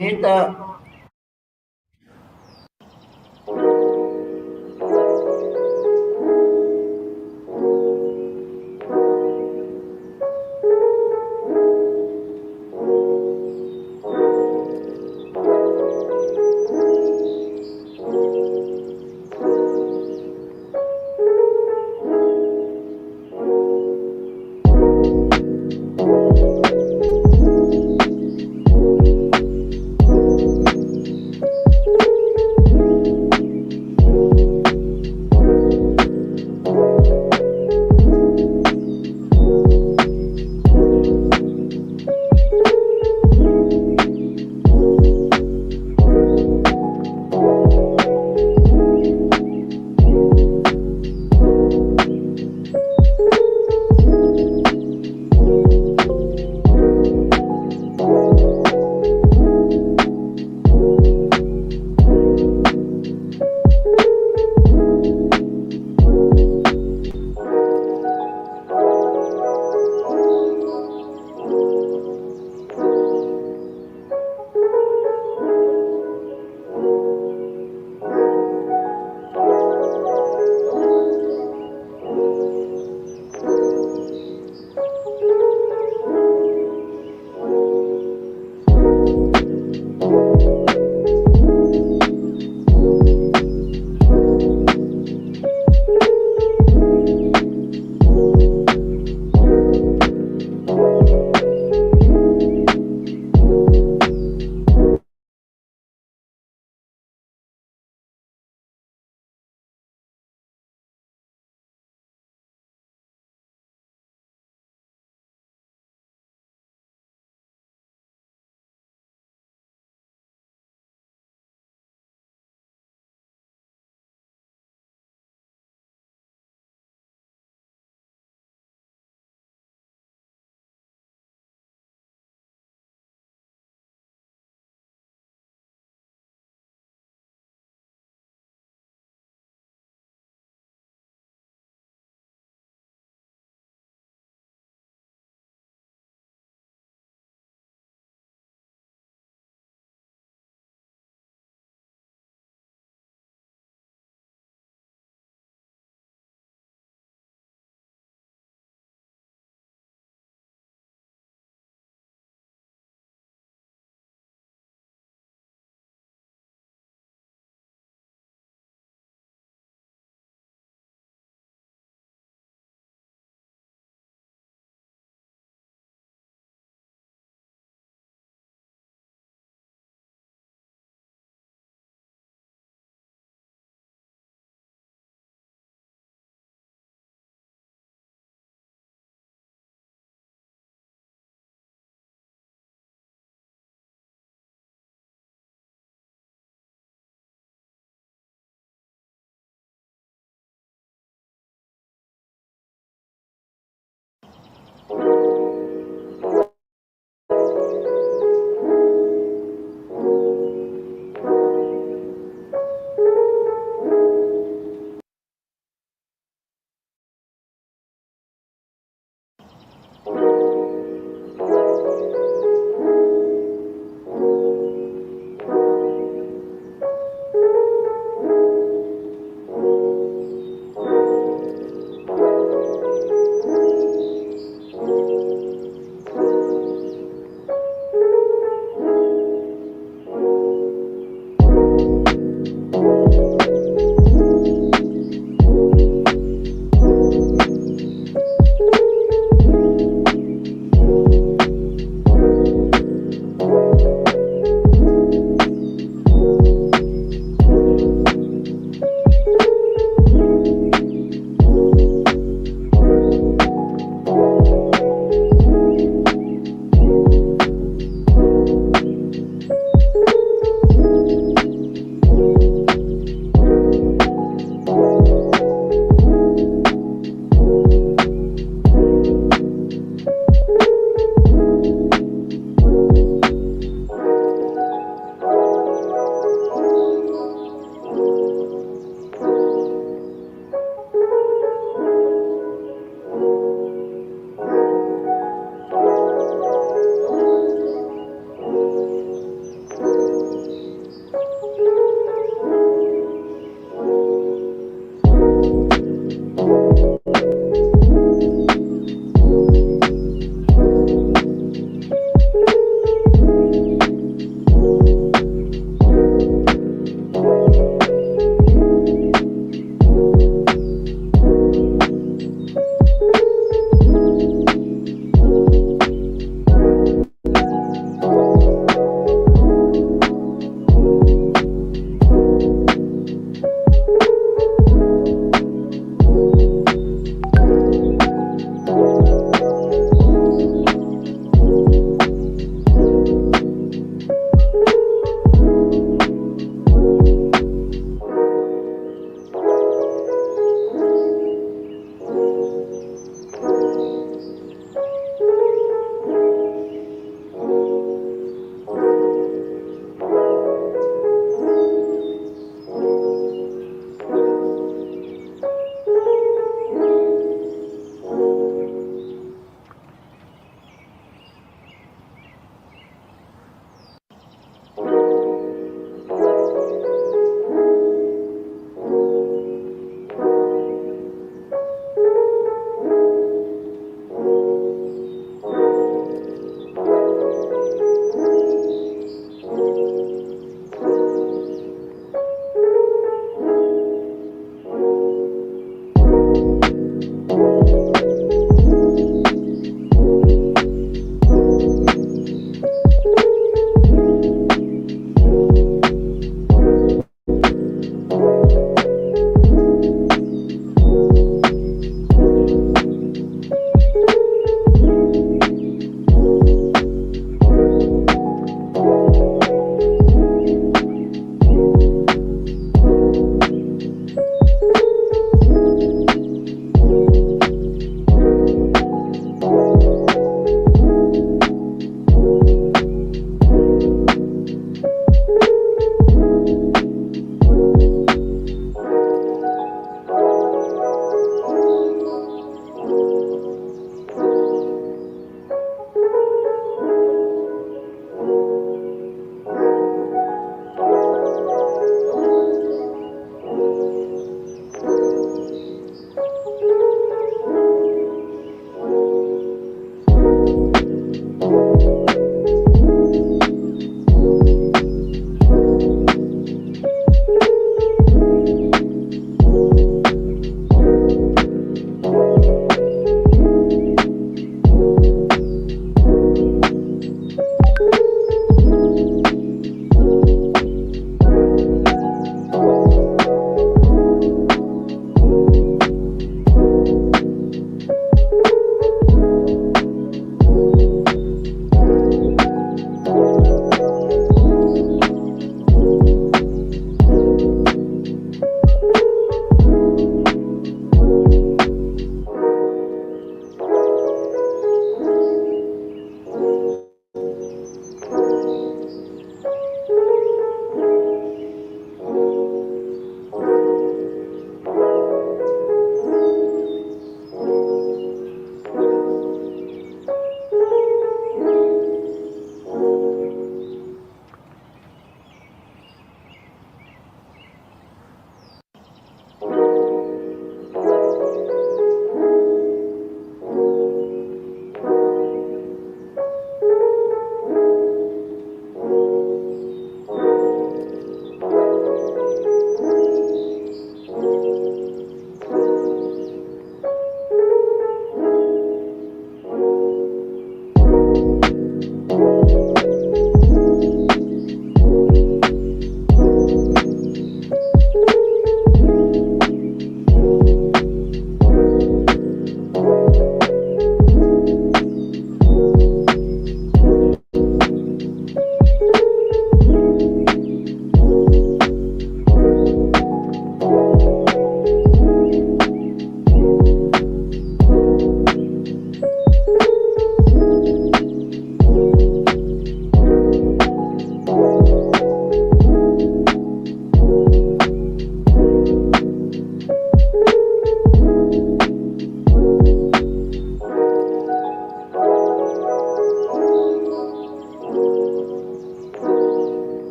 hit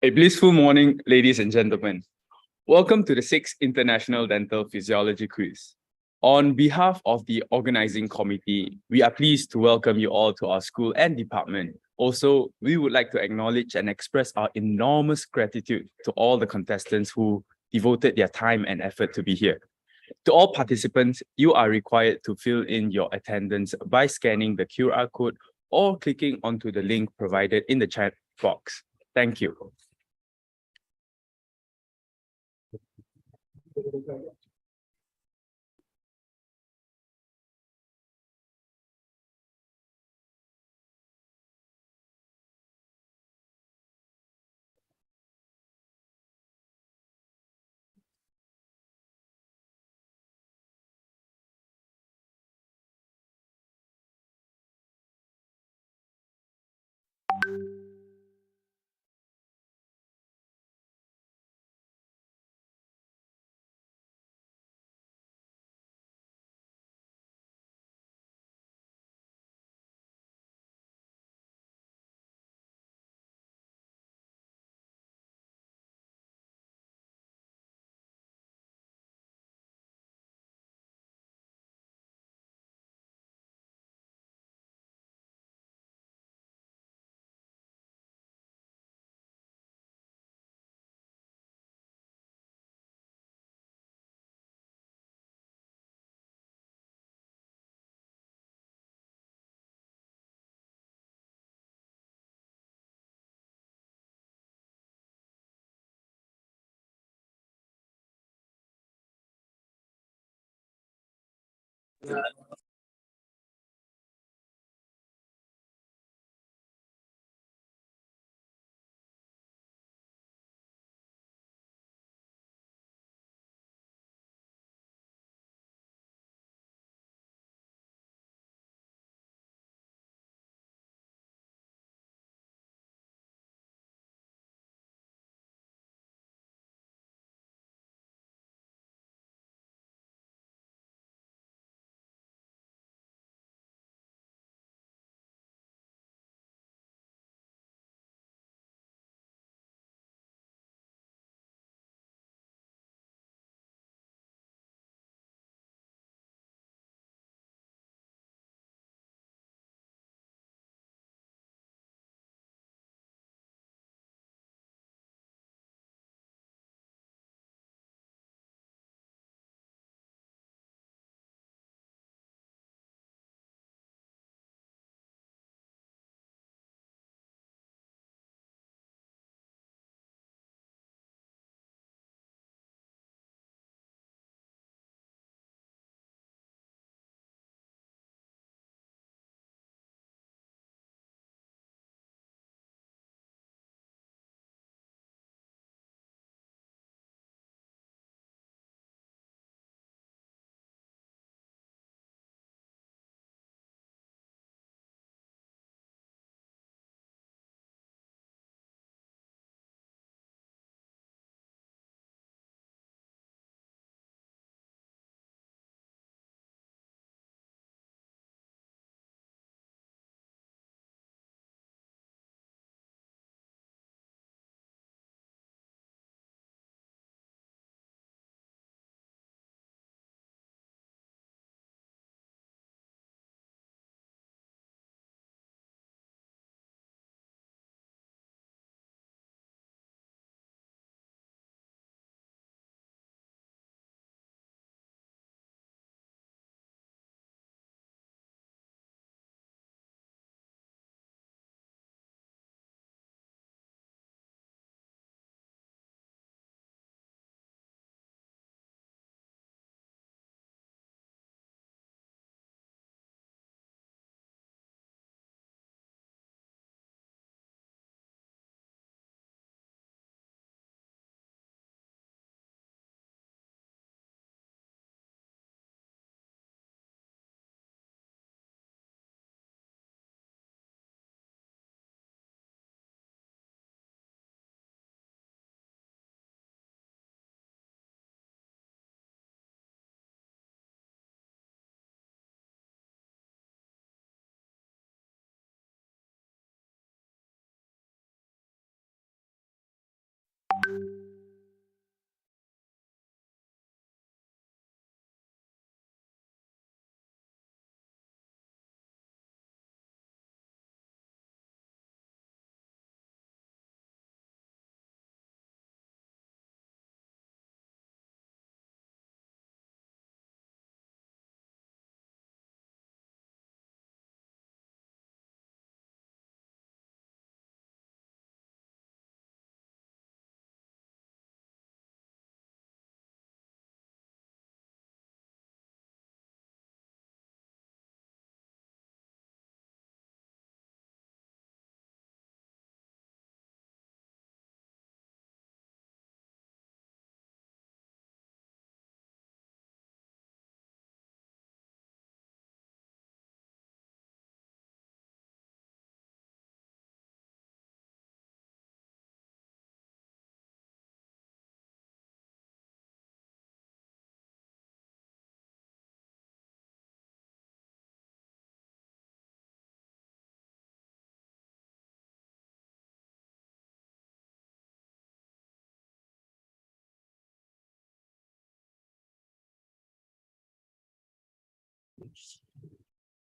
A blissful morning, ladies and gentlemen. Welcome to the 6th International Dental Physiology Quiz. On behalf of the organizing committee, we are pleased to welcome you all to our school and department. Also, we would like to acknowledge and express our enormous gratitude to all the contestants who devoted their time and effort to be here. To all participants, you are required to fill in your attendance by scanning the QR code or clicking onto the link provided in the chat box. Thank you.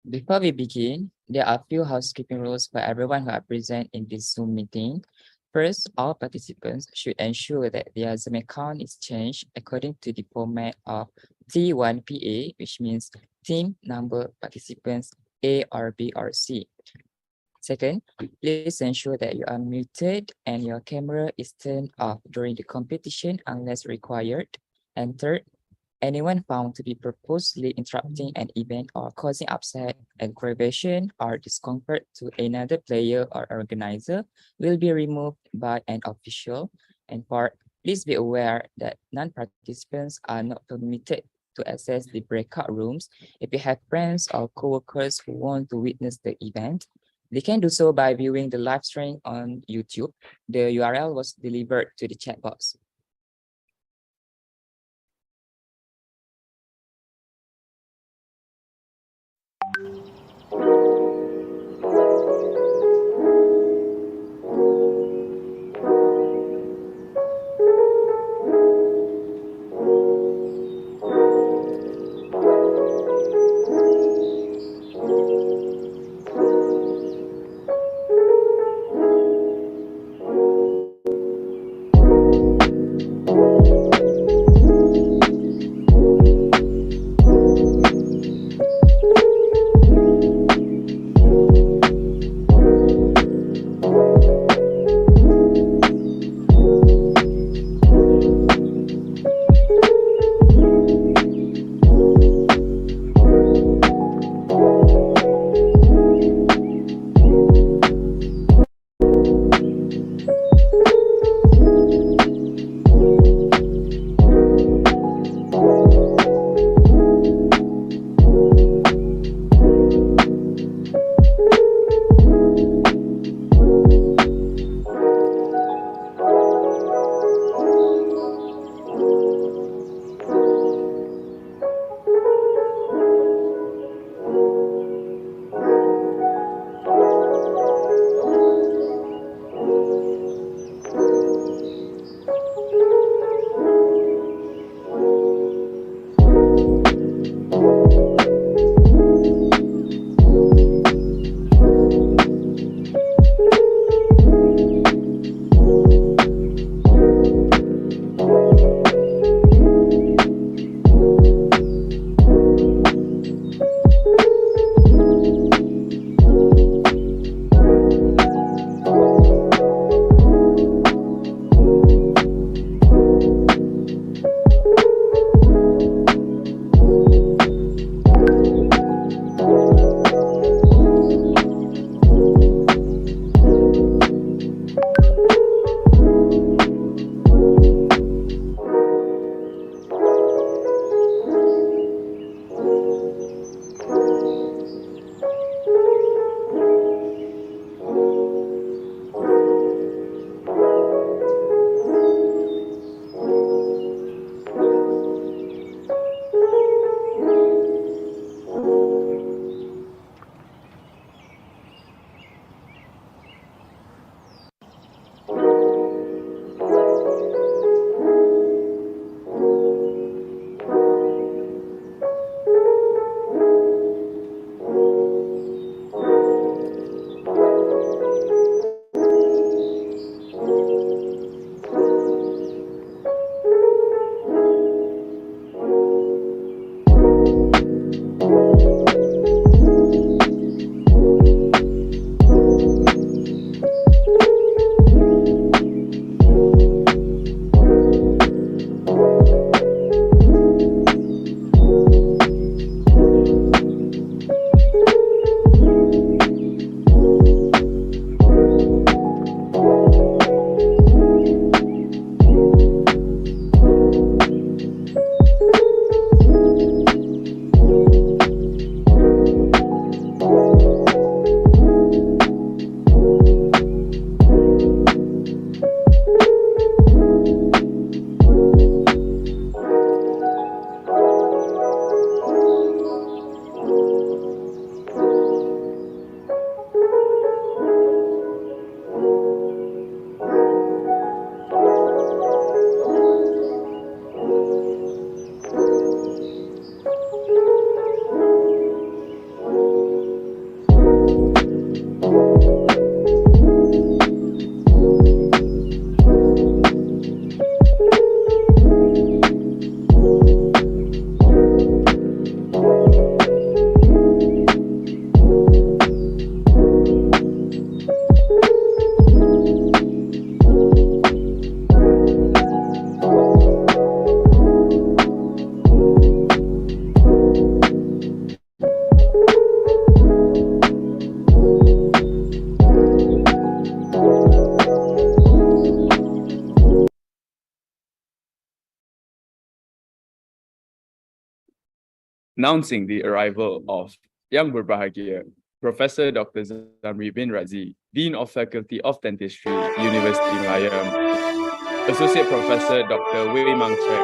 Before we begin, there are a few housekeeping rules for everyone who are present in this Zoom meeting. First, all participants should ensure that their Zoom account is changed according to the format of T1PA, which means team, number, participants, A or B or C. Second, please ensure that you are muted and your camera is turned off during the competition unless required. And third, anyone found to be purposely interrupting an event or causing upset, aggravation, or discomfort to another player or organizer will be removed by an official. And fourth, please be aware that non-participants are not permitted to access the breakout rooms. If you have friends or coworkers who want to witness the event, they can do so by viewing the live stream on YouTube. The URL was delivered to the chat box. Announcing the arrival of Yang Berbahagia, Professor Dr. Zamri bin Razi, Dean of Faculty of Dentistry, University Malaya, Associate Professor Dr. Wei Mang Chek,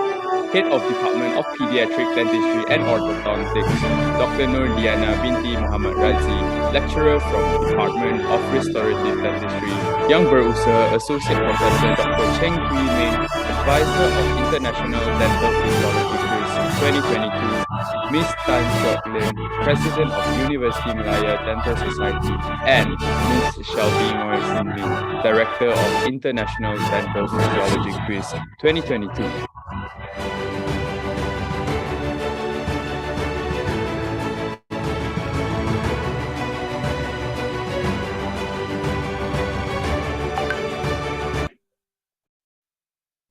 Head of Department of Pediatric Dentistry and Orthodontics, Dr. Nur Diana binti Muhammad Razi, Lecturer from Department of Restorative Dentistry, Yang Berusaha Associate Professor Dr. Cheng Hui Ming, Advisor of International Dental Physiology Quiz 2022, Miss Tan Siok Lim, President of University Malaya Dental Society, and Miss Shelby Morrison Lee, Director of International Dental Physiology Quiz 2022.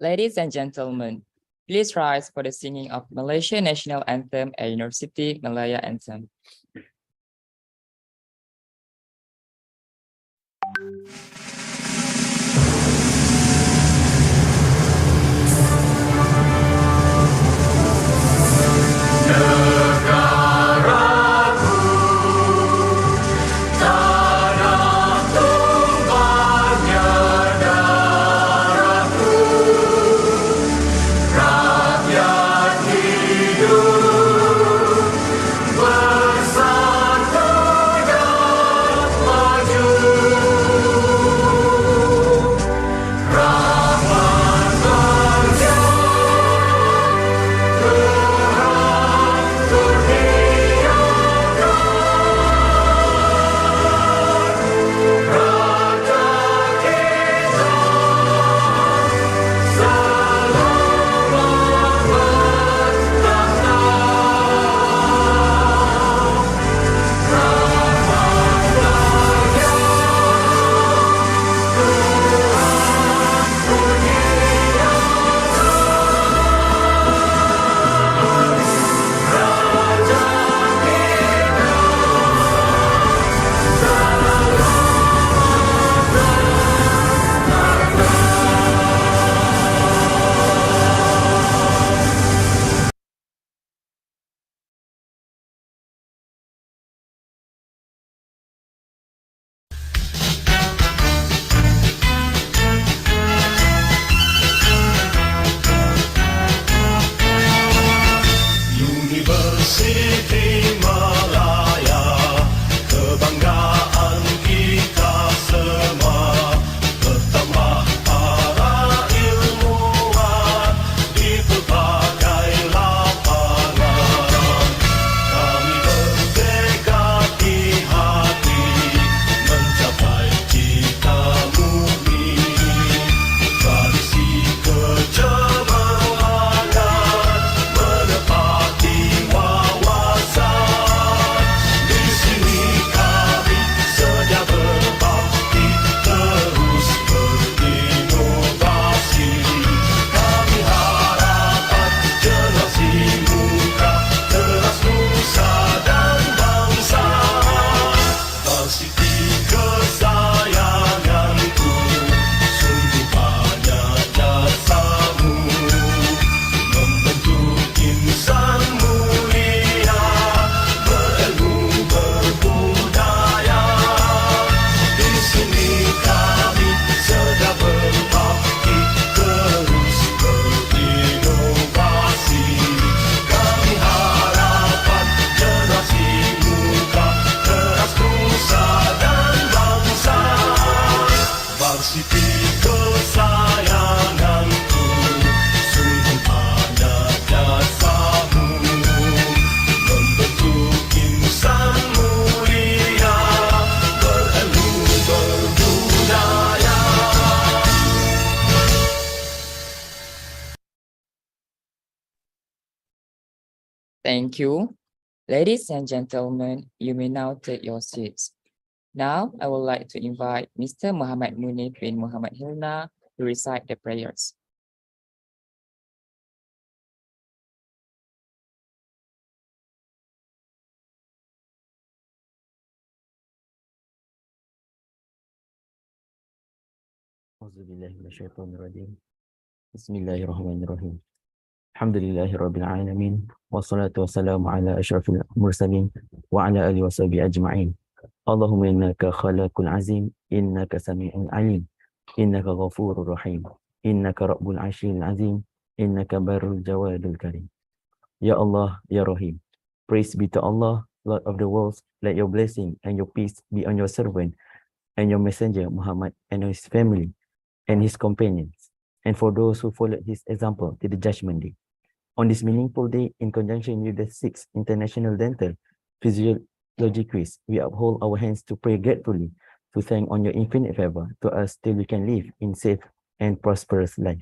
Ladies and gentlemen, please rise for the singing of Malaysian National Anthem and University Malaya Anthem. University Malaya, kebanggaan kita semua, bertambah para ilmuwan di pelbagai lapangan. Kami bertekad di hati mencapai cita murni, tradisi kecemerlangan menepati wawasan. Di sini kami sedia berbakti, terus berinovasi. Kami harapkan generasi muda teras nusa dan bangsa. Varsity kesayanganku, sungguh banyak jasamu membentuk insan mulia, berilmu berbudaya. Di sini kami sedia berbakti, terus berinovasi. Kami harapkan generasi muda teras nusa dan bangsa. Varsity kesayanganku, sungguh banyak jasamu membentuk insan mulia, berilmu berbudaya. Thank you. Ladies and gentlemen, you may now take your seats. Now, I would like to invite Mr. Muhammad Munif bin Muhammad Hilna to recite the prayers. Auzubillahi minasyaitonirrajim. Bismillahirrahmanirrahim. Alhamdulillahi Rabbil Alamin. Wassalatu wassalamu ala ashrafil mursalin wa ala alihi wa sahbihi ajma'in. Allahumma innaka khalaqul azim, innaka sami'un alim, innaka ghafurur rahim, innaka rabbul ashil azim, innaka barul jawadul karim. Ya Allah, Ya Rahim. Praise be to Allah, Lord of the worlds. Let your blessing and your peace be on your servant and your messenger Muhammad and his family and his companions, and for those who followed his example to the judgment day. On this meaningful day, in conjunction with the 6th International Dental Physiology Quiz, we uphold our hands to pray gratefully, to thank on your infinite favor to us till we can live in safe and prosperous life.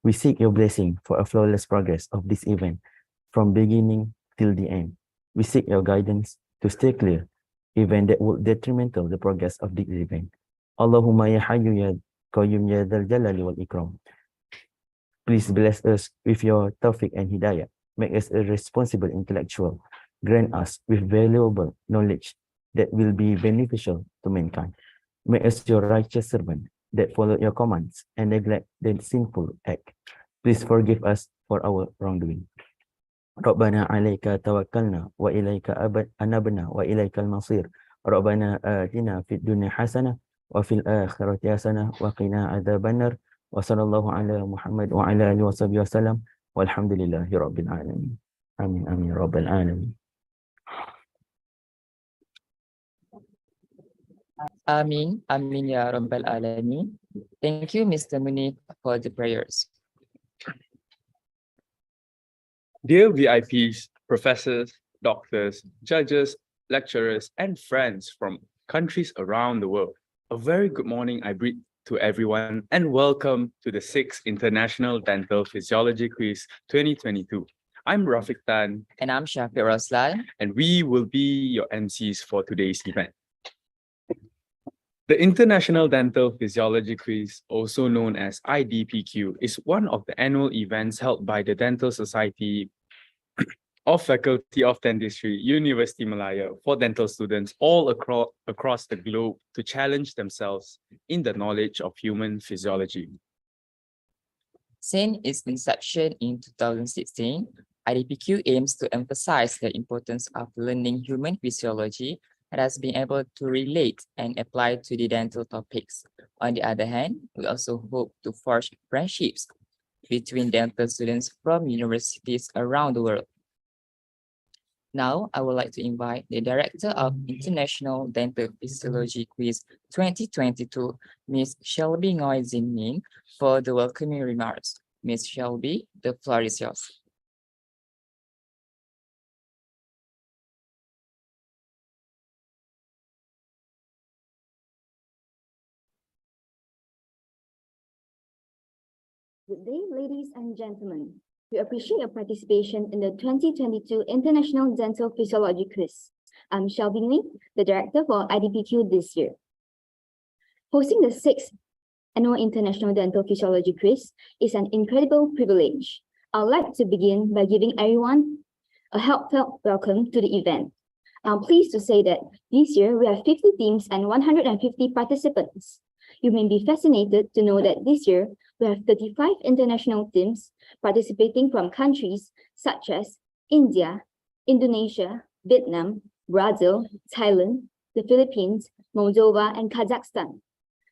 We seek your blessing for a flawless progress of this event from beginning till the end. We seek your guidance to stay clear, event that will detrimental the progress of this event. Allahumma ya hayyu ya qayyum ya dzal jalali wal ikram. Please bless us with your tawfiq and hidayah. Make us a responsible intellectual. Grant us with valuable knowledge that will be beneficial to mankind. Make us your righteous servant that follow your commands and neglect the sinful act. Please forgive us for our wrongdoing. ربنا عليك توكلنا وإليك أنبنا وإليك المصير ربنا آتنا في الدنيا حسنة وفي الآخرة حسنة وقنا عذاب النار وصلى الله على محمد وعلى آله وصحبه وسلم والحمد لله رب العالمين آمين آمين رب العالمين. Amin, Amin ya Rabbal Alamin. Thank you, Mr. Munif, for the prayers. Dear VIPs, professors, doctors, judges, lecturers, and friends from countries around the world, a very good morning I greet to everyone and welcome to the 6th International Dental Physiology Quiz 2022. I'm Rafiq Tan. And I'm Shafiq Roslan. And we will be your MCs for today's event. The International Dental Physiology Quiz, also known as IDPQ, is one of the annual events held by the Dental Society of Faculty of Dentistry, University Malaya, for dental students all across the globe to challenge themselves in the knowledge of human physiology. Since its inception in 2016, IDPQ aims to emphasize the importance of learning human physiology and has been able to relate and apply to the dental topics. On the other hand, we also hope to forge friendships between dental students from universities around the world. Now, I would like to invite the Director of International Dental Physiology Quiz 2022, Ms. Shelby Ngoy Zin Min, for the welcoming remarks. Ms. Shelby, the floor is yours. Good day, ladies and gentlemen. We appreciate your participation in the 2022 International Dental Physiology Quiz. I'm Shelby Nguyen, the director for IDPQ this year. Hosting the 6th Annual International Dental Physiology Quiz is an incredible privilege. I'd like to begin by giving everyone a heartfelt welcome to the event. I'm pleased to say that this year we have 50 teams and 150 participants. You may be fascinated to know that this year we have 35 international teams participating from countries such as India, Indonesia, Vietnam, Brazil, Thailand, the Philippines, Moldova, and Kazakhstan.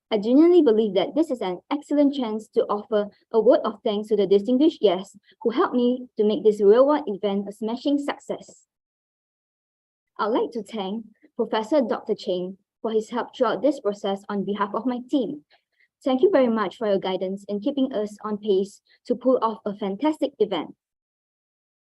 I genuinely believe that this is an excellent chance to offer a word of thanks to the distinguished guests who helped me to make this real-world event a smashing success. I'd like to thank Professor Dr. Cheng for his help throughout this process on behalf of my team. Thank you very much for your guidance in keeping us on pace to pull off a fantastic event.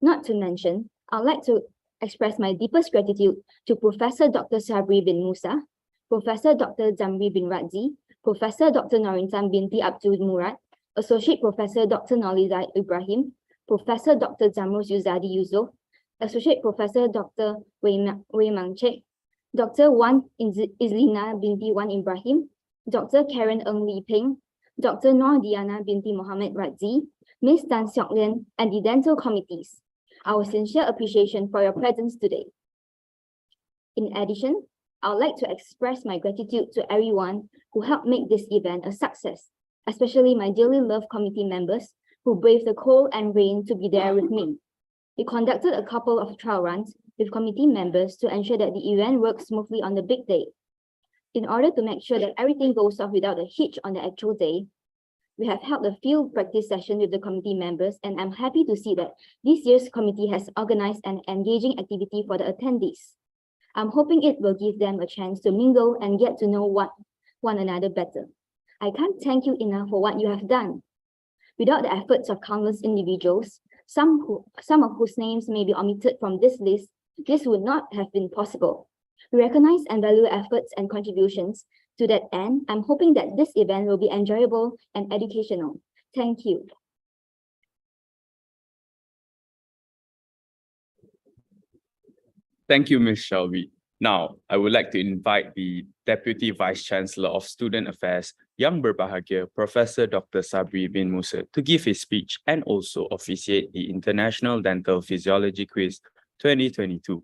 Not to mention, I'd like to express my deepest gratitude to Professor Dr. Sabri bin Musa, Professor Dr. Zamri bin Radzi, Professor Dr. Norintan binti Abdul Murad, Associate Professor Dr. Noliza Ibrahim, Professor Dr. Zamrus Yuzadi Yusuf, Associate Professor Dr. Wei Mangchek, Dr. Wan Izlina binti Wan Ibrahim, Dr. Karen Ng Lee Ping, Dr. Nor Diana binti Mohammed Radzi, Ms. Tan Seok Lin, and the dental committees. Our sincere appreciation for your presence today. In addition, I would like to express my gratitude to everyone who helped make this event a success, especially my dearly loved committee members, who braved the cold and rain to be there with me. We conducted a couple of trial runs with committee members to ensure that the event works smoothly on the big day. In order to make sure that everything goes off without a hitch on the actual day, we have held a field practice session with the committee members, and I'm happy to see that this year's committee has organized an engaging activity for the attendees. I'm hoping it will give them a chance to mingle and get to know one another better. I can't thank you enough for what you have done. Without the efforts of countless individuals, some of whose names may be omitted from this list, this would not have been possible. We recognize and value efforts and contributions. To that end, I'm hoping that this event will be enjoyable and educational. Thank you. Thank you, Ms. Shelby. Now, I would like to invite the Deputy Vice Chancellor of Student Affairs, Yang Berbahagia, Professor Dr. Sabri bin Musa, to give his speech and also officiate the International Dental Physiology Quiz 2022.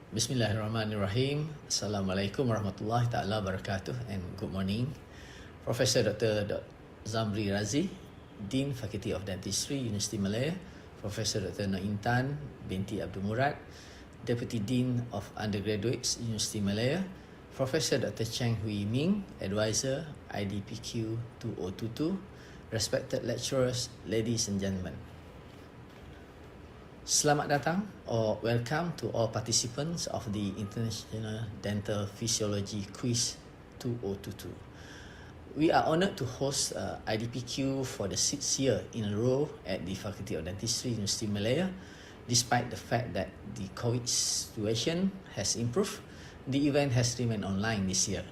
Bismillahirrahmanirrahim. Assalamualaikum warahmatullahi ta'ala wabarakatuh, and good morning. Professor Dr. Zamri Razi, Dean Faculty of Dentistry, University Malaya. Professor Dr. Naintan binti Abdul Murad, Deputy Dean of Undergraduates, University Malaya. Professor Dr. Cheng Hui Ming, Advisor, Idpq 2022. Respected lecturers, ladies and gentlemen. Selamat datang or welcome to all participants of the International Dental Physiology Quiz 2022. We are honored to host IDPQ for the 6th year in a row at the Faculty of Dentistry, University Malaya. Despite the fact that the COVID situation has improved, the event has remained online this year.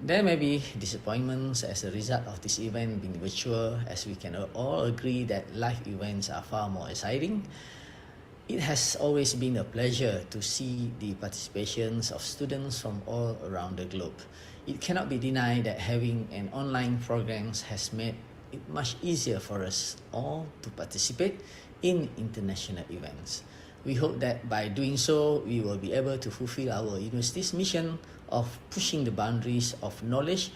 There may be disappointments as a result of this event being virtual, as we can all agree that live events are far more exciting. It has always been a pleasure to see the participations of students from all around the globe. It cannot be denied that having an online program has made it much easier for us all to participate in international events. We hope that by doing so, we will be able to fulfill our university's mission of pushing the boundaries of knowledge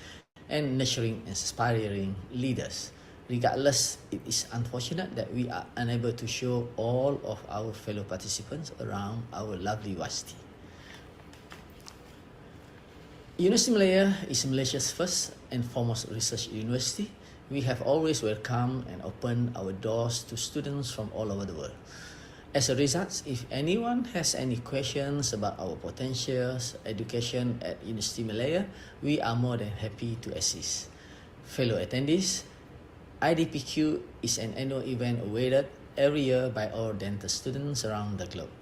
and nurturing inspiring leaders. Regardless, it is unfortunate that we are unable to show all of our fellow participants around our lovely varsity. University Malaya is Malaysia's first and foremost research university. We have always welcomed and opened our doors to students from all over the world. As a result, if anyone has any questions about our potentials, education at University Malaya, we are more than happy to assist. Fellow attendees, IDPQ is an annual event awaited every year by all dental students around the globe.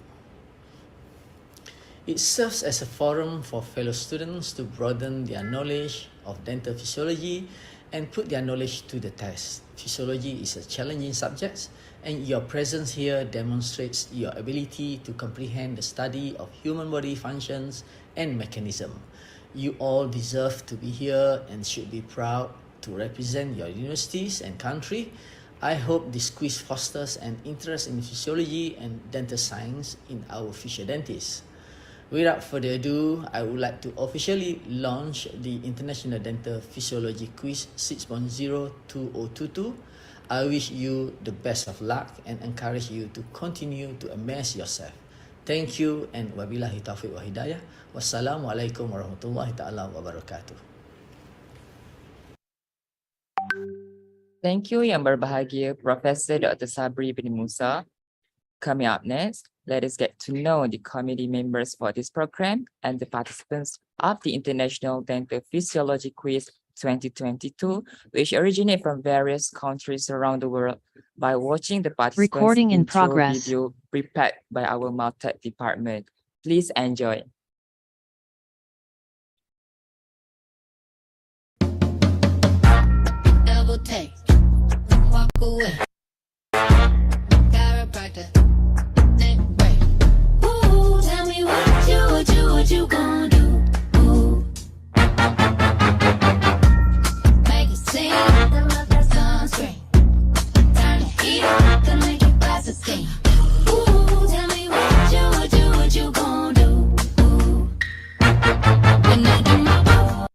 It serves as a forum for fellow students to broaden their knowledge of dental physiology and put their knowledge to the test. Physiology is a challenging subject, and your presence here demonstrates your ability to comprehend the study of human body functions and mechanism. You all deserve to be here and should be proud to represent your universities and country. I hope this quiz fosters an interest in physiology and dental science in our future dentists. Without further ado, I would like to officially launch the International Dental Physiology Quiz 6.0 2022. I wish you the best of luck and encourage you to continue to amaze yourself. Thank you, and wabillahi taufiq wa hidayah. Wassalamualaikum warahmatullahi ta'ala wabarakatuh. Thank you, Yang Berbahagia, Professor Dr. Sabri bin Musa. Coming up next, let us get to know the committee members for this program and the participants of the International Dental Physiology Quiz 2022, which originate from various countries around the world, by watching the participants' Recording in intro progress. video prepared by our Maltech department. Please enjoy. Double take, walk away. Chiropractor, neck break. Ooh, tell me what you gonna do? Ooh. Make it sing, sunscreen. Turn the heat up, gonna make your glasses sting. Ooh, tell me what you gonna do? Ooh. When I do my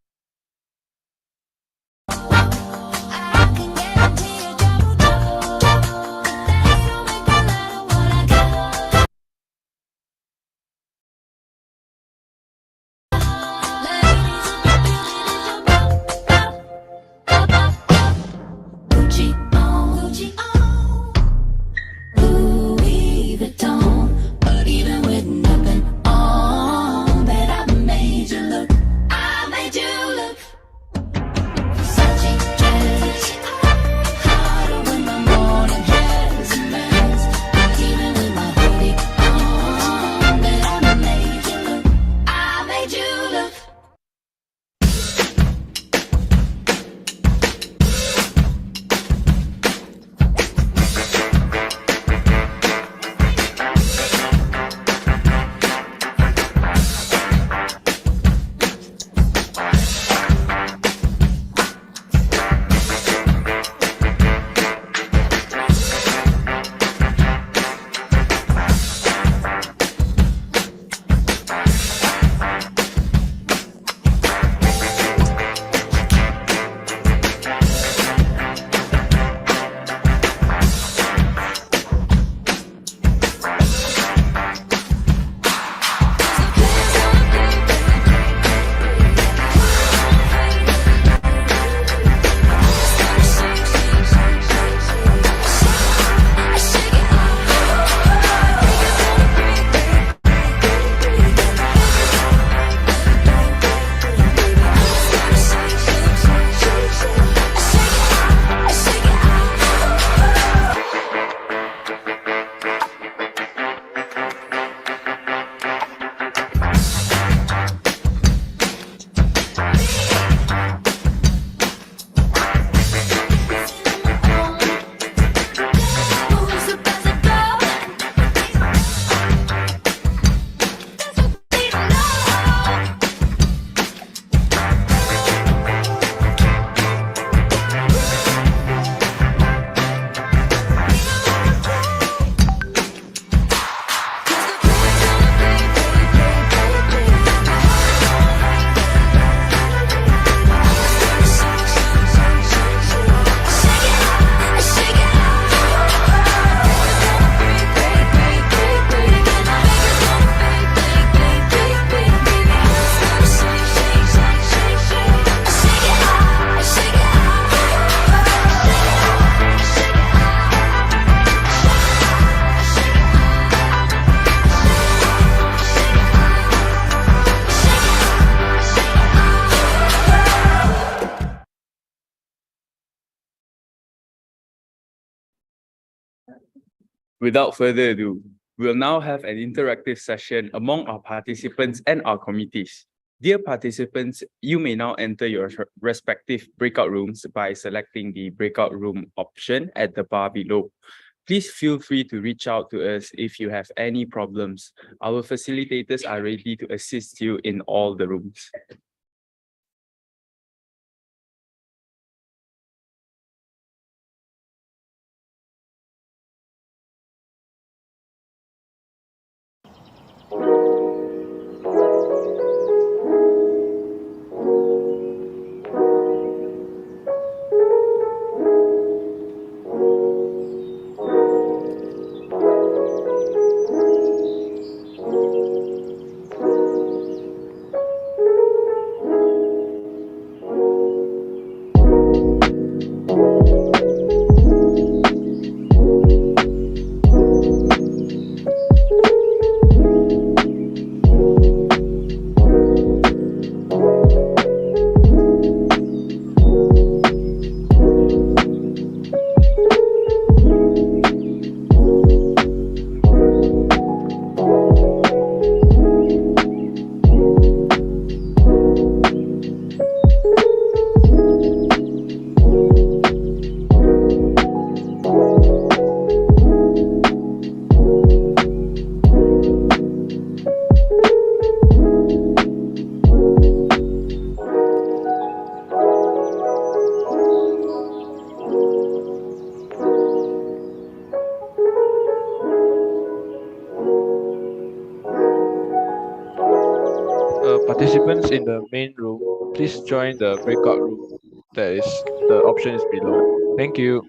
Without further ado, we'll now have an interactive session among our participants and our committees. Dear participants, you may now enter your respective breakout rooms by selecting the breakout room option at the bar below. Please feel free to reach out to us if you have any problems. Our facilitators are ready to assist you in all the rooms. Participants in the main room, please join the breakout room. The option is below. Thank you.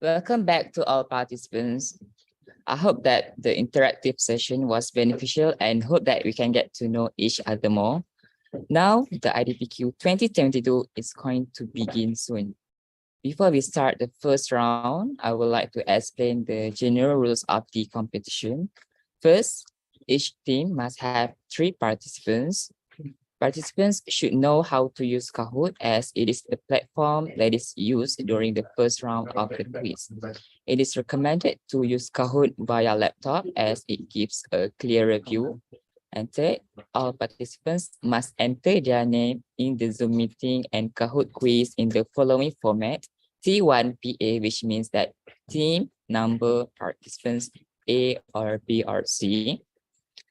Welcome back to all participants. I hope that the interactive session was beneficial and hope that we can get to know each other more. Now, the IDPQ 2022 is going to begin soon. Before we start the first round, I would like to explain the general rules of the competition. First, each team must have 3 participants. Participants should know how to use Kahoot as it is the platform that is used during the first round of the quiz. It is recommended to use Kahoot via laptop as it gives a clearer view. And third, all participants must enter their name in the Zoom meeting and Kahoot quiz in the following format: T1PA, which means that team, number, participants, A or B or C.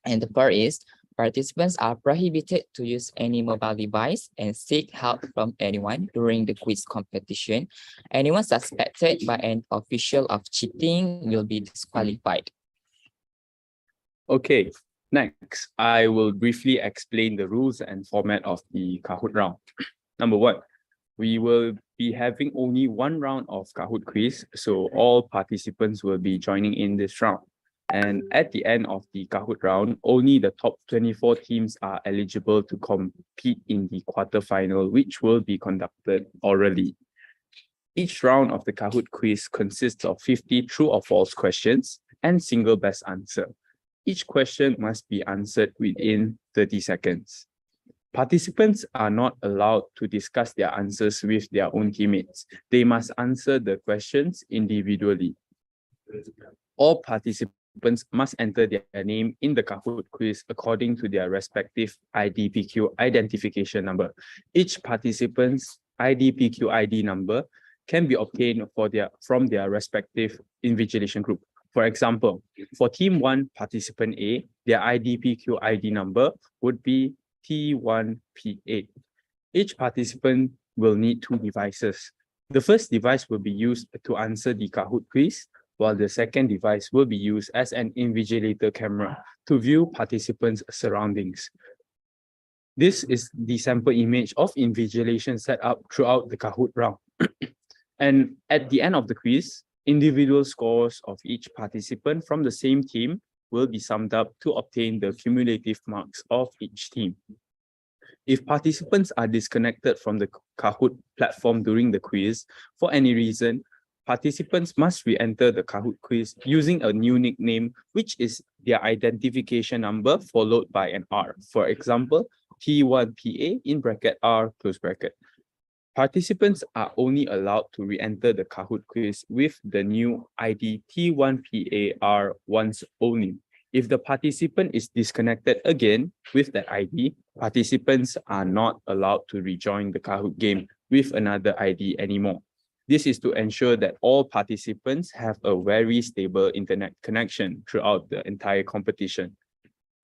And the part is, participants are prohibited to use any mobile device and seek help from anyone during the quiz competition. Anyone suspected by an official of cheating will be disqualified. Okay, next, I will briefly explain the rules and format of the Kahoot round. Number 1, we will be having only 1 round of Kahoot quiz, so all participants will be joining in this round. And at the end of the Kahoot round, only the top 24 teams are eligible to compete in the quarterfinal, which will be conducted orally. Each round of the Kahoot quiz consists of 50 true or false questions and single best answer. Each question must be answered within 30 seconds. Participants are not allowed to discuss their answers with their own teammates. They must answer the questions individually. All participants must enter their name in the Kahoot quiz according to their respective IDPQ identification number. Each participant's IDPQ ID number can be obtained from their respective invigilation group. For example, for Team 1 Participant A, their IDPQ ID number would be T1PA. Each participant will need 2 devices. The first device will be used to answer the Kahoot quiz, while the second device will be used as an invigilator camera to view participants' surroundings. This is the sample image of invigilation set up throughout the Kahoot round. And at the end of the quiz, individual scores of each participant from the same team will be summed up to obtain the cumulative marks of each team. If participants are disconnected from the Kahoot platform during the quiz for any reason, participants must re-enter the Kahoot quiz using a new nickname, which is their identification number followed by an R. For example, T1PA in bracket R close bracket. Participants are only allowed to re-enter the Kahoot quiz with the new ID T1PAR once only. If the participant is disconnected again with that ID, participants are not allowed to rejoin the Kahoot game with another ID anymore. This is to ensure that all participants have a very stable internet connection throughout the entire competition.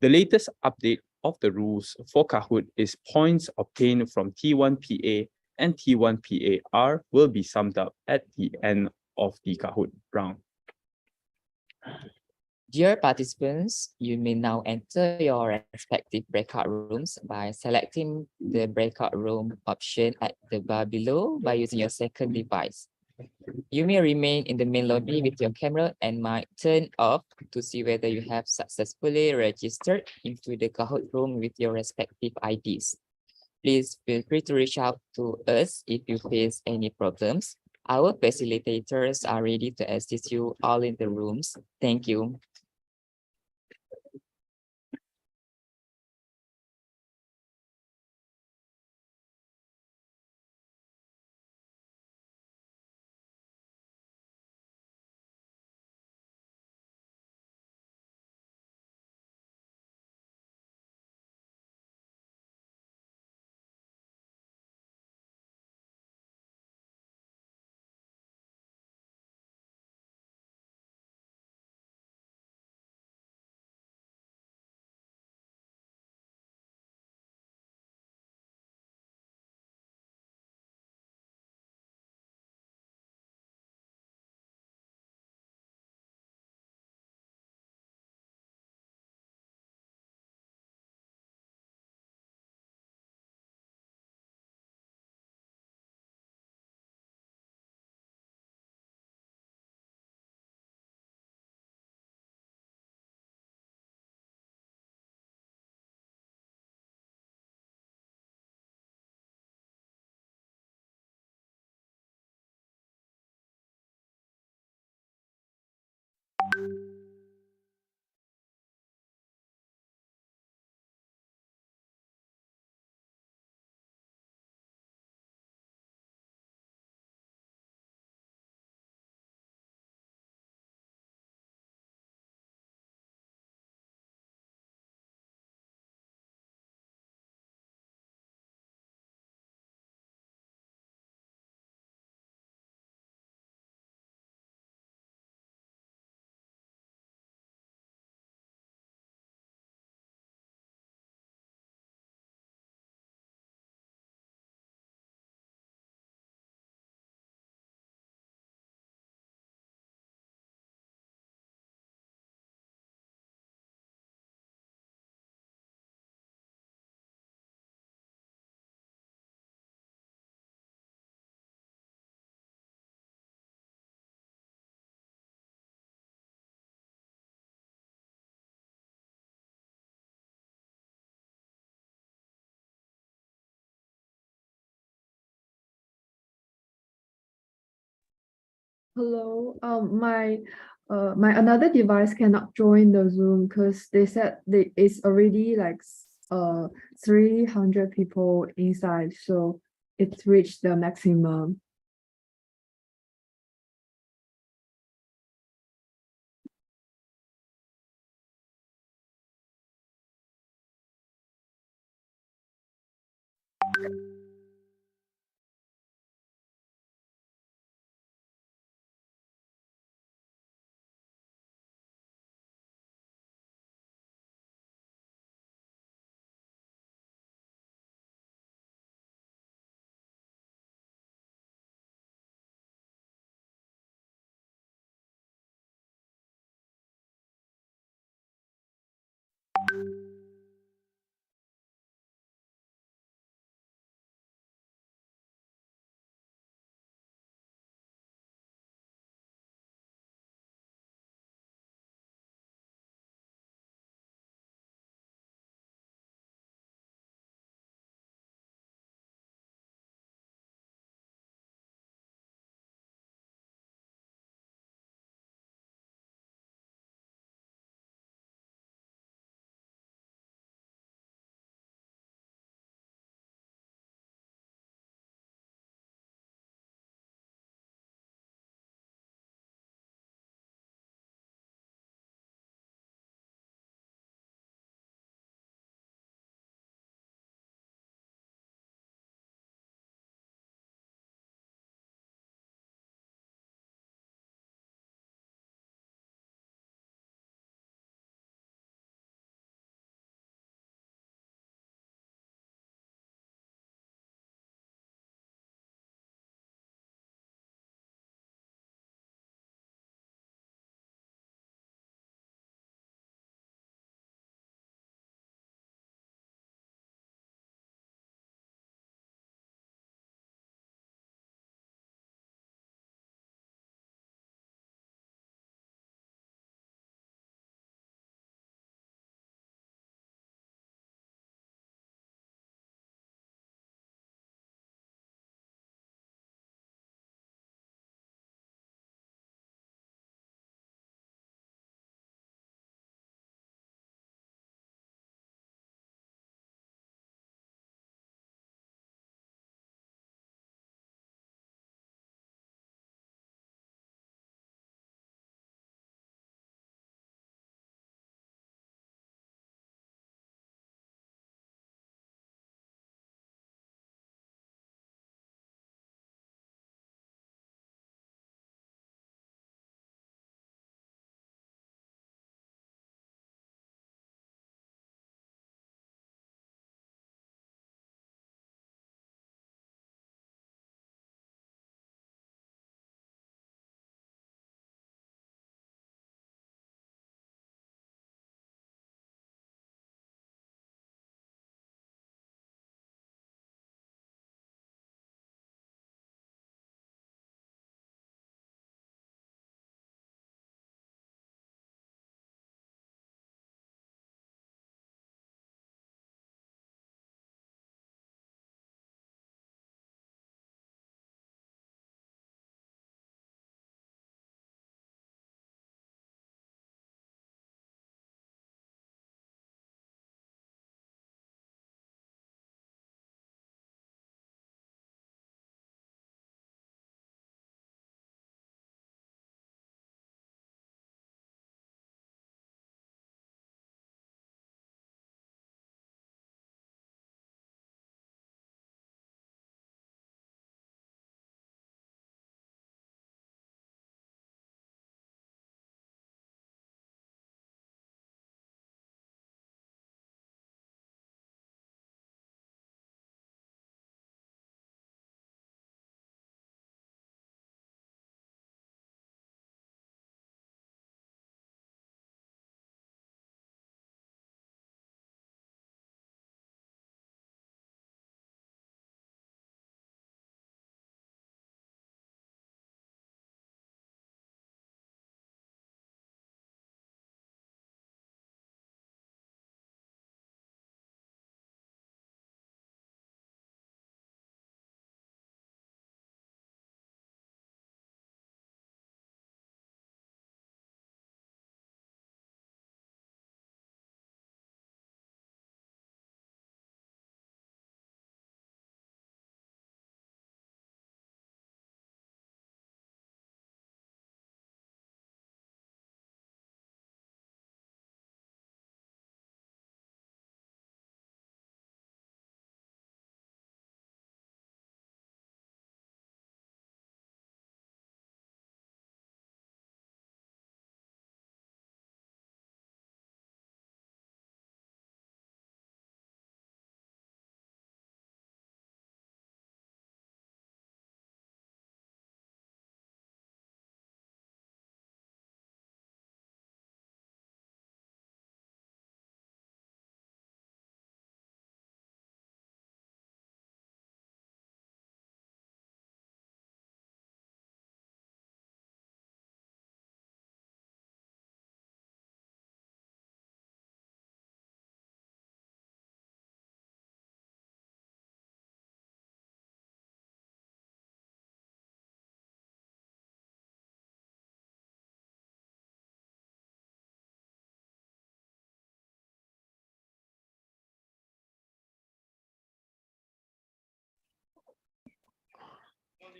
The latest update of the rules for Kahoot is points obtained from T1PA and T1PAR will be summed up at the end of the Kahoot round. Dear participants, you may now enter your respective breakout rooms by selecting the breakout room option at the bar below by using your second device. You may remain in the main lobby with your camera and mic turned off to see whether you have successfully registered into the Kahoot room with your respective IDs. Please feel free to reach out to us if you face any problems. Our facilitators are ready to assist you all in the rooms. Thank you. Hello. My another device cannot join the Zoom because they said it's already like 300 people inside, so it's reached the maximum.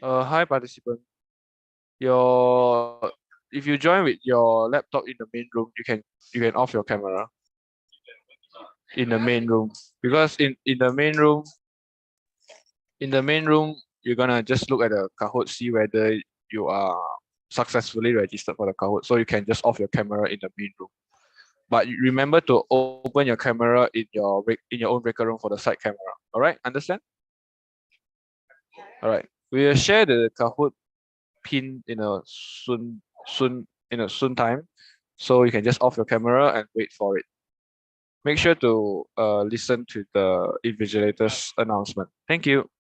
Hi participant. Your if you join with your laptop in the main room, you can off your camera in the main room, because in the main room you're gonna just look at the Kahoot, see whether you are successfully registered for the Kahoot. So you can just off your camera in the main room. But remember to open your camera in your own breaker room for the side camera. All right, understand? All right, we'll share the Kahoot pin in a soon time, so you can just off your camera and wait for it. Make sure to listen to the invigilator's announcement. Thank you.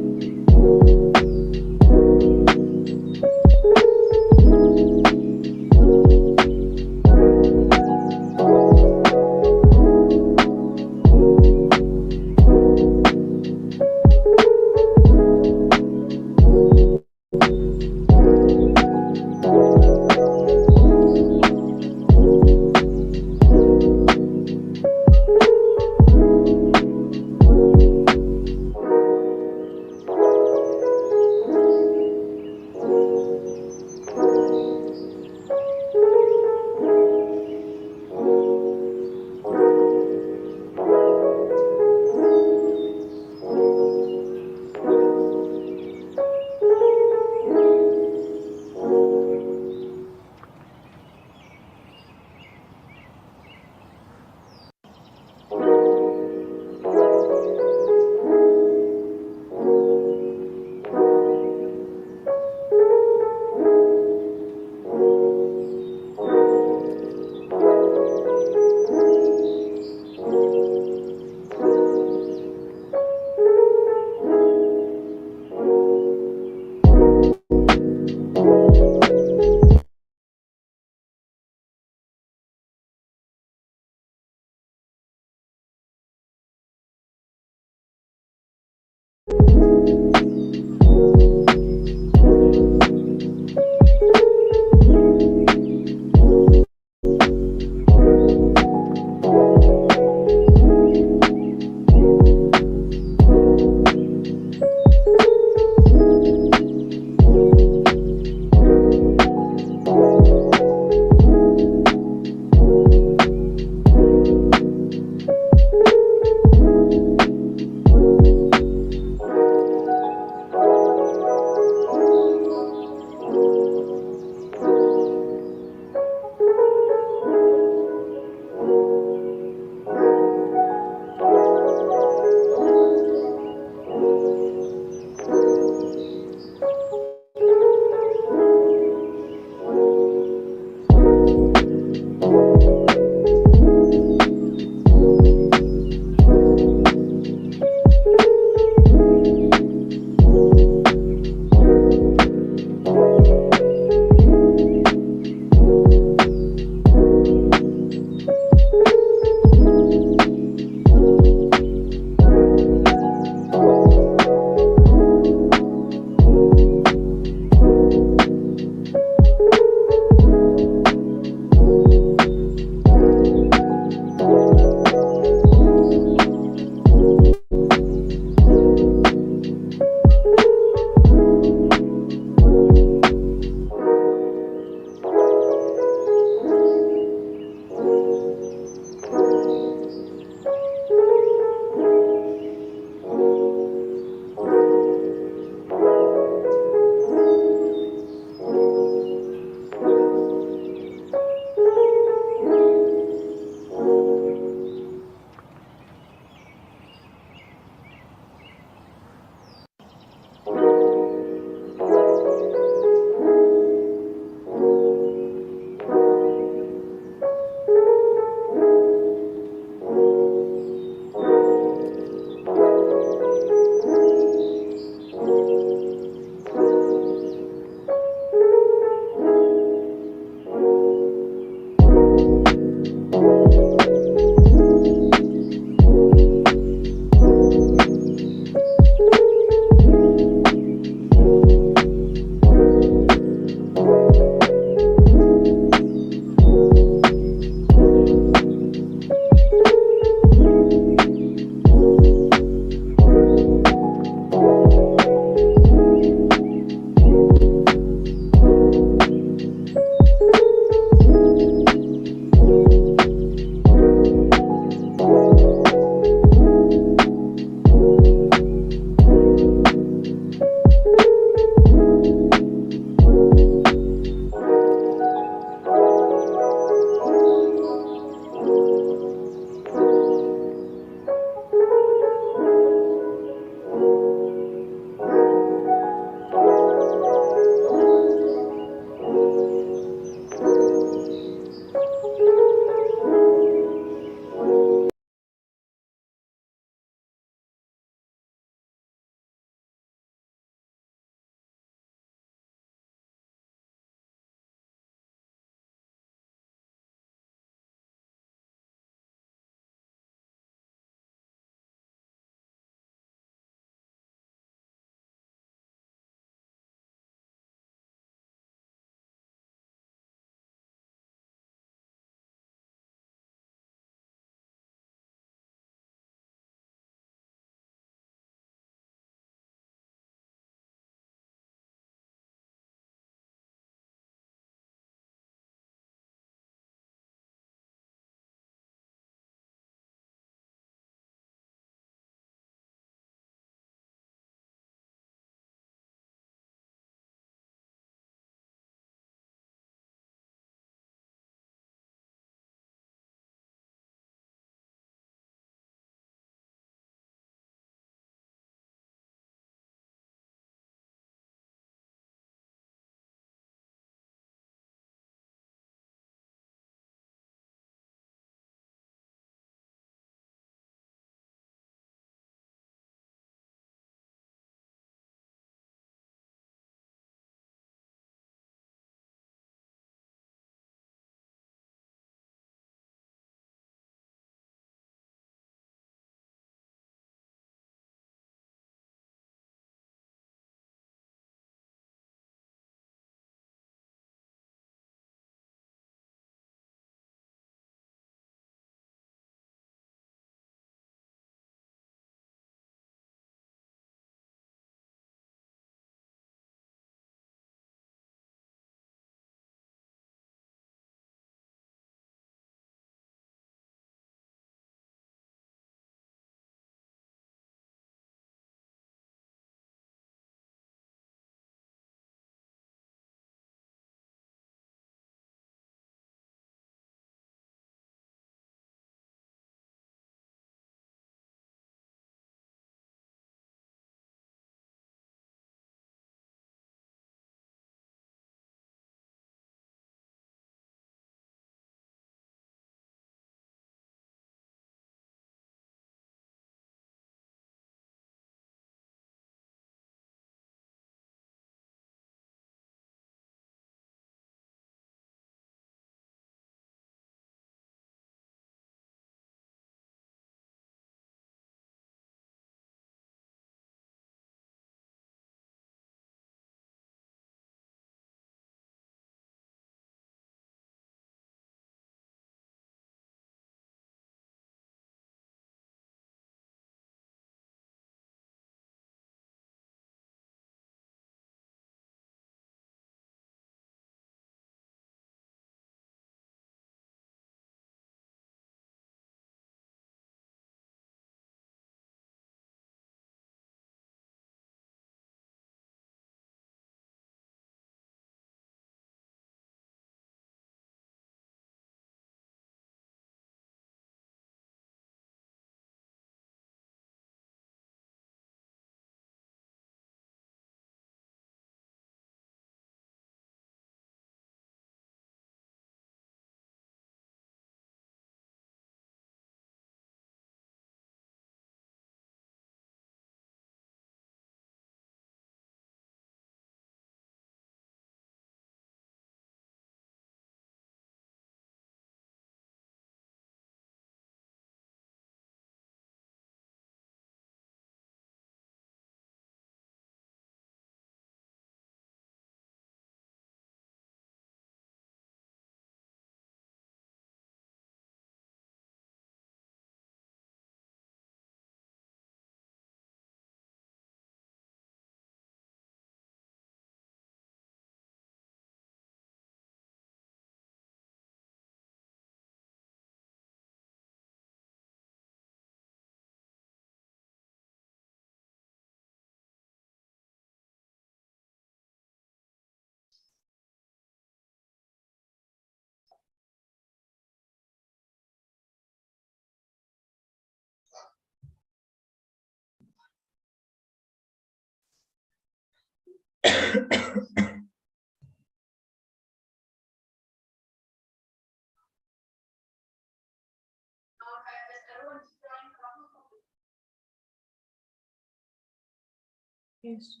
Yes.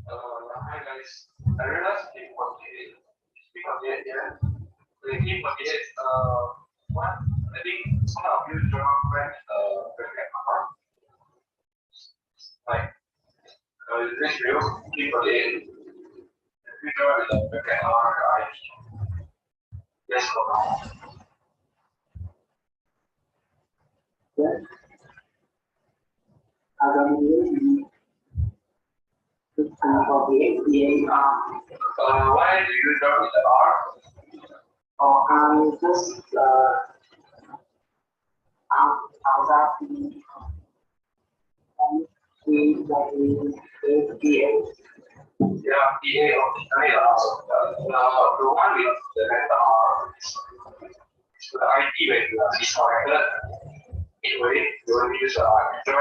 Hi guys, I realized keep forget. Speak of it, yeah. We keep forget. What? I think some of you draw friends. Bracket R. Like, this real keep forget. If you draw the bracket R, I yes or no? Yes. Why do you draw with the R? Oh, I just outside the yeah, PA of the one with the letter R is the IT with the disconnected. Anyway, you will use join with the R.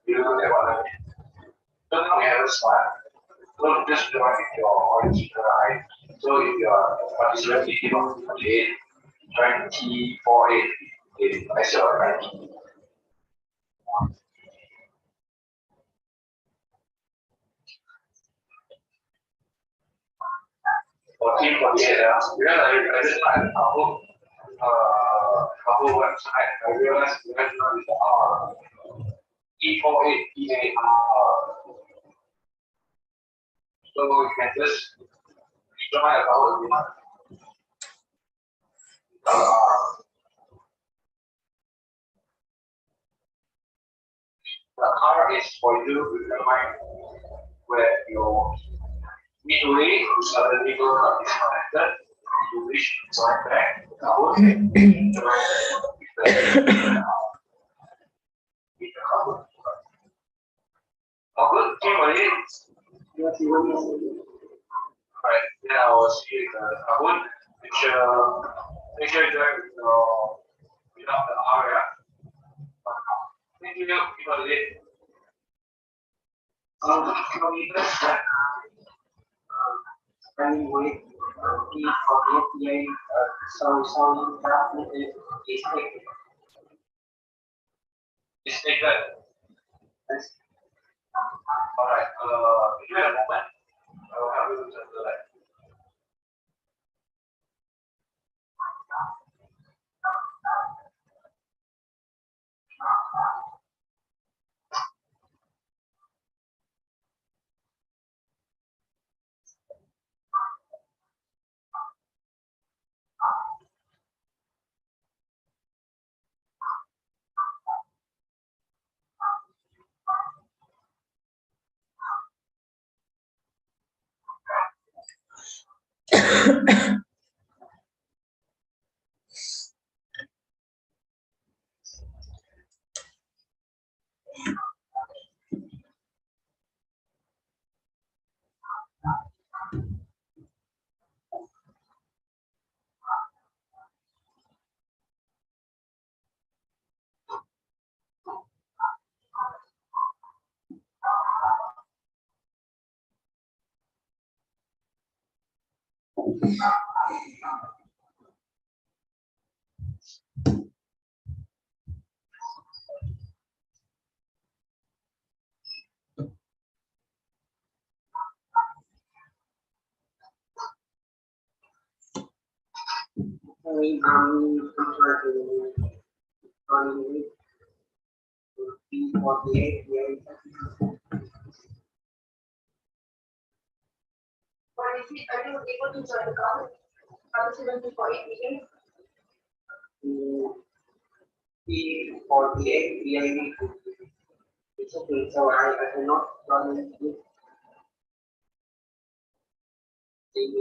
You know what I mean? Don't we have a slide? Don't just join with your original ID. So if you are participating on 48, join T48 as your ID. For team 48, I just had Kahoot website. I realized the website is R. E48 EAR. So you can just join a Kahoot. The R is for you to remind where your midway the people are disconnected. You wish to join back Kahoot. Join with the Kahoot. Kahoot, team 48. Right, then I will see the Kahoot. Make sure you join with without the R, yeah? Thank you, people did. Spending weight for APA, so that is taken. It's taken. Yes. All right, give me a moment. I will have you to do that. I'm trying to find 48. Or is it, are you able to join the call? Participant 48 meeting? P48, PID. It's okay, so I cannot join it.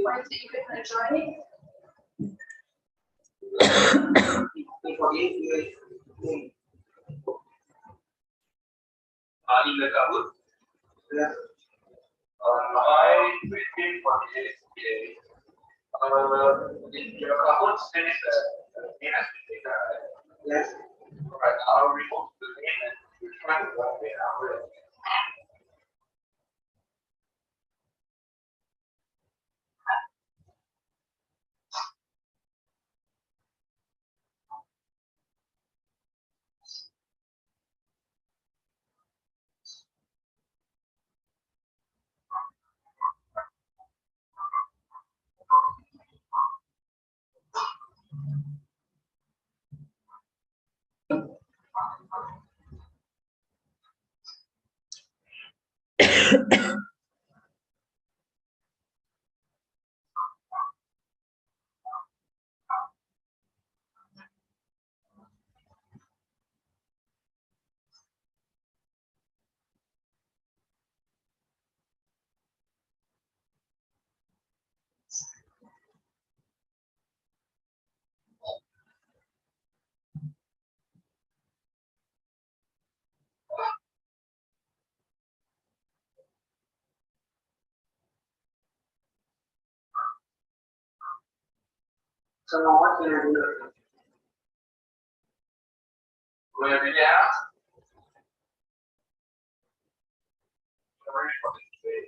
Why is it you can join it? P48, PID. In the Kahoot? Yes. I waited for this day. In your Kahoot says name has been taken. Yes. Alright, I'll remove the name and you try to log in after it. So what can I do? Will I be out? Sorry for this.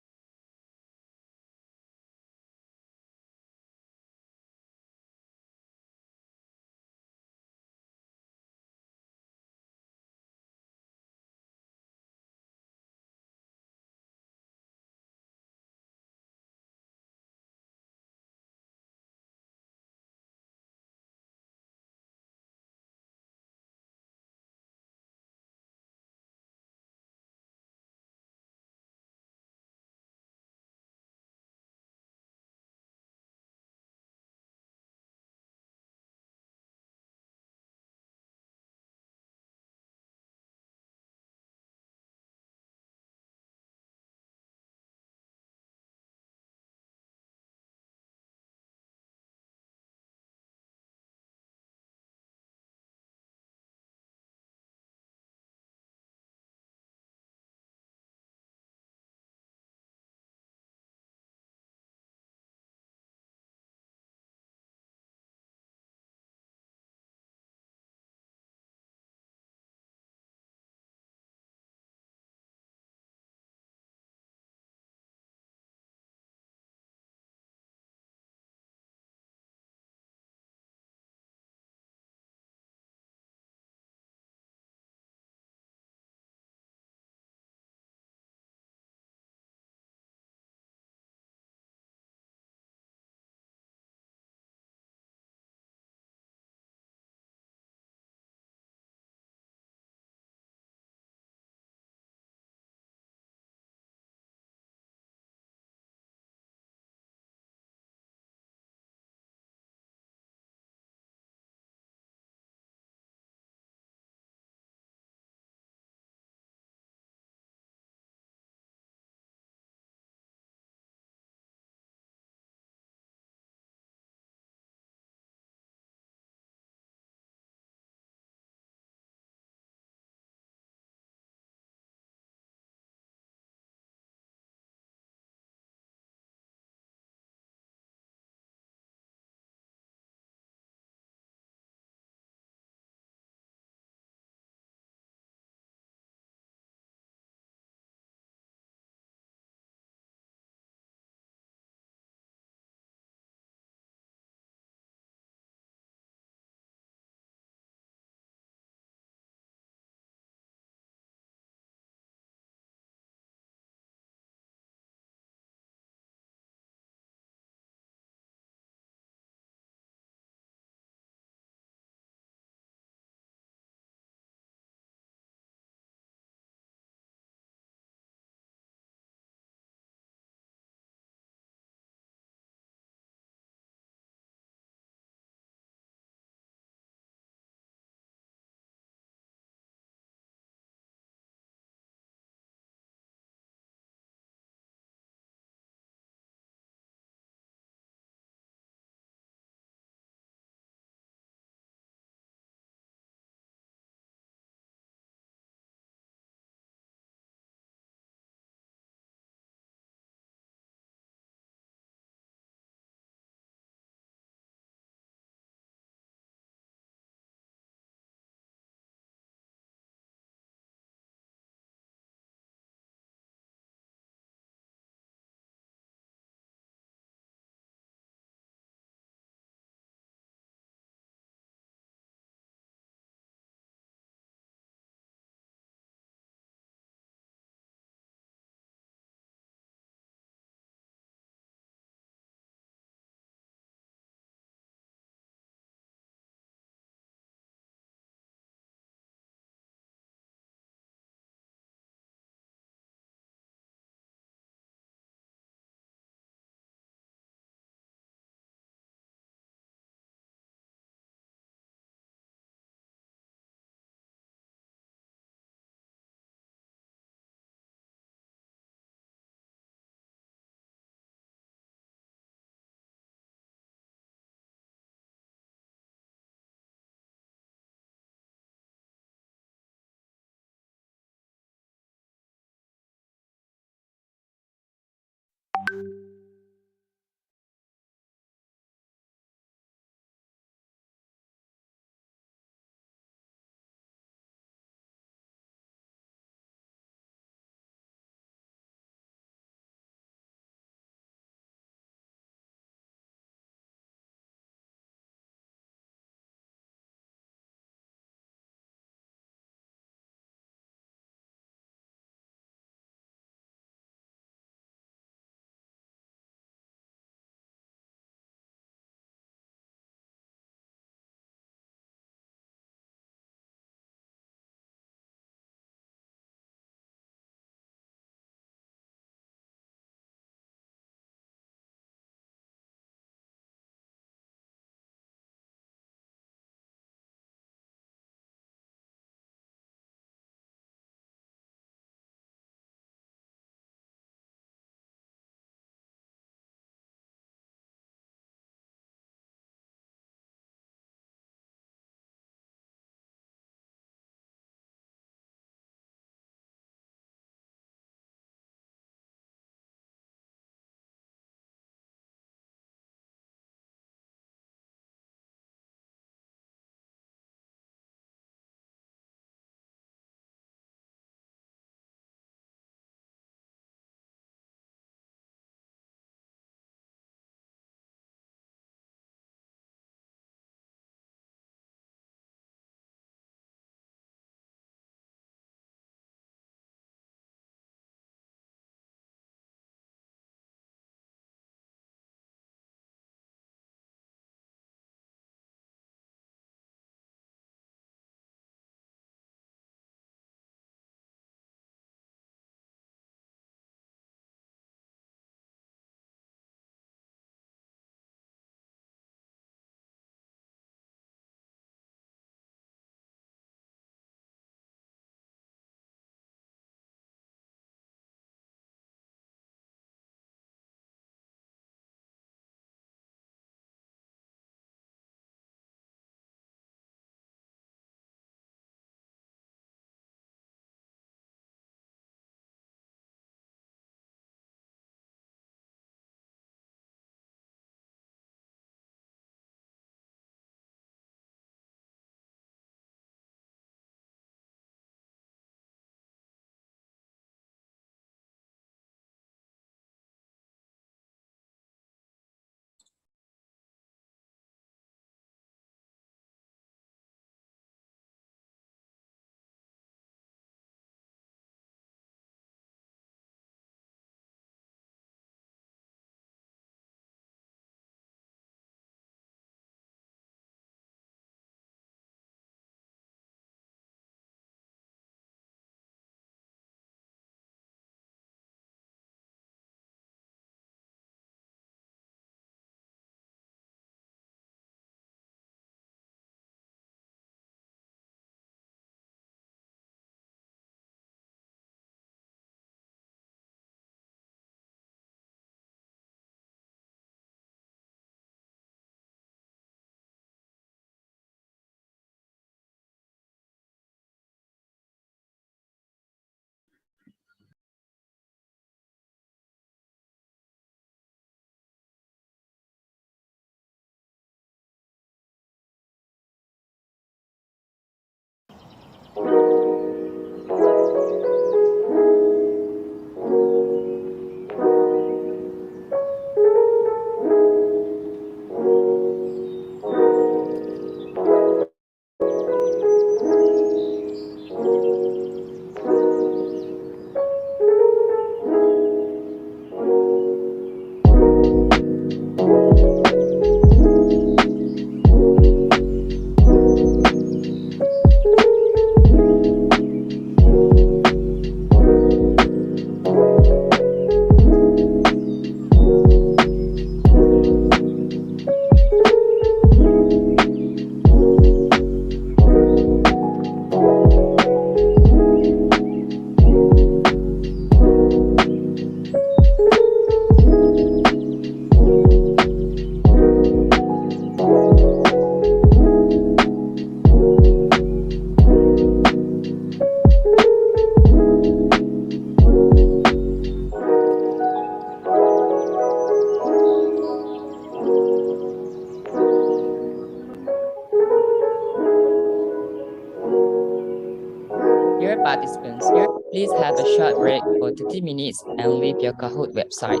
have a short break for 30 minutes and leave your Kahoot website.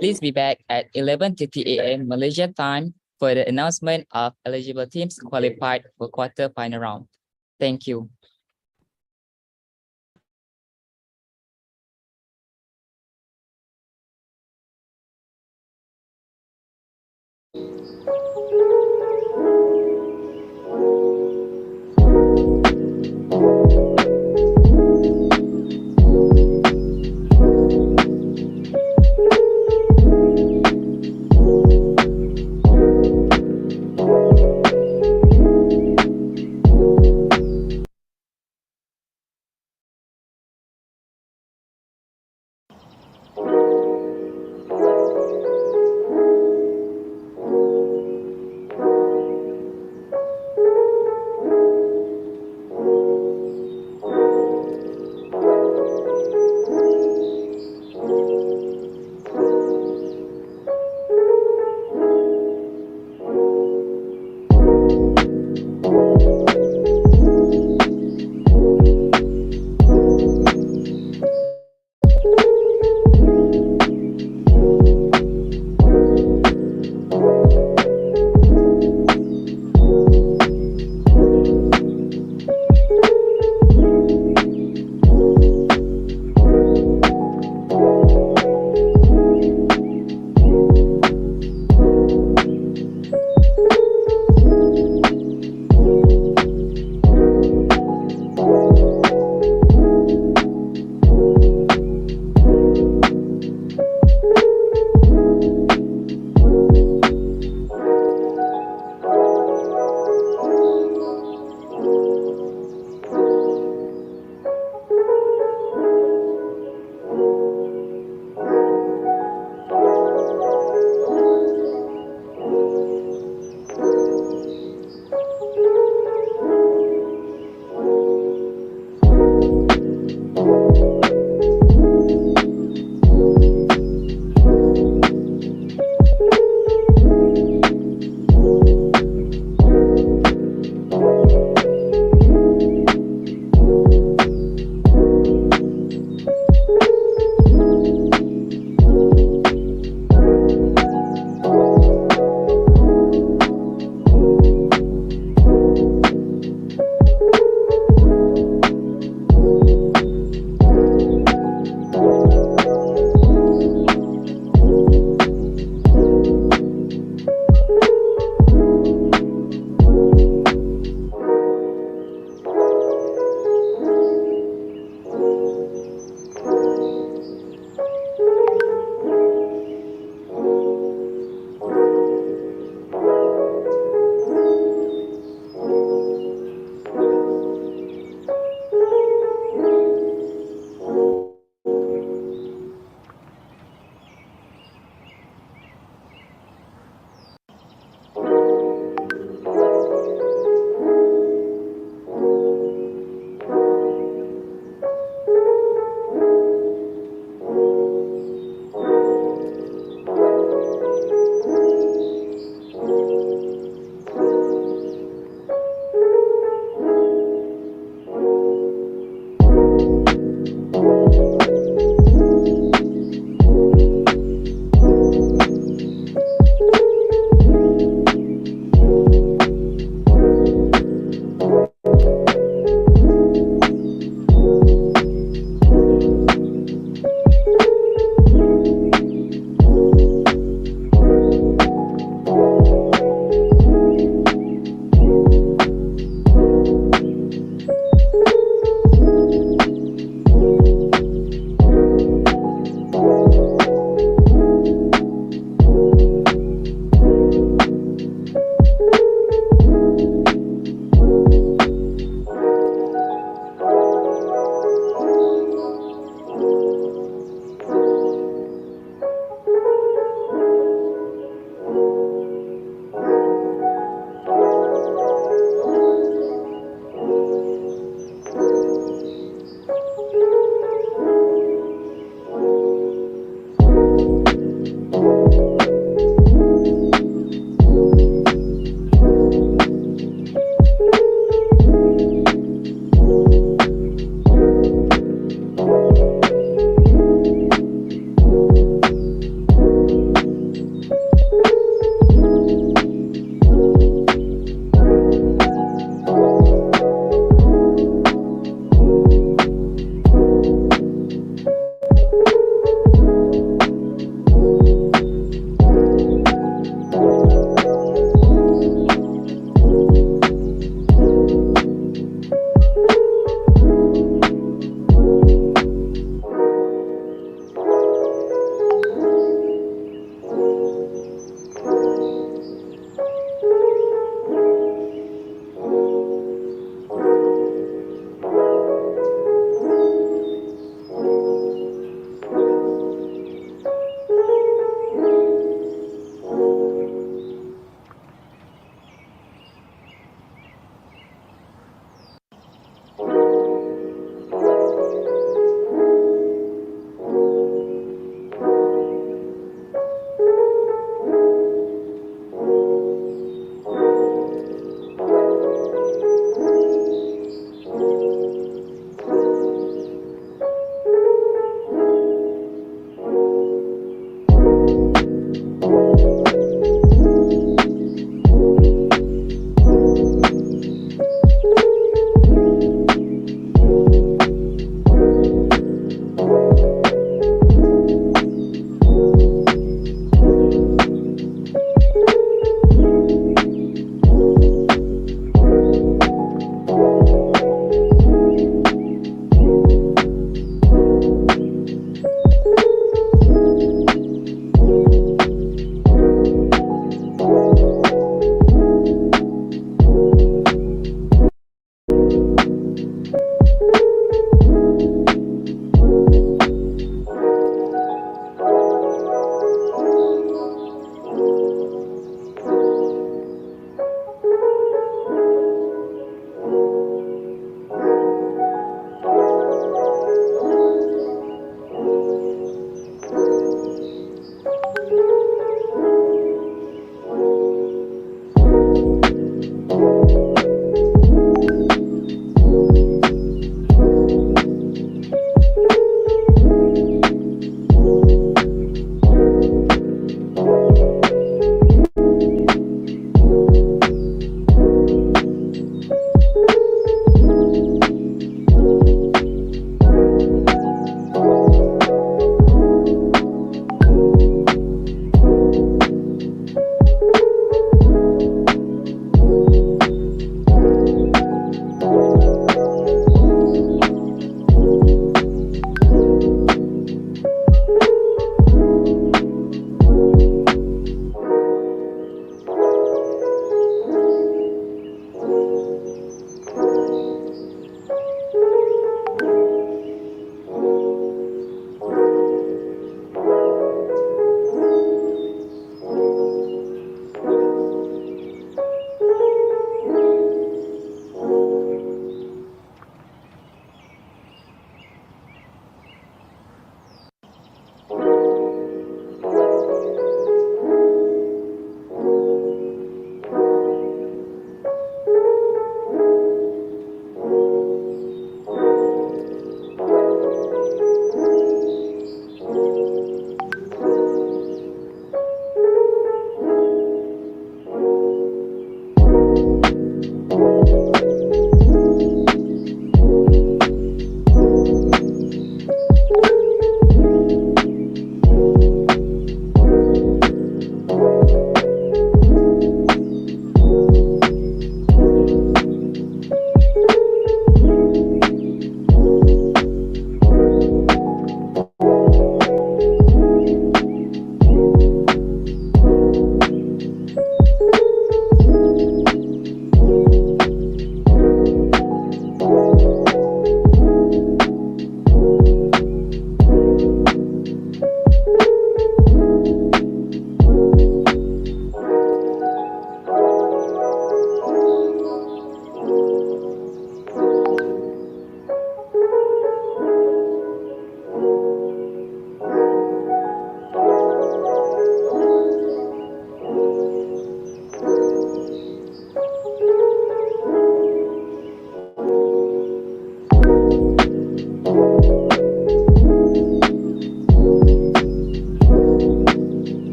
Please be back at 11:30 a.m. Malaysia time for the announcement of eligible teams qualified for quarter-final round. Thank you.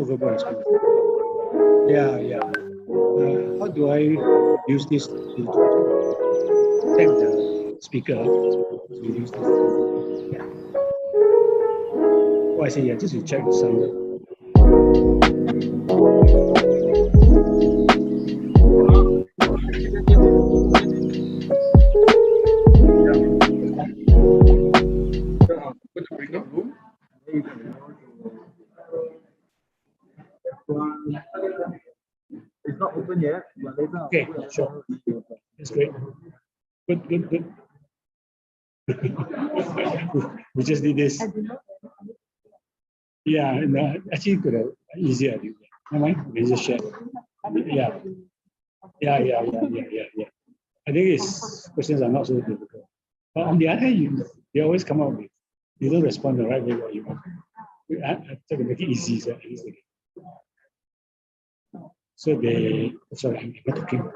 also verbal experience. Yeah, yeah. How do I use this to check the speaker to use this? Yeah. Oh, I see. Yeah, just to check the sound. It's not open yet, but later. Okay, sure. That's great. Good, good, good. We just did this. Yeah, no, actually could have easier. Never mind, we just share. Yeah. Yeah. I think it's questions are not so difficult. But on the other hand, you always come up with, you don't respond the right way what you want. I try to make it easy, so at least they so they, sorry, I'm not talking.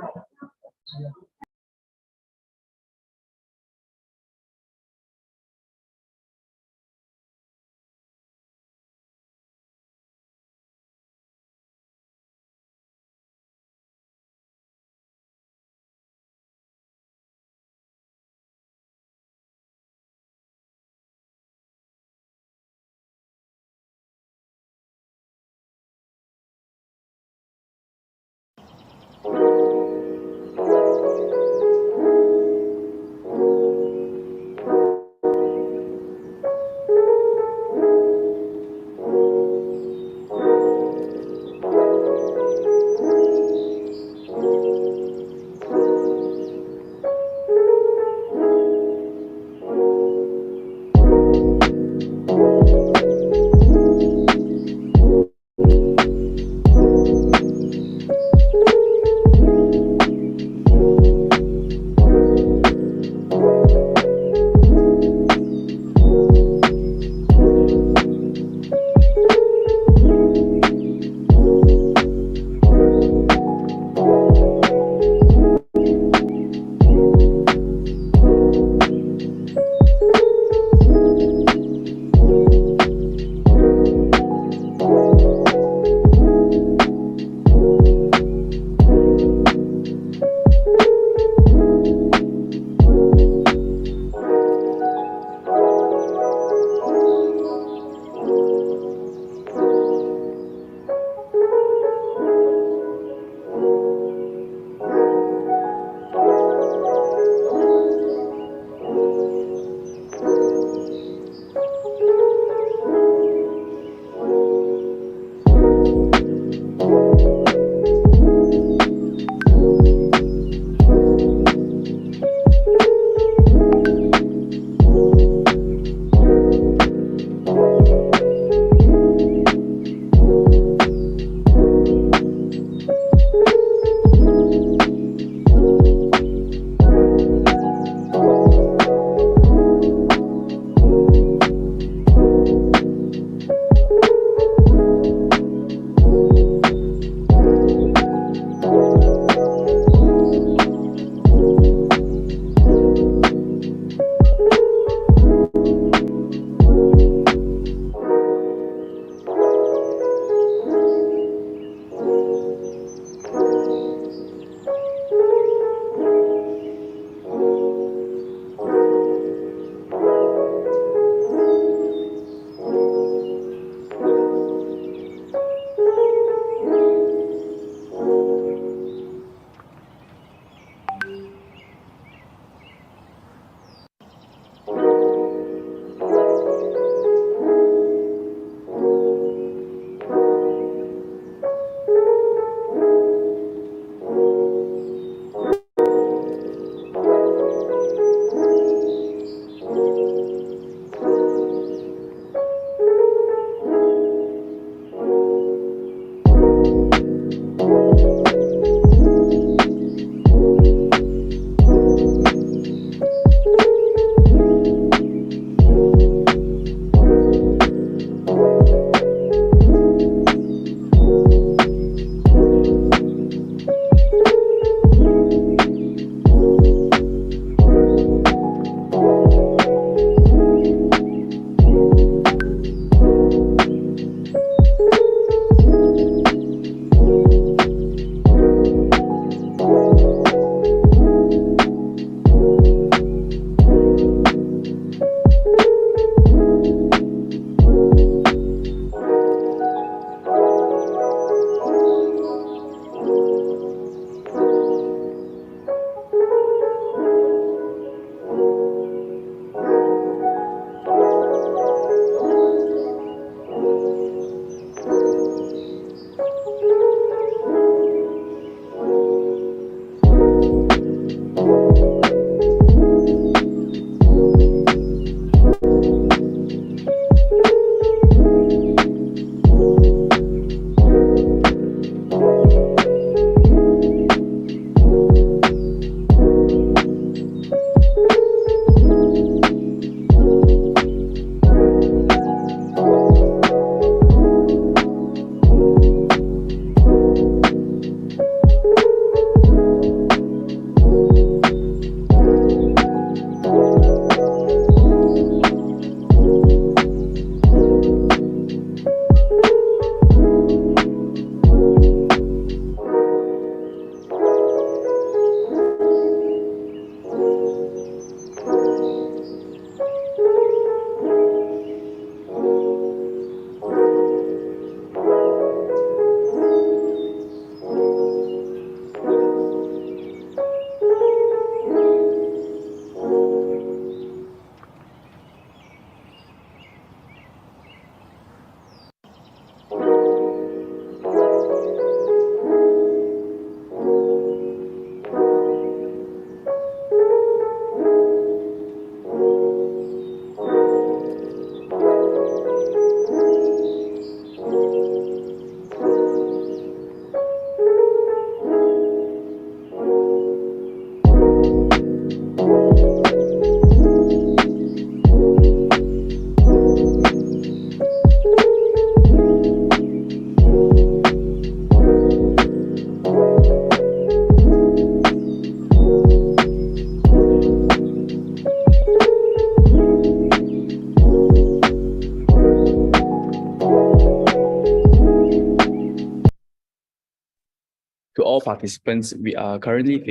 To all participants, we are currently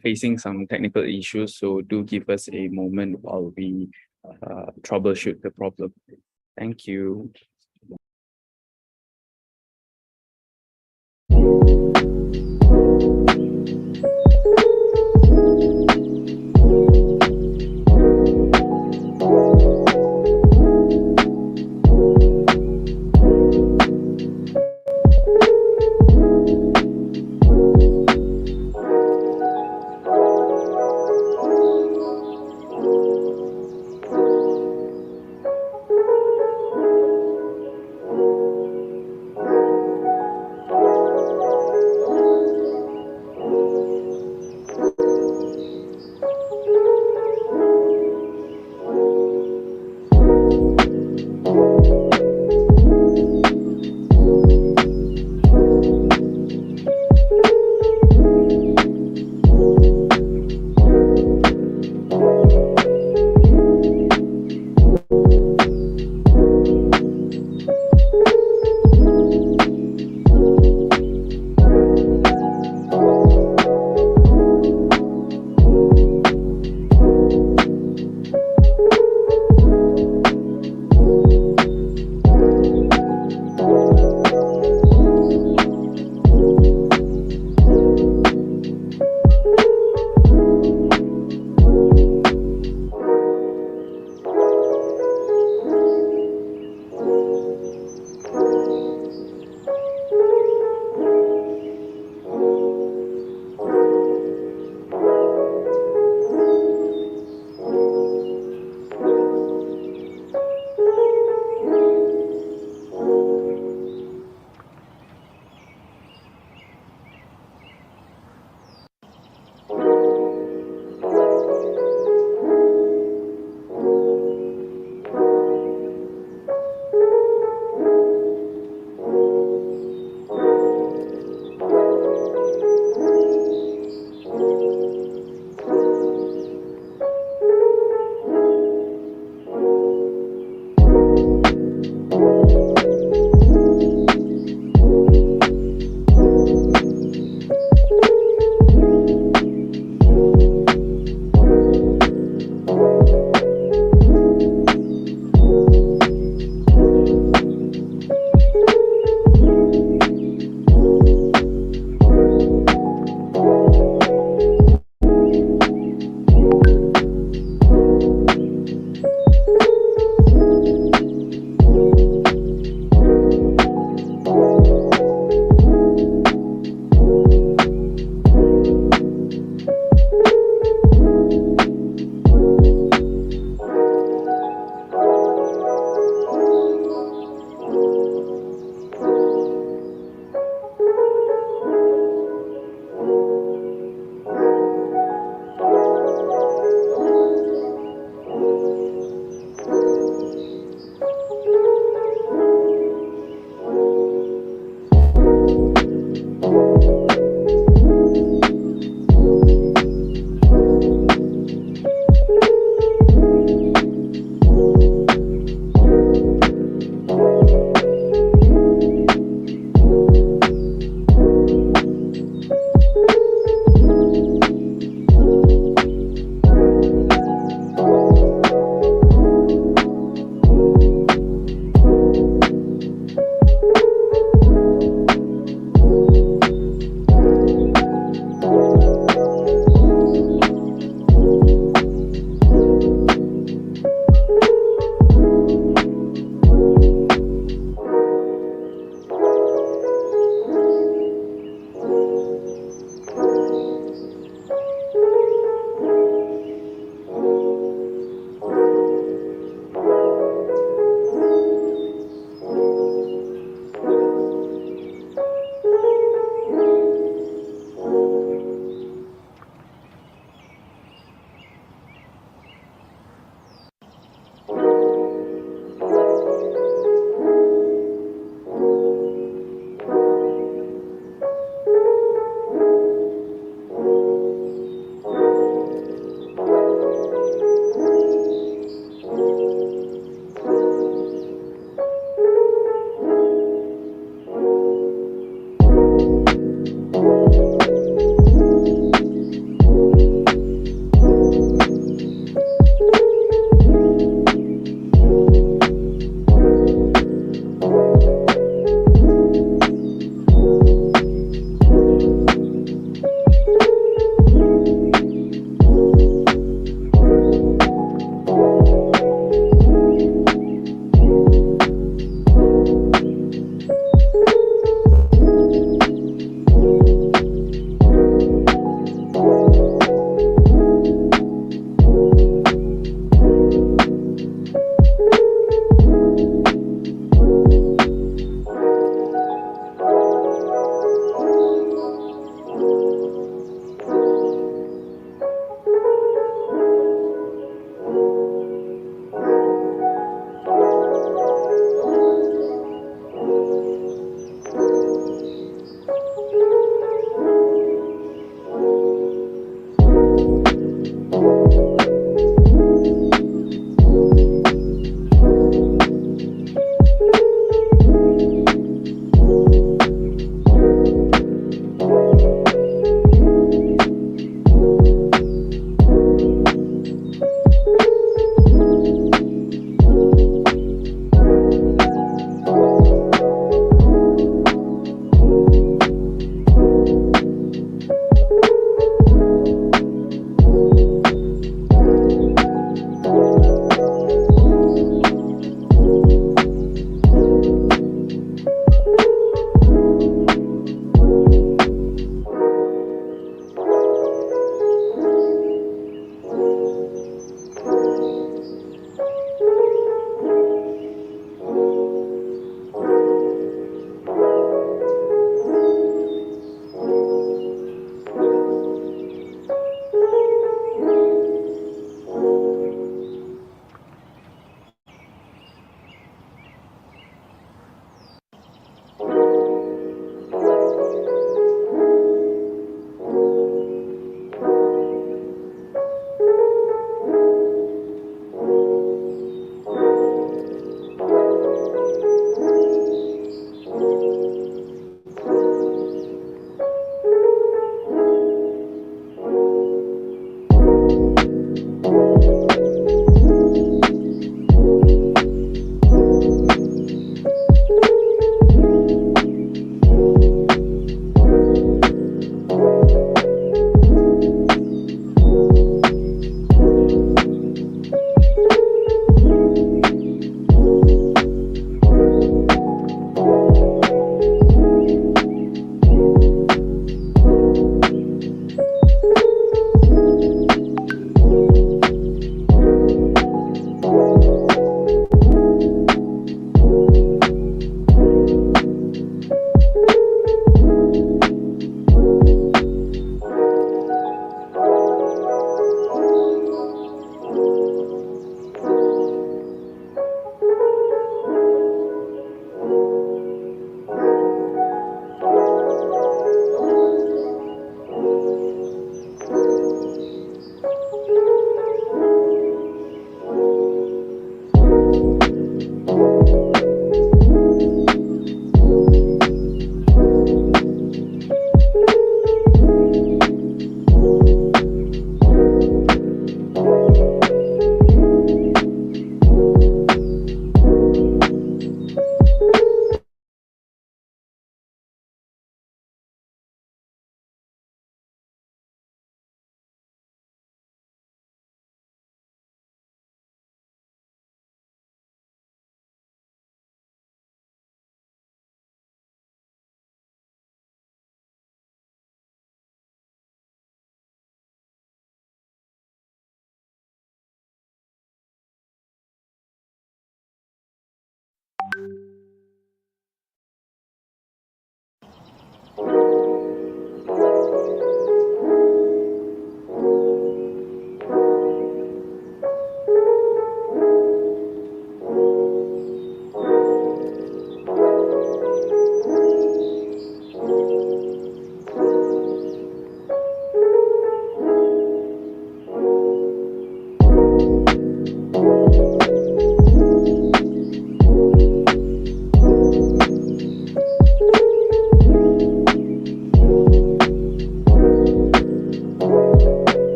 facing some technical issues, so do give us a moment while we troubleshoot the problem. Thank you.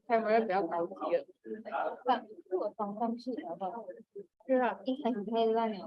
camera 比较高级了，但是我装上去了吧，是啊，一开始太烂了。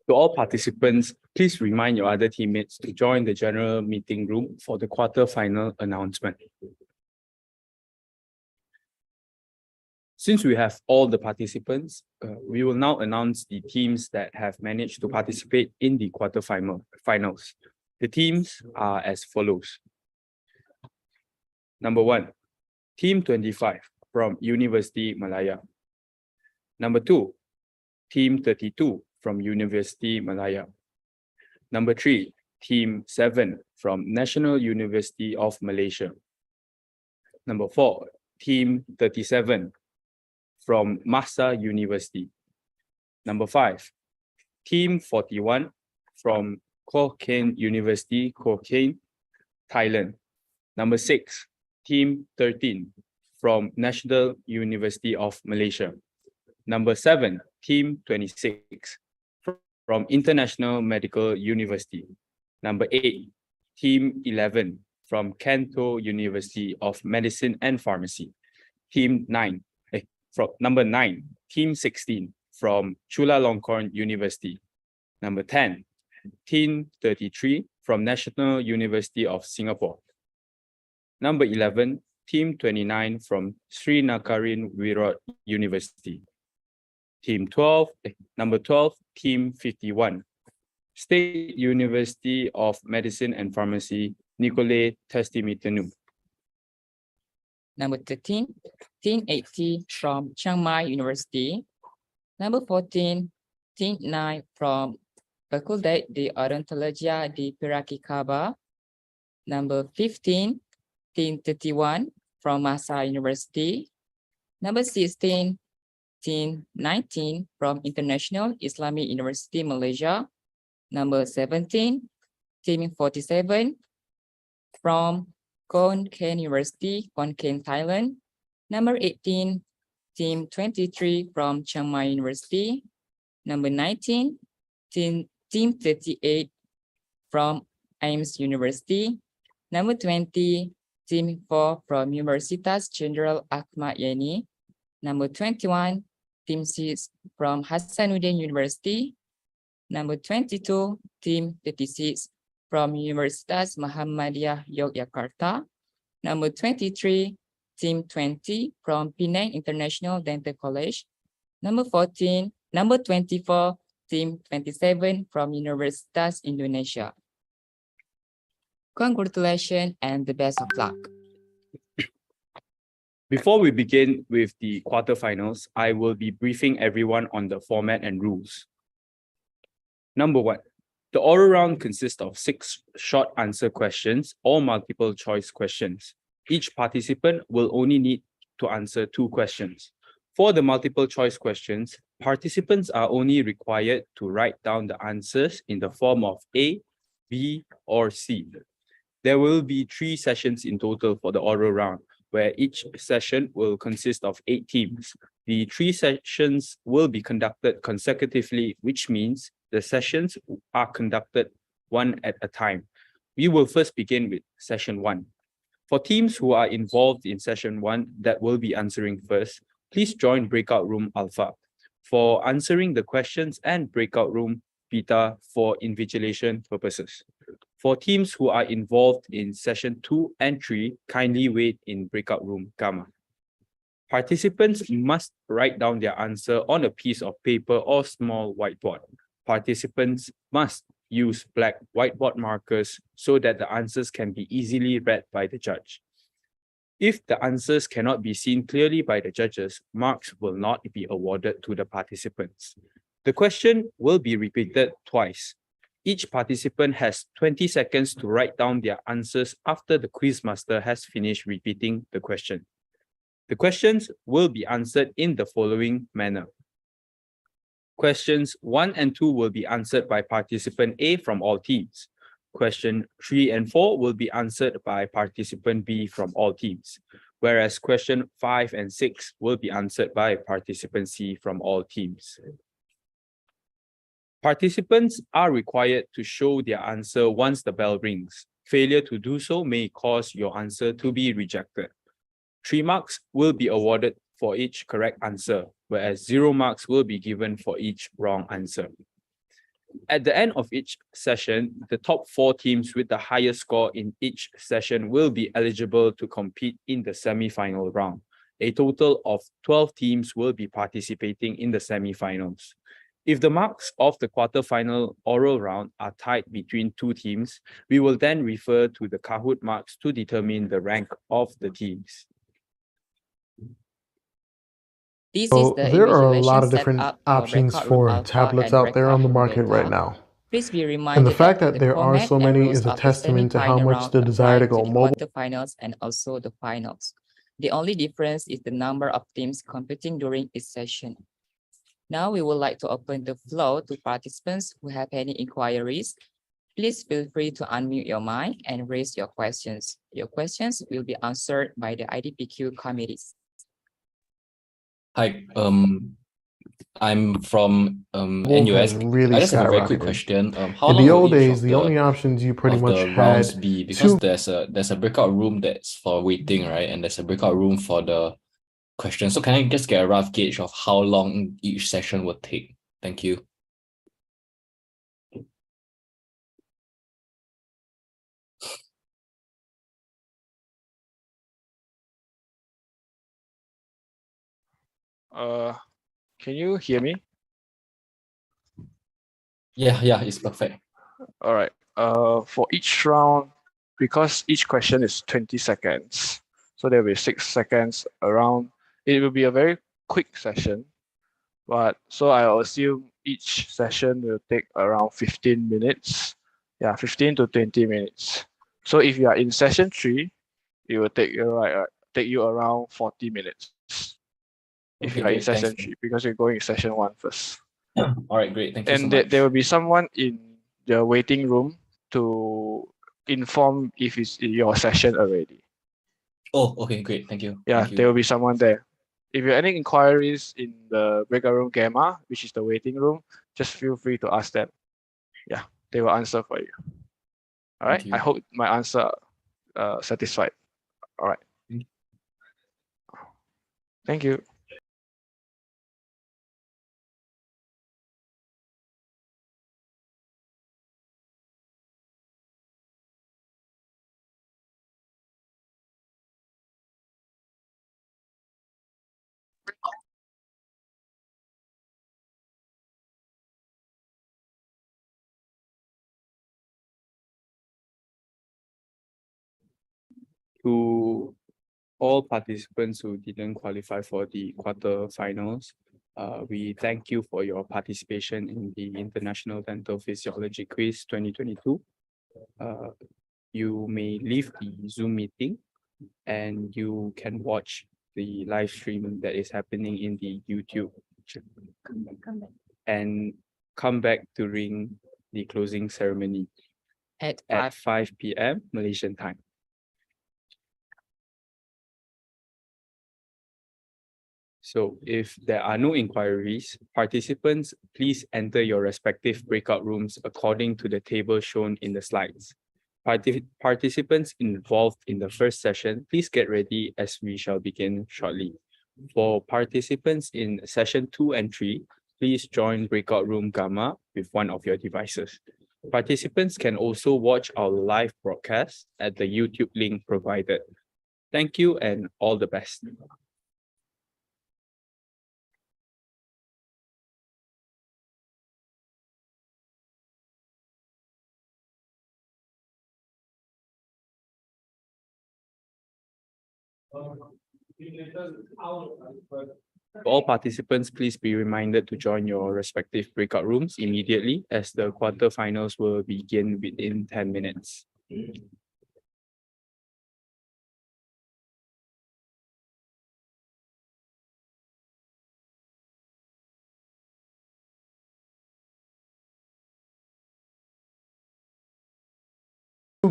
To all participants, please remind your other teammates to join the general meeting room for the quarterfinal announcement. Since we have all the participants, we will now announce the teams that have managed to participate in the quarterfinals. The teams are as follows. Number 1, Team 25 from University Malaya. Number 2, Team 32 from University Malaya. Number 3, Team 7 from National University of Malaysia. Number 4, Team 37 from Masa University. Number 5, Team 41 from Koh Kane University, Koh Kane, Thailand. Number 6, Team 13 from National University of Malaysia. Number 7, Team 26 from International Medical University. Number 8, Team 11 from Kanto University of Medicine and Pharmacy. Number 9, Team 16 from Chulalongkorn University. Number 10, Team 33 from National University of Singapore. Number 11, Team 29 from Sri Nakarin Wirot University. Number 12, Team 51, State University of Medicine and Pharmacy, Nicolae Testimitanu. Number 13, Team 80 from Chiang Mai University. Number 14, Team 9 from Facultad de Odontologia de Piracicaba. Number 15, Team 31 from Masa University. Number 16, Team 19 from International Islamic University, Malaysia. Number 17, Team 47 from Koh Kane University, Koh Kane, Thailand. Number 18, Team 23 from Chiang Mai University. Number 19, Team 38 from Ames University. Number 20, Team 4 from Universitas Jenderal Ahmad Yani. Number 21, Team 6 from Hasanuddin University. Number 22, Team 36 from Universitas Muhammadiyah Yogyakarta. Number 23, Team 20 from Penang International Dental College. Number 24, Team 27 from Universitas Indonesia. Congratulations and the best of luck. Before we begin with the quarterfinals, I will be briefing everyone on the format and rules. Number 1, the oral round consists of 6 short answer questions or multiple choice questions. Each participant will only need to answer 2 questions. For the multiple choice questions, participants are only required to write down the answers in the form of A, B, or C. There will be 3 sessions in total for the oral round, where each session will consist of 8 teams. The 3 sessions will be conducted consecutively, which means the sessions are conducted one at a time. We will first begin with session 1. For teams who are involved in session 1 that will be answering first, please join breakout room Alpha for answering the questions and breakout room Beta for invigilation purposes. For teams who are involved in session 2 and 3, kindly wait in breakout room Gamma. Participants must write down their answer on a piece of paper or small whiteboard. Participants must use black whiteboard markers so that the answers can be easily read by the judge. If the answers cannot be seen clearly by the judges, marks will not be awarded to the participants. The question will be repeated twice. Each participant has 20 seconds to write down their answers after the quizmaster has finished repeating the question. The questions will be answered in the following manner. Questions 1 and 2 will be answered by participant A from all teams. Question 3 and 4 will be answered by participant B from all teams, whereas question 5 and 6 will be answered by participant C from all teams. Participants are required to show their answer once the bell rings. Failure to do so may cause your answer to be rejected. 3 marks will be awarded for each correct answer, whereas 0 marks will be given for each wrong answer. At the end of each session, the top 4 teams with the highest score in each session will be eligible to compete in the semi-final round. A total of 12 teams will be participating in the semi-finals. If the marks of the quarterfinal oral round are tied between 2 teams, we will then refer to the Kahoot marks to determine the rank of the teams. This is So the there are a invigilation lot of different setup for options breakout room for alpha tablets and out there on breakout the room market right beta. now. Please be And the reminded fact that that the there are format so and many rules is a of the testament to how semi-final much round the desire to apply to go the mobile. quarterfinals and also the finals. The only difference is the number of teams competing during each session. Now we would like to open the floor to participants who have any inquiries. Please feel free to unmute your mic and raise your questions. Your questions will be answered by the IDPQ committees. Hi, I'm from Mobile has NUS. really I just have a very quick skyrocketed. question. How In long the will old each days, of the only options you pretty much rounds had be? Because 2 there's a breakout room that's for waiting, right? And there's a breakout room for the questions. So can I just get a rough gauge of how long each session will take? Thank you. Can you hear me? Yeah, it's perfect. All right. For each round, because each question is 20 seconds, so there will be 6 seconds around. It will be a very quick session, but so I'll assume each session will take around 15 minutes. Yeah, 15 to 20 minutes. So if you are in session 3, it will take you around 40 minutes. If Okay, you are in great. Thanks. session 3, because you're going in session 1 first. All right, great. Thank you so And much. there will be someone in the waiting room to inform if it's in your session already. Oh, okay, great. Thank you. Yeah, Thank you. there will be someone there. If you have any inquiries in the breakout room Gamma, which is the waiting room, just feel free to ask them. Yeah, they will answer for you. All right. Thank you. I hope my answer satisfied. All right. Thank you. Thank you. To all participants who didn't qualify for the quarterfinals, we thank you for your participation in the International Dental Physiology Quiz 2022. You may leave the Zoom meeting and you can watch the live stream that is happening in the YouTube and come back during the closing ceremony At at 5 p.m. Malaysian time. So if there are no inquiries, participants, please enter your respective breakout rooms according to the table shown in the slides. Participants involved in the first session, please get ready as we shall begin shortly. For participants in session 2 and 3, please join breakout room Gamma with one of your devices. Participants can also watch our live broadcast at the YouTube link provided. Thank you and all the best. All participants, please be reminded to join your respective breakout rooms immediately as the quarterfinals will begin within 10 minutes.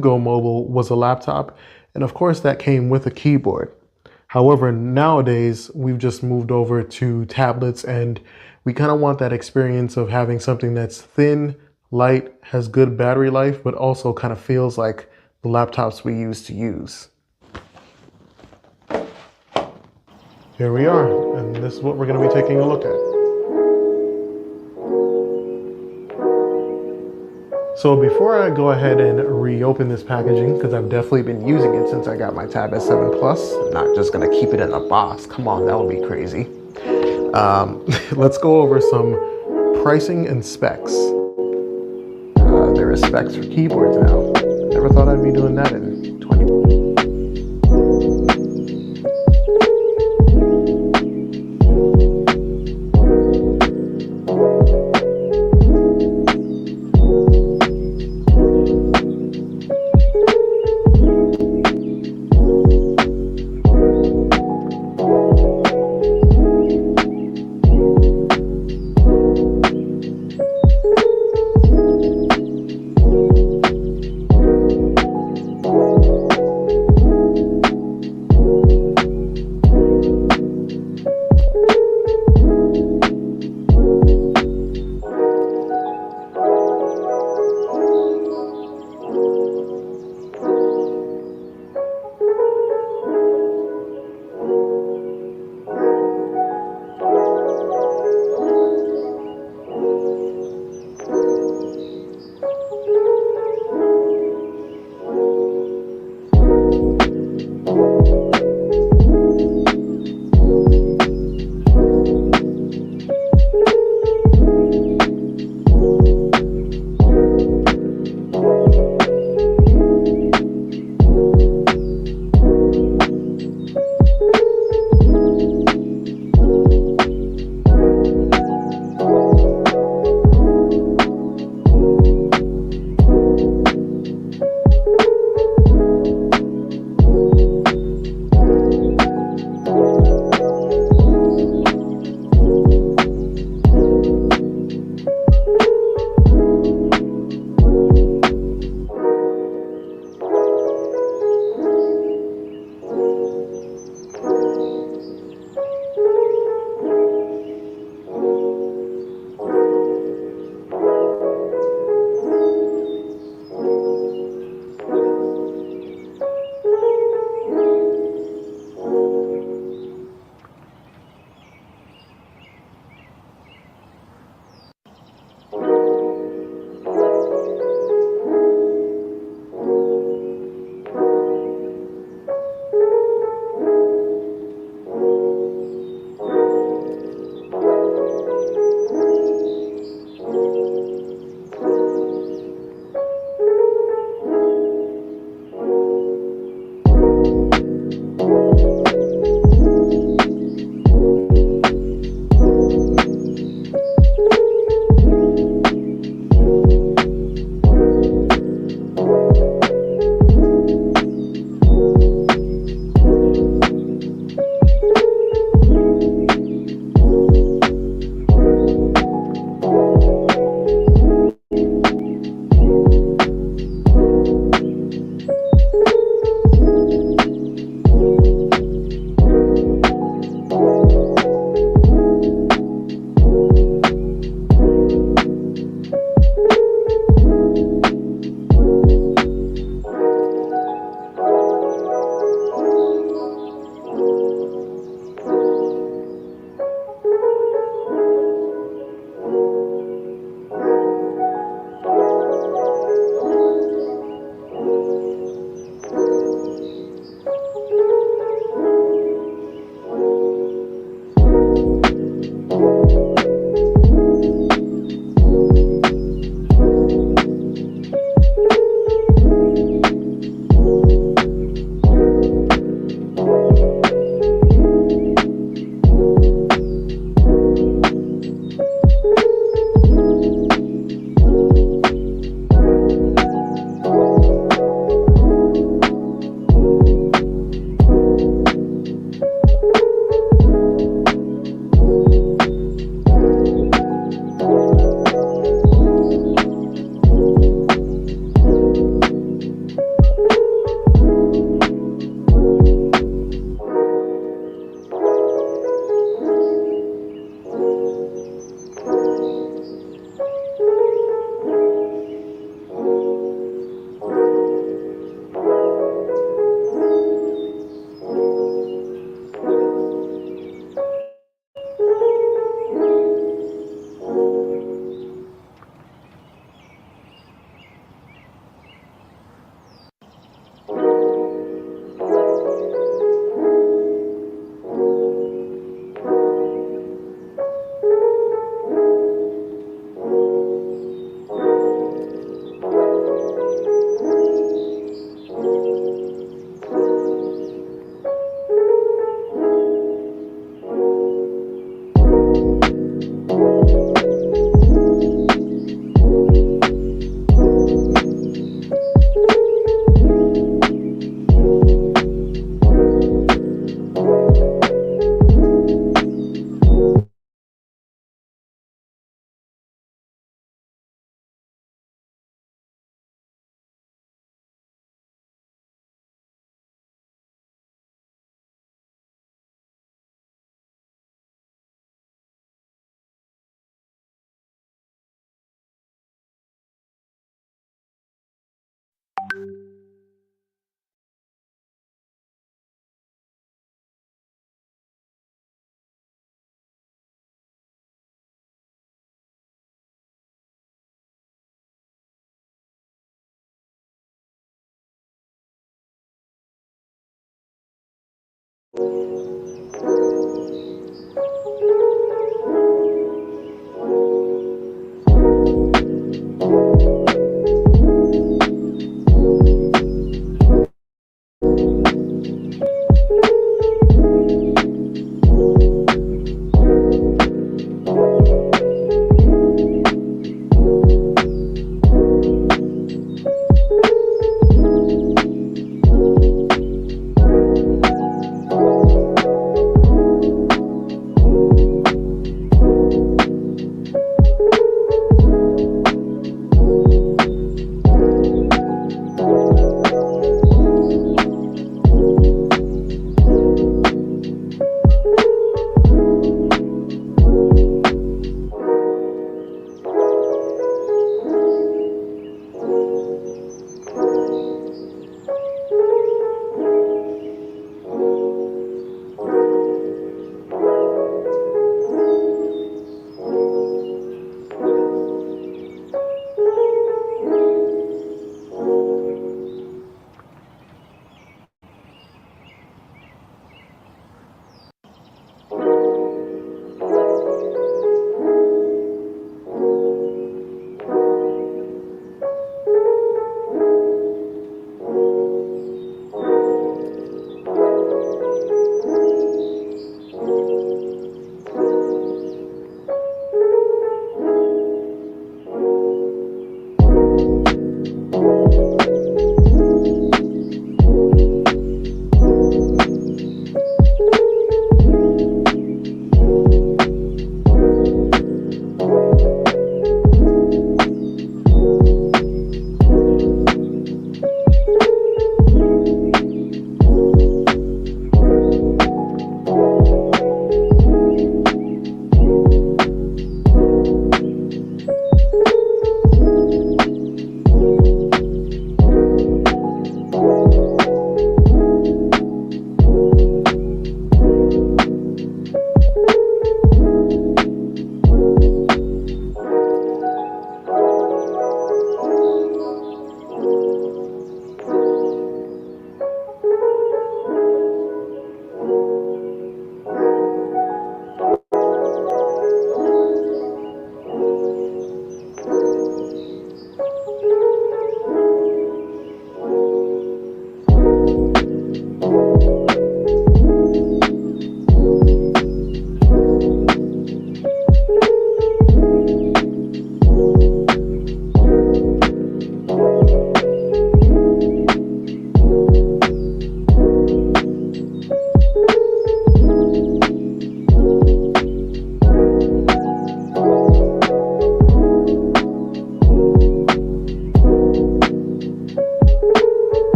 Go mobile was a laptop, and of course that came with a keyboard. However, nowadays we've just moved over to tablets, and we kind of want that experience of having something that's thin, light, has good battery life, but also kind of feels like the laptops we used to use. Here we are, and this is what we're going to be taking a look at. So before I go ahead and reopen this packaging, because I've definitely been using it since I got my Tab S7 Plus, I'm not just gonna keep it in a box. Come on, that would be crazy. Let's go over some pricing and specs. There are specs for keyboards now. Never thought I'd be doing that in 20.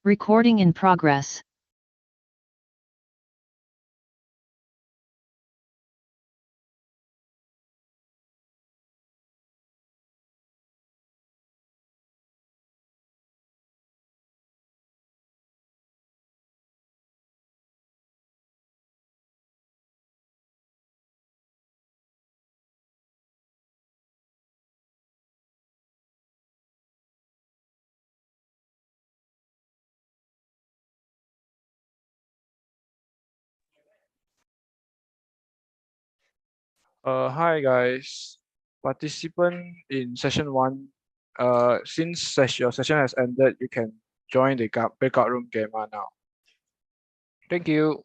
Recording in progress. Hi guys. Participant in session 1, since your session has ended, you can join the breakout room gamma now. Thank you.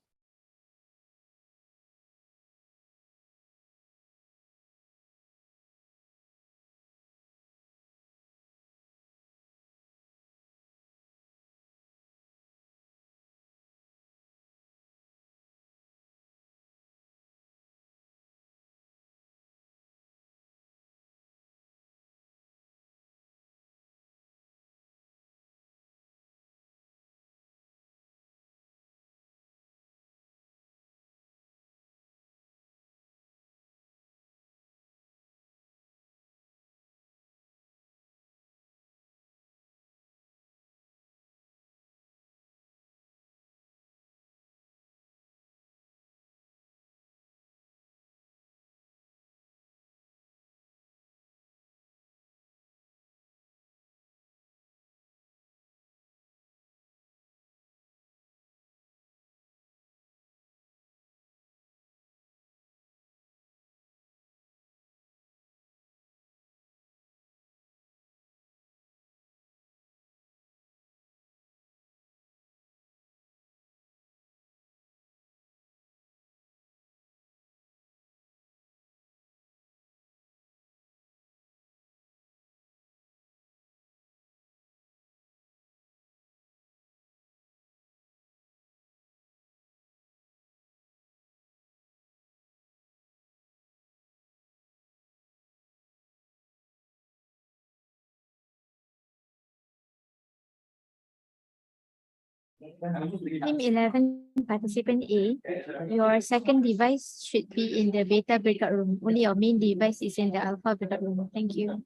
Team 11, participant A, your second device should be in the beta breakout room. Only your main device is in the alpha breakout room. Thank you.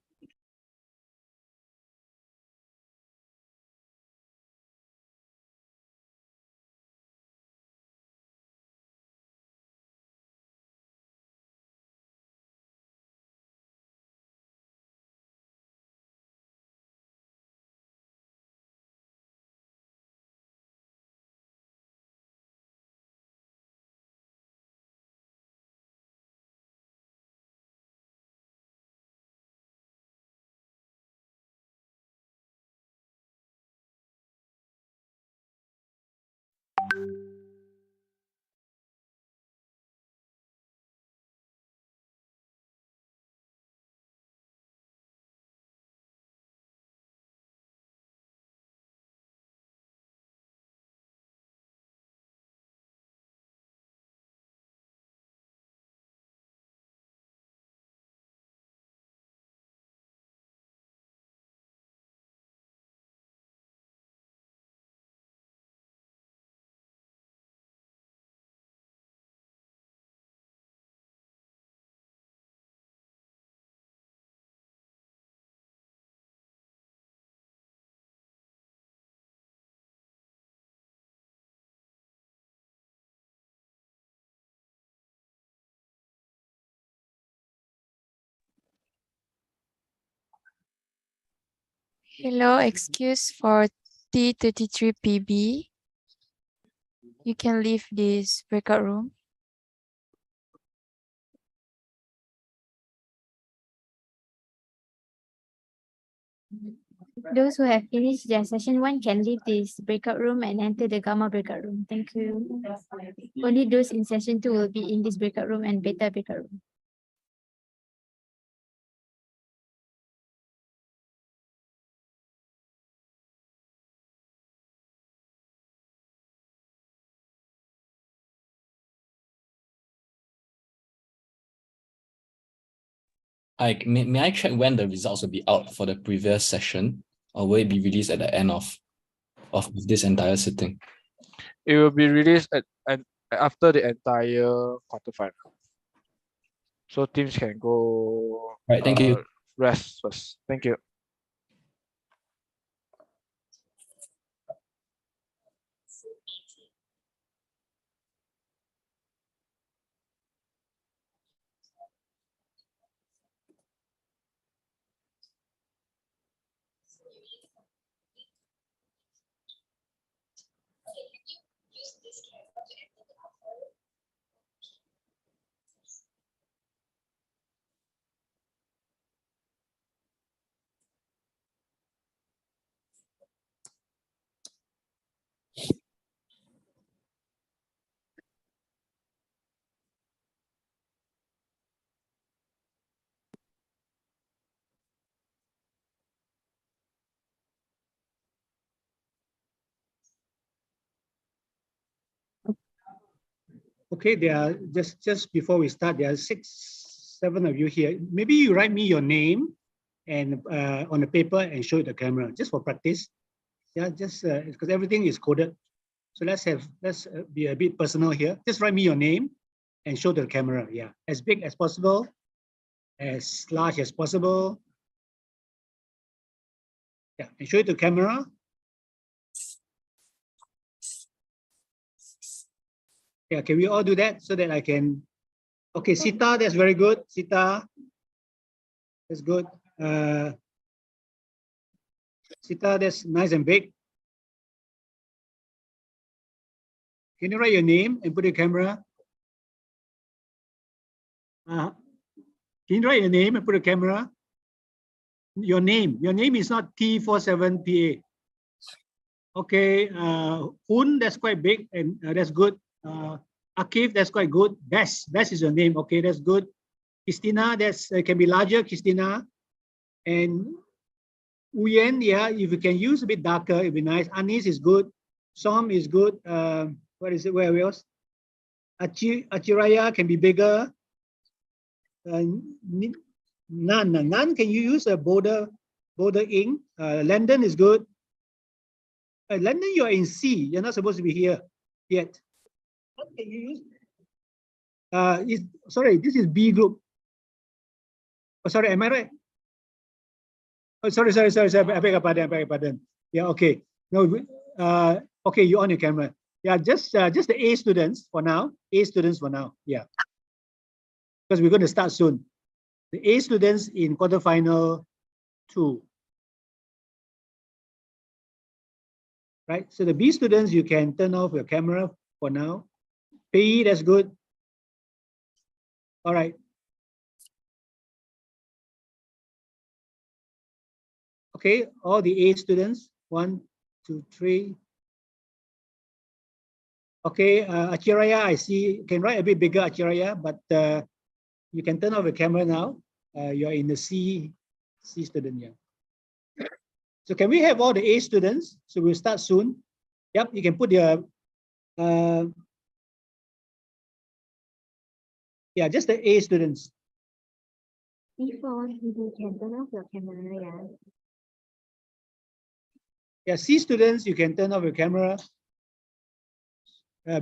Hello, excuse for T33PB. You can leave this breakout room. Those who have finished their session 1 can leave this breakout room and enter the gamma breakout room. Thank you. Only those in session 2 will be in this breakout room and beta breakout room. May I check when the results will be out for the previous session, or will it be released at the end of of this entire sitting? It will be released after the entire quarterfinal. So teams can go Right, thank you. rest first. Thank you. Okay, there are just before we start, there are 7 of you here. Maybe you write me your name and on the paper and show it the camera, just for practice. Yeah, just because everything is coded. So let's be a bit personal here. Just write me your name and show the camera. Yeah, as big as possible, as large as possible. Yeah, and show it to camera. Yeah, can we all do that so that I can? Okay, Sita, that's very good. Sita, that's good. Sita, that's nice and big. Can you write your name and put the camera? Can you write your name and put the camera? Your name is not T47PA. Okay, Hun, that's quite big and that's good. Akif, that's quite good. Bess is your name. Okay, that's good. Christina, that's can be larger, Christina. And Uyen, yeah, if you can use a bit darker, it'd be nice. Anis is good. Som is good. What is it? Where else? Achiraya can be bigger. Nan, can you use a border ink? Landon is good. Landon, you're in C. You're not supposed to be here yet. What can you use? Sorry, this is B group. Oh, sorry, am I right? Oh, sorry. I beg your pardon. Yeah, okay. No, okay, you're on your camera. Yeah, just the A students for now. Yeah. Because we're going to start soon. The A students in quarterfinal 2. Right, so the B students, you can turn off your camera for now. PE, that's good. All right. Okay, all the A students, 1, 2, 3. Okay, Achiraya, I see, you can write a bit bigger, Achiraya, but you can turn off the camera now. You're in the C student, yeah. So can we have all the A students? So we'll start soon. Yep, you can put your, yeah, just the A students. Before you can turn off your camera, yeah. Yeah, C students, you can turn off your camera.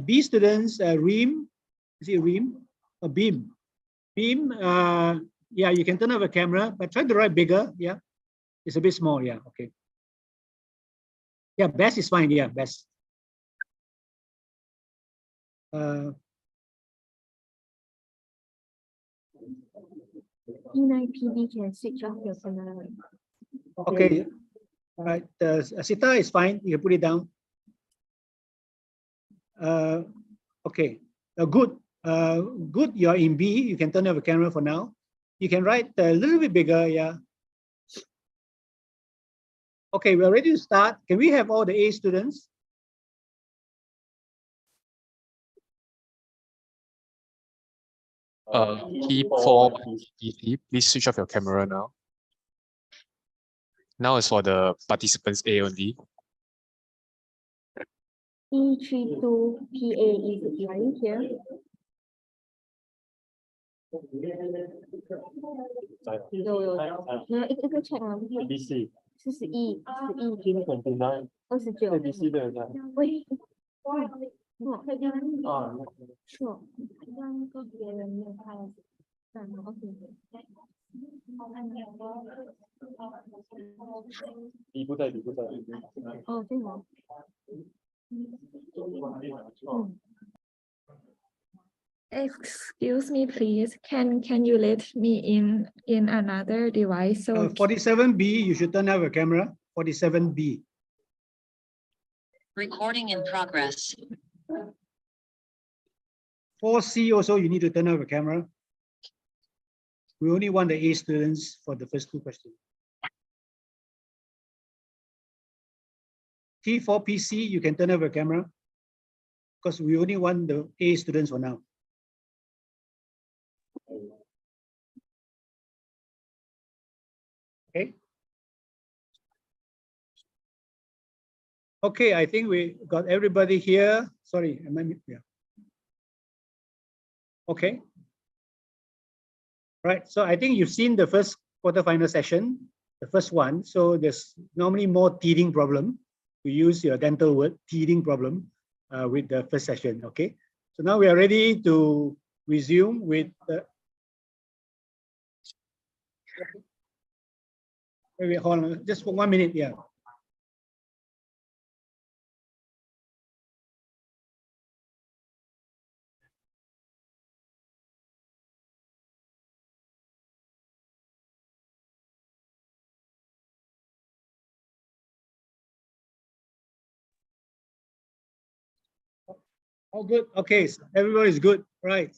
B students, Reem, is it Reem or Beam? Beam, yeah, you can turn off your camera, but try to write bigger. Yeah, it's a bit small. Yeah, okay. Yeah, Best is fine. Yeah, Best. E9PB can switch off your camera. Okay, right. Sita is fine. You can put it down. Okay, good. Good. You're in B. You can turn off the camera for now. You can write a little bit bigger. Yeah. Okay, we're ready to start. Can we have all the A students? T4 PC, please switch off your camera now. Now it's for the participants A only. E32PA is right here. No, it's a check. BC. 41，今天29， 29。的人喂，错，啊，错，刚跟别人没有拍。比不在。哦，对吗？Excuse me, please. Can you let me in another device? So 47B, you should turn off your camera. 47B. Recording in progress. 4C also, you need to turn off your camera. We only want the A students for the first two questions. T4PC, you can turn off your camera because we only want the A students for now. Okay. Okay, I think we got everybody here. Sorry, am I? Yeah. Okay. Right. So I think you've seen the first quarterfinal session, the first one. So there's normally more teething problem. We use your dental word, teething problem, with the first session. Okay. So now we are ready to resume with the. Wait, hold on, just for 1 minute. Yeah. All good. Okay, so everybody is good, right?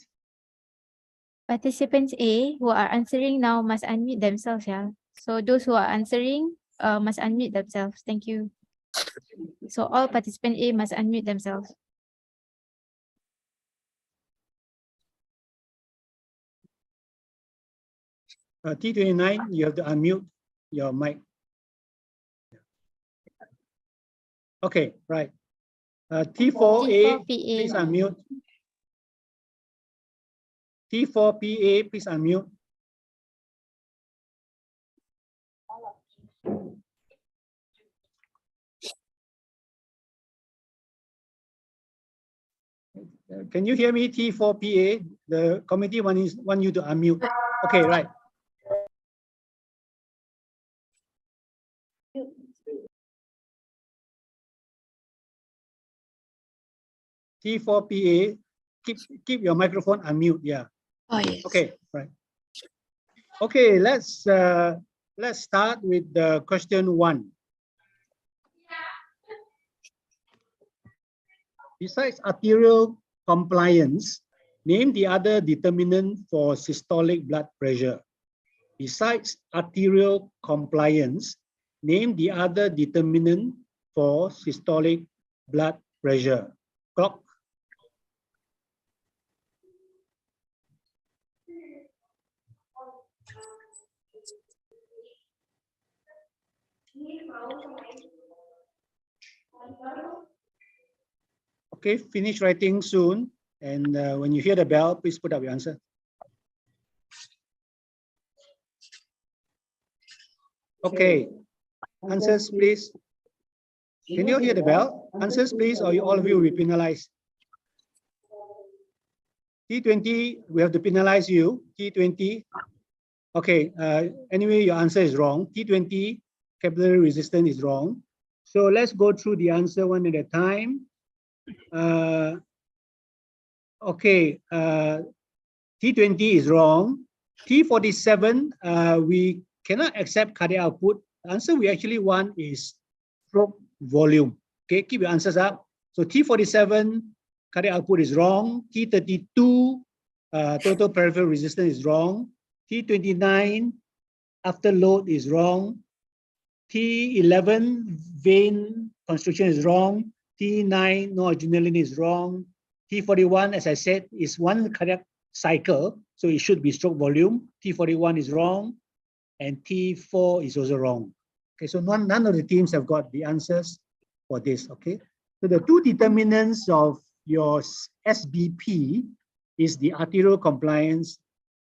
Participants A who are answering now must unmute themselves, yeah. So those who are answering must unmute themselves. Thank you. So all participant A must unmute themselves. T29, you have to unmute your mic. Okay, right. T4A, please unmute. T4PA, please unmute. Can you hear me, T4PA? The committee want you to unmute. Okay, right. T4PA, keep your microphone unmute. Yeah. Oh, yes. Okay, right. Okay, let's start with the question 1. Besides arterial compliance, name the other determinant for systolic blood pressure. Besides arterial compliance, name the other determinant for systolic blood pressure. Clock. Okay, finish writing soon. And when you hear the bell, please put up your answer. Okay, answers please. Can you hear the bell? Answers please, or all of you will be penalized. T20, we have to penalize you. T20. Okay, anyway, your answer is wrong. T20, capillary resistance is wrong. So let's go through the answer one at a time. Okay, T20 is wrong. T47, we cannot accept cardiac output. The answer we actually want is stroke volume. Okay, keep your answers up. So T47, cardiac output is wrong. T32, total peripheral resistance is wrong. T29, afterload is wrong. T11, vein constriction is wrong. T9, no adrenaline is wrong. T41, as I said, is one cardiac cycle, so it should be stroke volume. T41 is wrong, and T4 is also wrong. Okay, so none of the teams have got the answers for this. Okay, so the two determinants of your SBP is the arterial compliance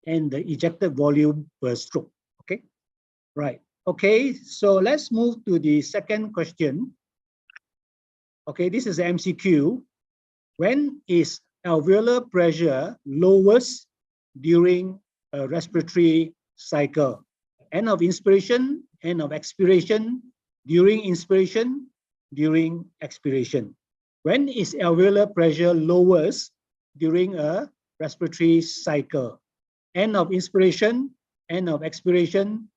and the ejected volume per stroke. Okay, right. Okay, so let's move to the second question. Okay, this is the MCQ. When is alveolar pressure lowest during a respiratory cycle? End of inspiration, end of expiration, during inspiration, during expiration. When is alveolar pressure lowest during a respiratory cycle? End of inspiration, end of expiration,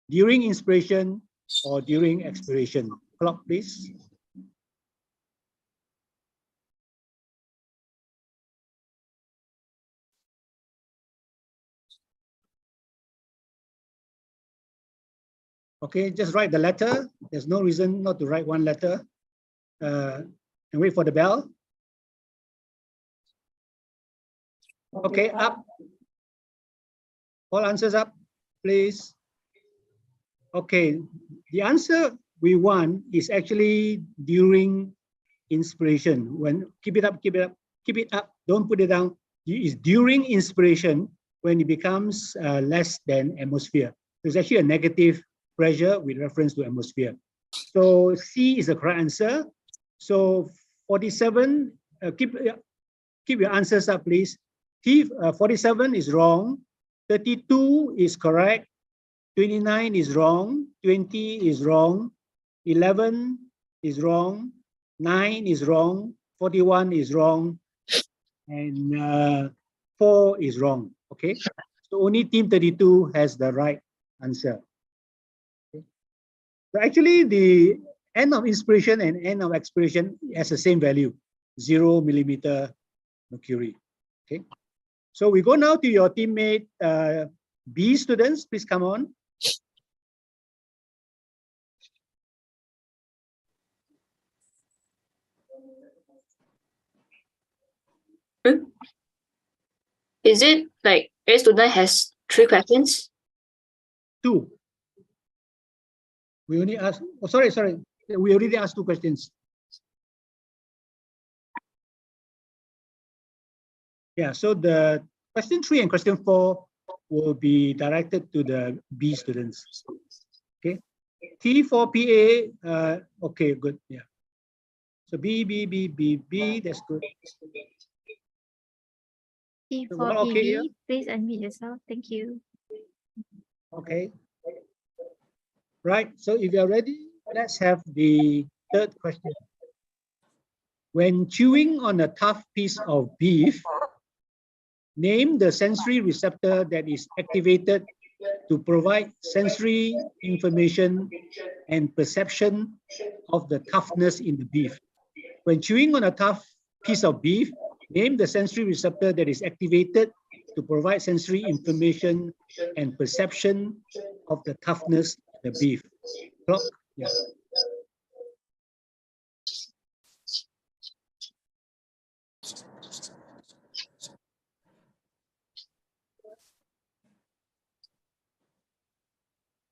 during inspiration, or during expiration? Clock, please. Okay, just write the letter. There's no reason not to write one letter. And wait for the bell. Okay, up. All answers up, please. Okay, the answer we want is actually during inspiration. When keep it up, keep it up, keep it up. Don't put it down. It's during inspiration when it becomes less than atmosphere. There's actually a negative pressure with reference to atmosphere. So C is the correct answer. So 47, keep your answers up, please. T 47 is wrong. 32 is correct. 29 is wrong. 20 is wrong. 11 is wrong. 9 is wrong. 41 is wrong. And 4 is wrong. Okay. So only team 32 has the right answer. Okay. So actually the end of inspiration and end of expiration has the same value, 0 millimeter mercury. Okay. So we go now to your teammate B students. Please come on. Is it like every student has 3 questions? 2. We only asked, oh, sorry. We already asked 2 questions. Yeah, so the question 3 and question 4 will be directed to the B students. Okay. T for PA, okay, good. Yeah. So B, that's good. T So for we're okay here? PB, please unmute yourself. Thank you. Okay. Right, so if you're ready, let's have the third question. When chewing on a tough piece of beef, name the sensory receptor that is activated to provide sensory information and perception of the toughness in the beef. When chewing on a tough piece of beef, name the sensory receptor that is activated to provide sensory information and perception of the toughness of the beef. Clock, yeah.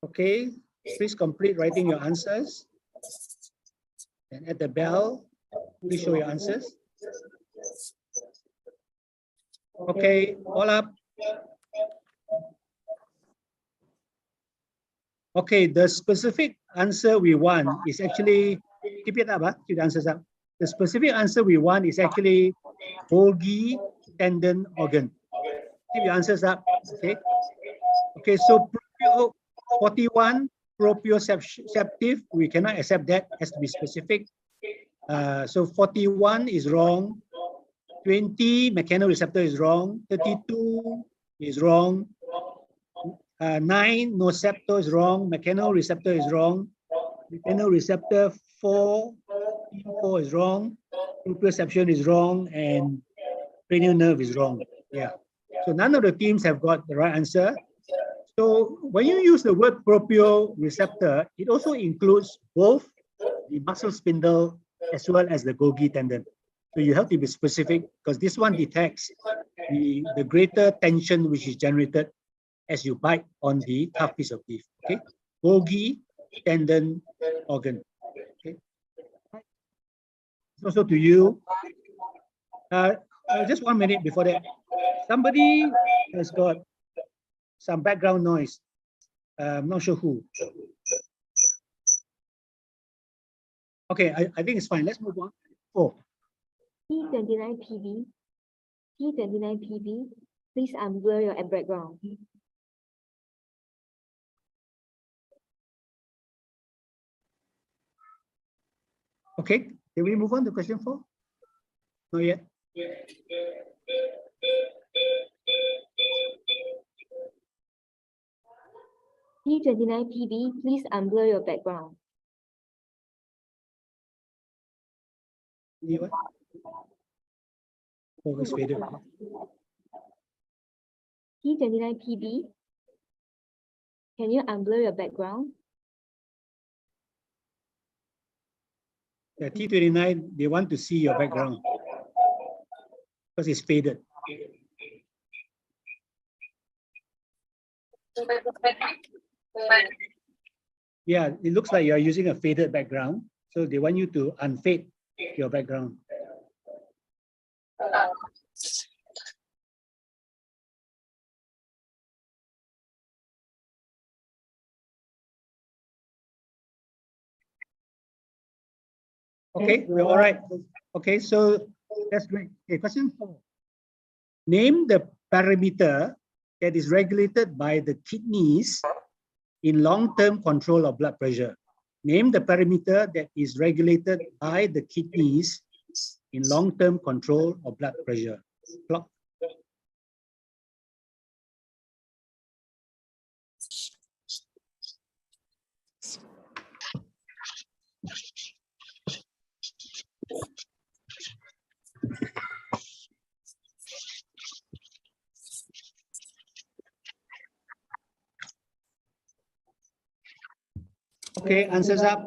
Okay, please complete writing your answers. And at the bell, please show your answers. Okay, all up. Okay, the specific answer we want is actually, keep it up, keep the answers up. The specific answer we want is actually Golgi tendon organ. Keep your answers up, okay? Okay, so 41, proprioceptive, we cannot accept that, has to be specific. So 41 is wrong. 20, mechanoreceptor is wrong. 32 is wrong. 9, noceptor is wrong. Mechanoreceptor is wrong. Mechanoreceptor 4 is wrong. Proprioception is wrong. And cranial nerve is wrong. Yeah. So none of the teams have got the right answer. So when you use the word proprioceptor, it also includes both the muscle spindle as well as the Golgi tendon. So you have to be specific because this one detects the greater tension which is generated as you bite on the tough piece of beef. Okay, Golgi tendon organ. Okay, also to you. Just 1 minute before that, somebody has got some background noise. I'm not sure who. Okay, I think it's fine. Let's move on. 4. T29PB, T29PB, please unblur your background. Okay, can we move on to question 4? Not yet. T29PB, please unblur your background. What? Oh, it's faded. T29PB, can you unblur your background? Yeah, T29, they want to see your background because it's faded. Yeah, it looks like you are using a faded background. So they want you to unfade your background. Okay, we're all right. Okay, so that's great. Okay, question 4. Name the parameter that is regulated by the kidneys in long-term control of blood pressure. Name the parameter that is regulated by the kidneys in long-term control of blood pressure. Clock. Okay, answers up.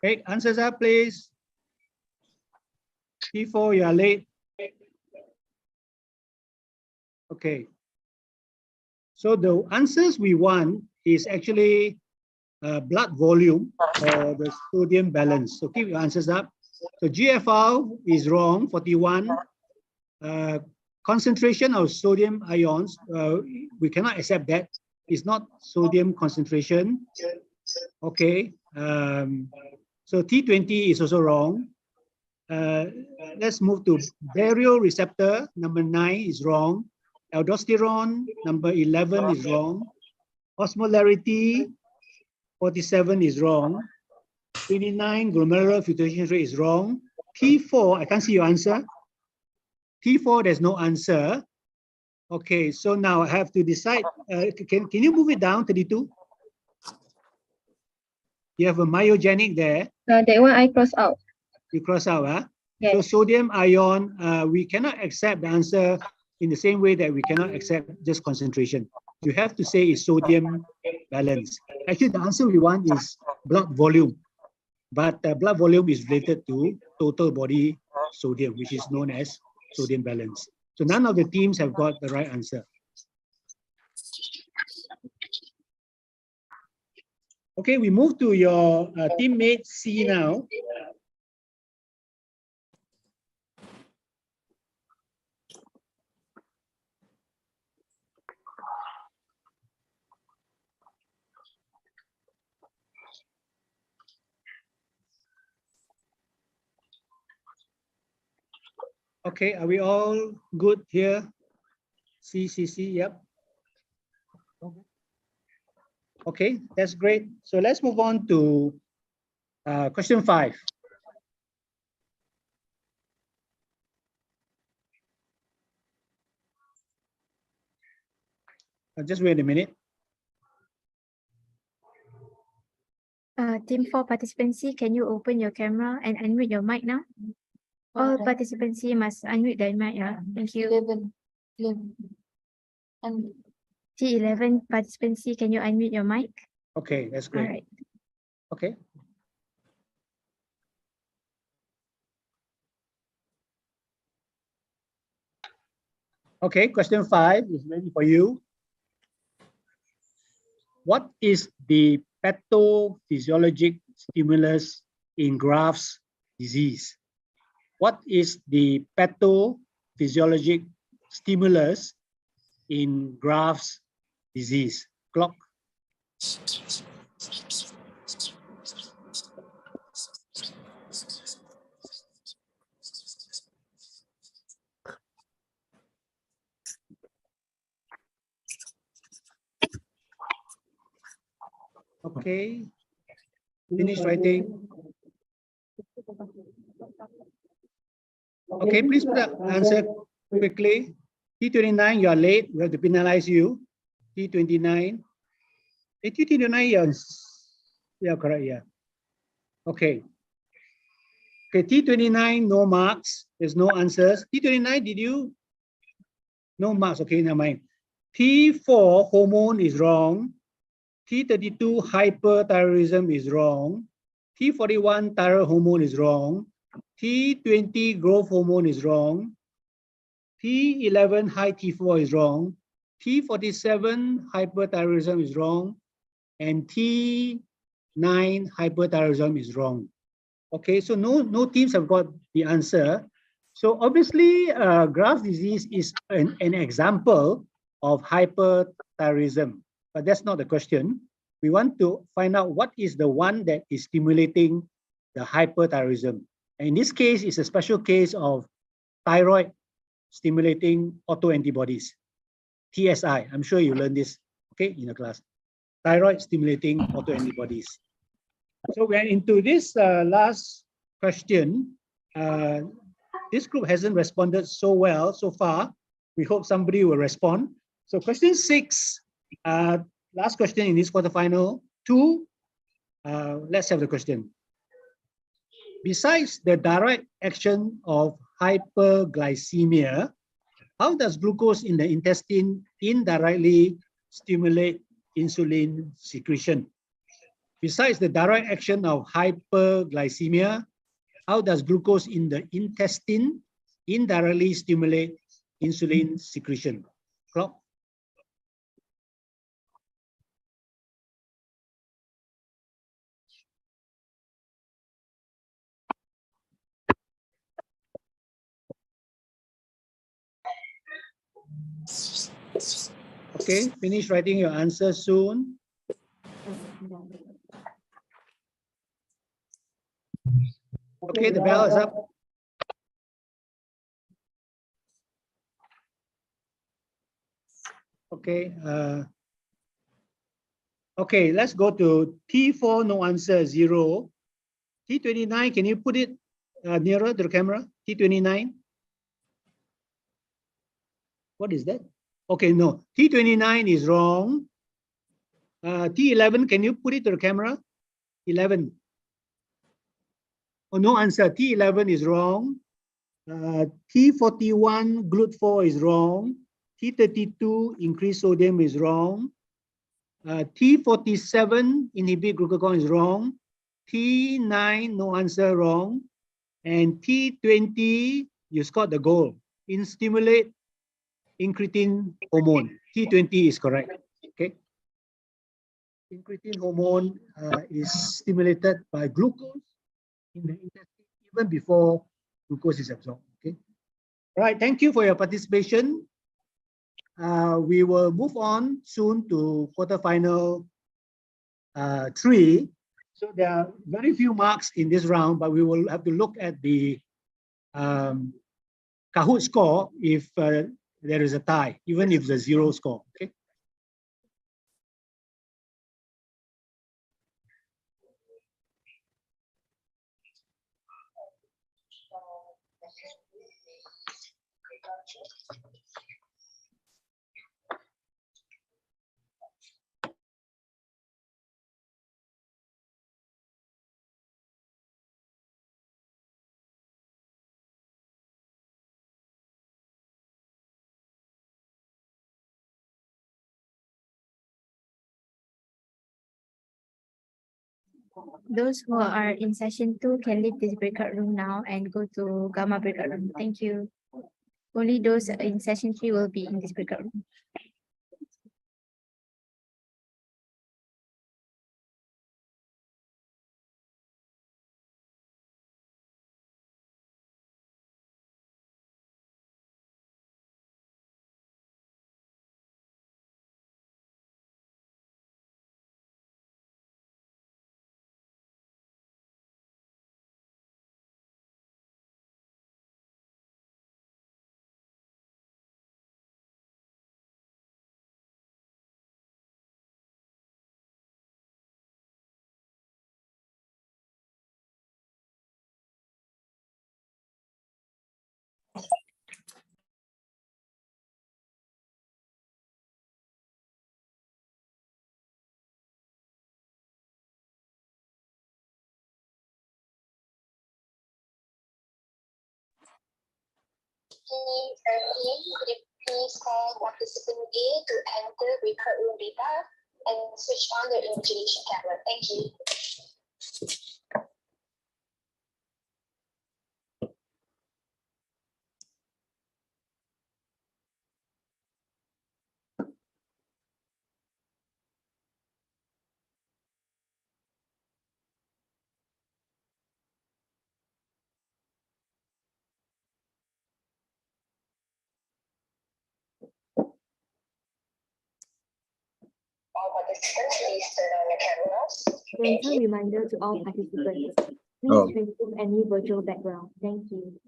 Okay, answers up, please. T4, you are late. Okay. So the answers we want is actually blood volume or the sodium balance. So keep your answers up. So GFR is wrong, 41. Concentration of sodium ions, we cannot accept that. It's not sodium concentration. Okay. So T20 is also wrong. Let's move to baroreceptor. Number 9 is wrong. Aldosterone, number 11 is wrong. Osmolarity, 47 is wrong. 29, glomerular filtration rate is wrong. T4, I can't see your answer. T4, there's no answer. Okay, so now I have to decide. Can you move it down, 32? You have a myogenic there. That one I cross out. You cross out, huh? Yes. So sodium ion, we cannot accept the answer in the same way that we cannot accept just concentration. You have to say it's sodium balance. Actually, the answer we want is blood volume. But blood volume is related to total body sodium, which is known as sodium balance. So none of the teams have got the right answer. Okay, we move to your teammate C now. Okay, are we all good here? C, yep. Okay, that's great. So let's move on to question 5. Just wait a minute. Team 4 participant C, can you open your camera and unmute your mic now? All participants C must unmute their mic. Thank you. 11. And T11 participant C, can you unmute your mic? Okay, that's great. All right. Okay. Okay, question 5 is ready for you. What is the pathophysiologic stimulus in Graves' disease? What is the pathophysiologic stimulus in Graves' disease? Clock. Okay. Finish writing. Okay, please put the answer quickly. T29, you are late. We have to penalize you. T29. T29, yeah, correct, yeah. Okay. Okay, T29, no marks. There's no answers. T29, did you? No marks. Okay, never mind. T4, hormone is wrong. T32, hyperthyroidism is wrong. T41, thyroid hormone is wrong. T20, growth hormone is wrong. T11, high T4 is wrong. T47, hyperthyroidism is wrong. And T9, hyperthyroidism is wrong. Okay, so no teams have got the answer. So obviously, Graves' disease is an example of hyperthyroidism, but that's not the question. We want to find out what is the one that is stimulating the hyperthyroidism. And in this case, it's a special case of thyroid stimulating autoantibodies, TSI. I'm sure you learned this, okay, in the class. Thyroid stimulating autoantibodies. So we're into this last question. This group hasn't responded so well so far. We hope somebody will respond. So question 6, last question in this quarterfinal 2. Let's have the question. Besides the direct action of hyperglycemia, how does glucose in the intestine indirectly stimulate insulin secretion? Besides the direct action of hyperglycemia, how does glucose in the intestine indirectly stimulate insulin secretion? Clock. Okay, finish writing your answer soon. Okay, the bell is up. Okay. Okay, let's go to T4, no answer, 0. T29, can you put it nearer to the camera? T29. What is that? Okay, no. T29 is wrong. T11, can you put it to the camera? 11. Oh, no answer. T11 is wrong. T41, GLUT4 is wrong. T32, increased sodium is wrong. T47, inhibit glucagon is wrong. T9, no answer, wrong. And T20, you scored the goal. In stimulate incretin hormone. T20 is correct. Okay. Incretin hormone is stimulated by glucose in the intestine even before glucose is absorbed. Okay. All right. Thank you for your participation. We will move on soon to quarterfinal 3. So there are very few marks in this round, but we will have to look at the Kahoot score if there is a tie, even if it's a 0 score. Okay. Those who are in session 2 can leave this breakout room now and go to Gamma breakout room. Thank you. Only those in session 3 will be in this breakout room. Team 13, could you please call participant A to enter record room data and switch on their invigilation camera? Thank you. All participants, please turn on your cameras. Thank Gentle you. reminder to all participants. Please Oh. remove any virtual background. Thank you.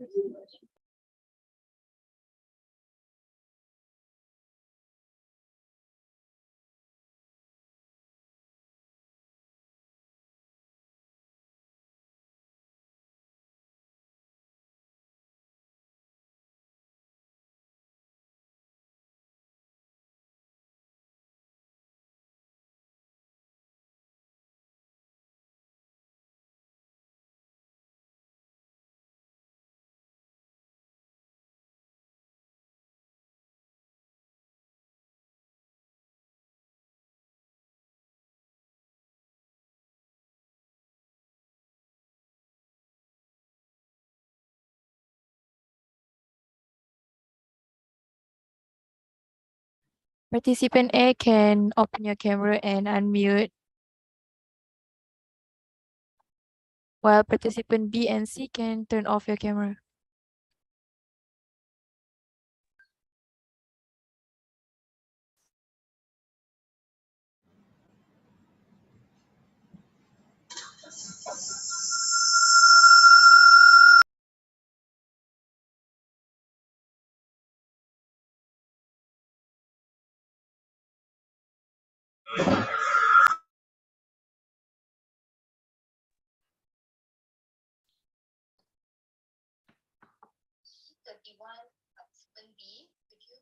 Participant A can open your camera and unmute, while participant B and C can turn off your camera. T31, participant B, could you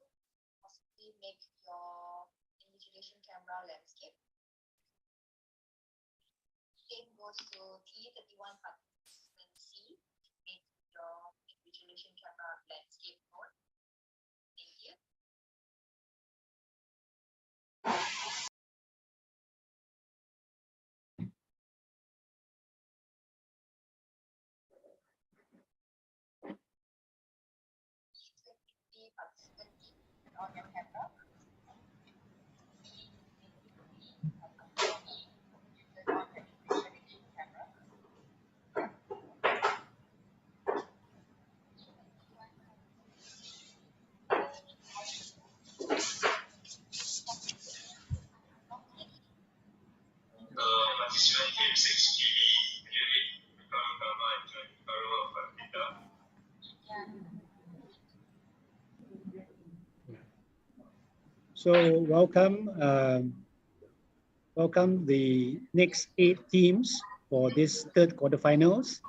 possibly make your invigilation camera landscape? Same goes to T31, participant C, make your invigilation camera landscape mode. Thank you. T23, participant D, turn on your camera. Turn on your invigilation camera. So welcome the next 8 teams for this third quarterfinals.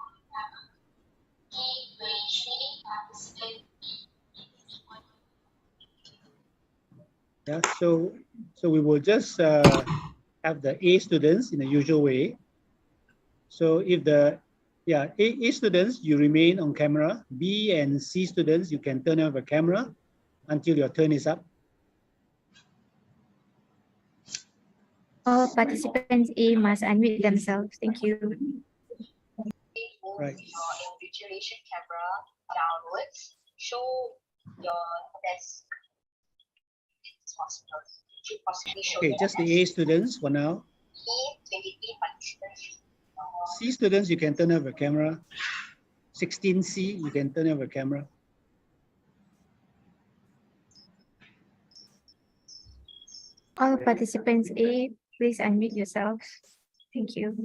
Yeah, so we will just have the A students in the usual way. So if the A students, you remain on camera. B and C students, you can turn off the camera until your turn is up. All participants A must unmute themselves. Thank you. Right. Your invigilation camera downwards. Show your desk. It's possible. You should possibly show Okay, your just the desk. A students for now. T23, participants. C students, you can turn off the camera. 16C, you can turn off the camera. All participants A, please unmute yourselves. Thank you.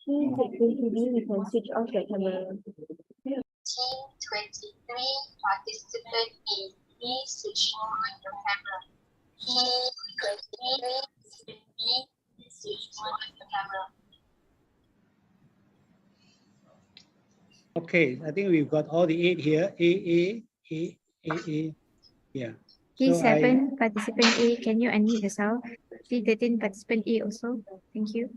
Team 23, you can switch off your camera. T23, participant A, please switch on your camera. T23, please switch on your camera. Okay, I think we've got all the 8 here. A. Yeah. So T7, participant A, can you unmute yourself? T13, participant A also. Thank you.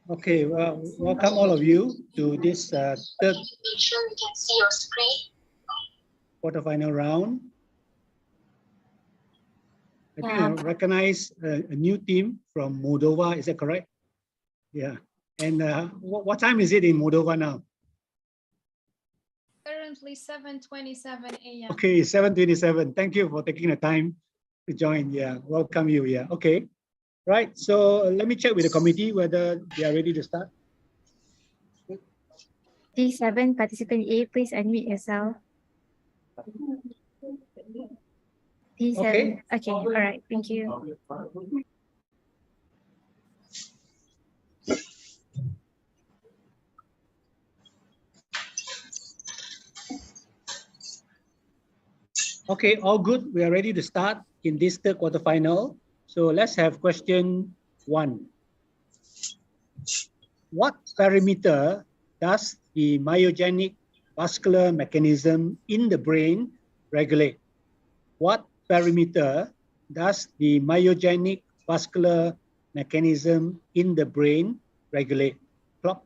Okay, well, welcome all of you to this third Make sure we can see your screen. quarterfinal round. I think I Yeah. recognize a new team from Moldova. Is that correct? Yeah. And what time is it in Moldova now? Currently 7:27 a.m. Okay, 7:27. Thank you for taking the time to join. Yeah, welcome you. Yeah, okay. Right, so let me check with the committee whether they are ready to start. D7 participant A, please unmute yourself. D7. Okay. Okay, all right, thank you. Okay, all good. We are ready to start in this third quarterfinal. So let's have question 1. What parameter does the myogenic vascular mechanism in the brain regulate? What parameter does the myogenic vascular mechanism in the brain regulate? Clock.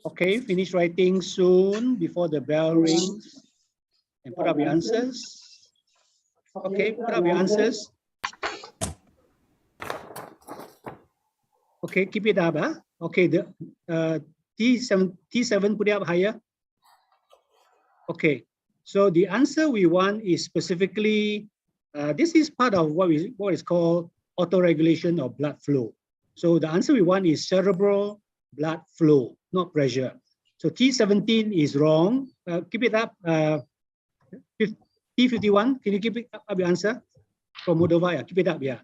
Okay, finish writing soon before the bell rings. And put up your answers. Okay, put up your answers. Okay, keep it up. Okay, the T7 put it up higher. Okay, so the answer we want is specifically, this is part of what is called autoregulation of blood flow. So the answer we want is cerebral blood flow, not pressure. So T17 is wrong. Keep it up. T51, can you keep it up your answer? From Moldova, yeah, keep it up, yeah.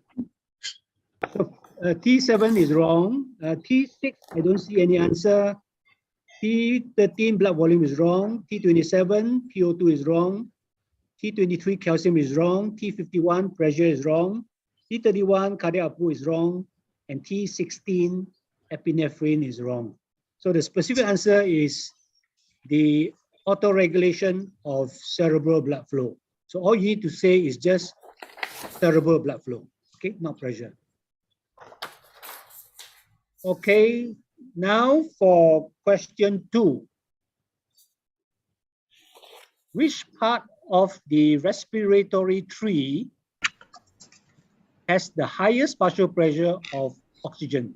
So T7 is wrong. T6, I don't see any answer. T13, blood volume is wrong. T27, PO2 is wrong. T23, calcium is wrong. T51, pressure is wrong. T31, cardiac output is wrong. And T16, epinephrine is wrong. So the specific answer is the autoregulation of cerebral blood flow. So all you need to say is just cerebral blood flow, okay, not pressure. Okay, now for question 2. Which part of the respiratory tree has the highest partial pressure of oxygen?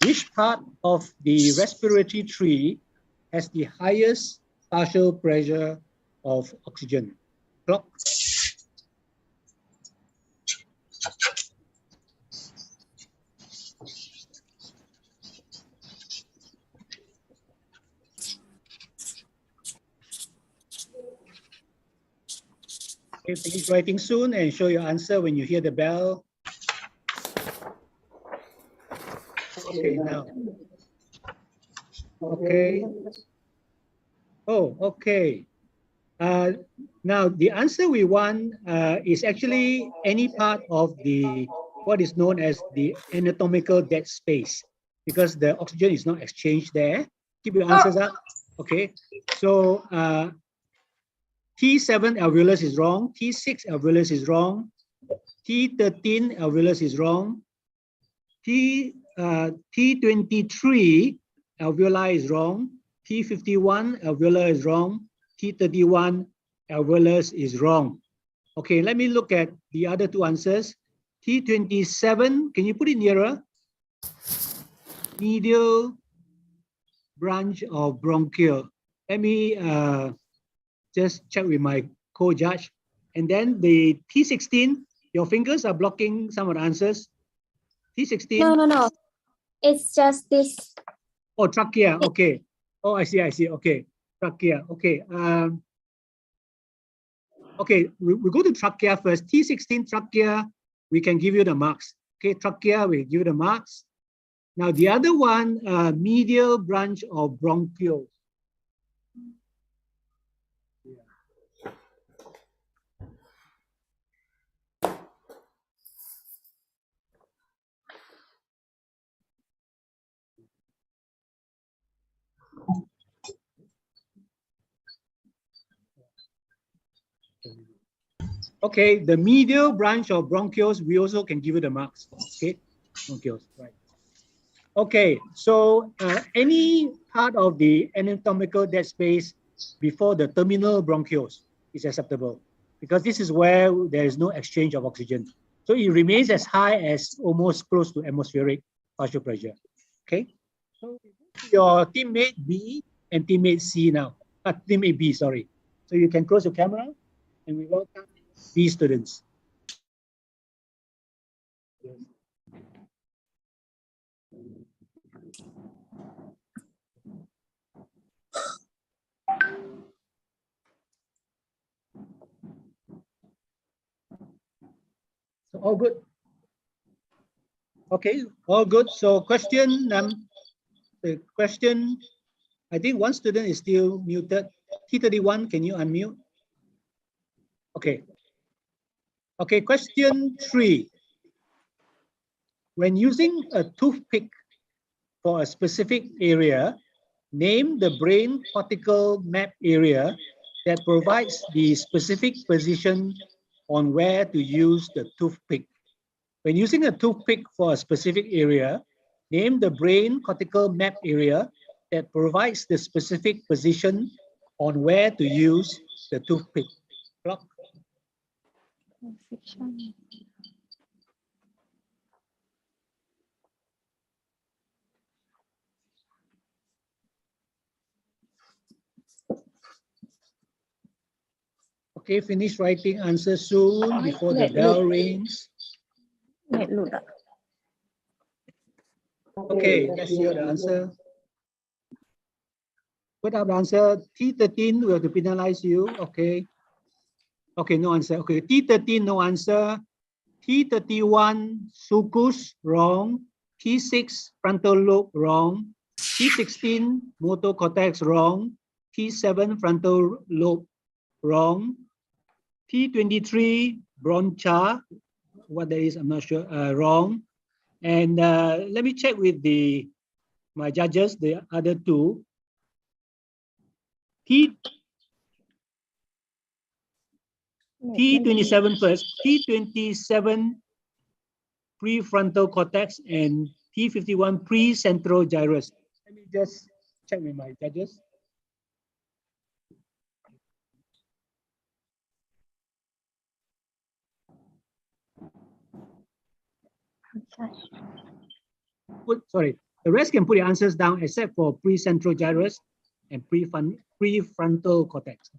Which part of the respiratory tree has the highest partial pressure of oxygen? Clock. Okay, finish writing soon and show your answer when you hear the bell. Okay, now. Okay. Oh, okay. Now the answer we want is actually any part of the what is known as the anatomical dead space, because the oxygen is not exchanged there. Keep your answers up. Okay. So T7 alveolus is wrong. T6 alveolus is wrong. T13 alveolus is wrong. T23 alveoli is wrong. T51 alveolar is wrong. T31 alveolus is wrong. Okay, let me look at the other two answers. T27, can you put it nearer? Medial branch of bronchial. Let me just check with my co-judge. And then the T16, your fingers are blocking some of the answers. T16. No. It's just this. Oh, trachea. Okay. Oh, I see. Okay. Trachea. Okay. Okay, we go to trachea first. T16 trachea, we can give you the marks. Okay, trachea, we give you the marks. Now the other one, medial branch of bronchioles. Okay, the medial branch of bronchioles, we also can give you the marks. Okay, bronchioles, right. Okay, so any part of the anatomical dead space before the terminal bronchioles is acceptable because this is where there is no exchange of oxygen. So it remains as high as almost close to atmospheric partial pressure. Okay, so your teammate B and teammate C now, teammate B, sorry. So you can close your camera and we welcome B students. So all good. Okay, all good. So the question, I think one student is still muted. T31, can you unmute? Okay. Okay, question 3. When using a toothpick for a specific area, name the brain cortical map area that provides the specific position on where to use the toothpick. When using a toothpick for a specific area, name the brain cortical map area that provides the specific position on where to use the toothpick. Clock. Okay, finish writing answer soon before the bell rings. Okay, let's hear the answer. Put up the answer. T13, we have to penalize you. Okay. Okay, no answer. Okay, T13, no answer. T31, sulcus, wrong. T6, frontal lobe, wrong. T16, motor cortex, wrong. T7, frontal lobe, wrong. T23, broncha, what that is, I'm not sure, wrong. And let me check with my judges, the other two. T27 first, T27 prefrontal cortex and T51 precentral gyrus. Let me just check with my judges. Sorry, the rest can put the answers down except for precentral gyrus and prefrontal cortex.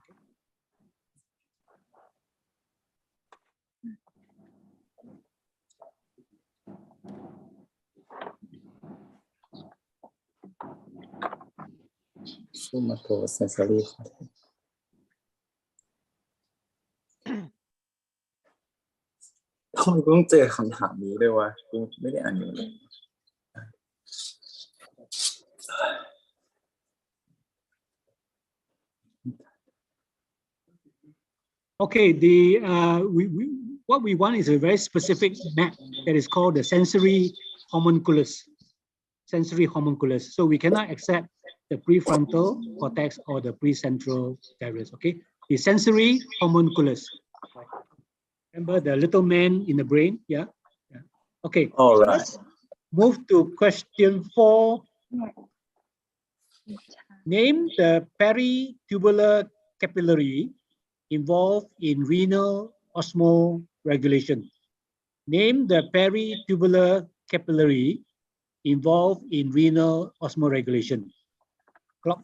Somatosensory cortex ทำไมกูต้องเจอคำถามนี้ด้วยวะกูไม่ได้อ่านอยู่เลย Okay, what we want is a very specific map that is called the sensory homunculus. Sensory homunculus. So we cannot accept the prefrontal cortex or the precentral gyrus. Okay, the sensory homunculus. Remember the little man in the brain? Yeah. Okay. All right. Let's move to question 4. Name the peritubular capillary involved in renal osmoregulation. Name the peritubular capillary involved in renal osmoregulation. Clock.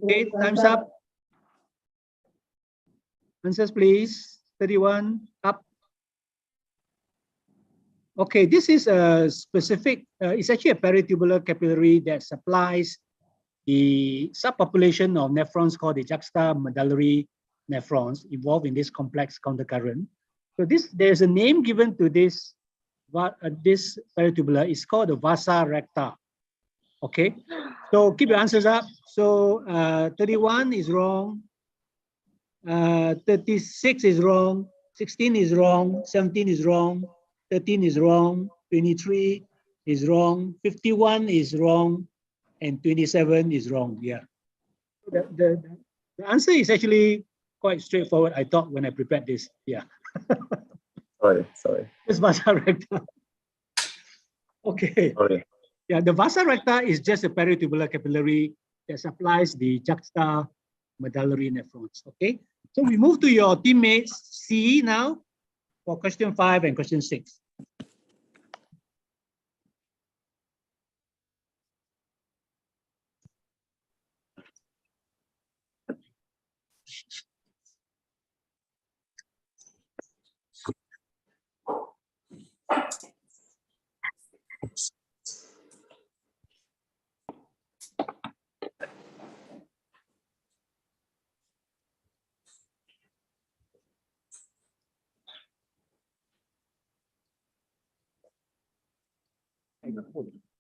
Okay, time's up. Answers, please. 31, up. Okay, this is a specific, it's actually a peritubular capillary that supplies the subpopulation of nephrons called the juxtamedullary nephrons involved in this complex countercurrent. So there's a name given to this peritubular. It's called the vasa recta. Okay, So keep your answers up. So 31 is wrong. 36 is wrong. 16 is wrong. 17 is wrong. 13 is wrong. 23 is wrong. 51 is wrong. And 27 is wrong. Yeah. The answer is actually quite straightforward, I thought, when I prepared this. Yeah. Sorry. It's vasa recta. Okay. Sorry. Yeah, the vasa recta is just a peritubular capillary that supplies the juxta medullary nephrons. Okay. So we move to your teammates C now for question 5 and question 6.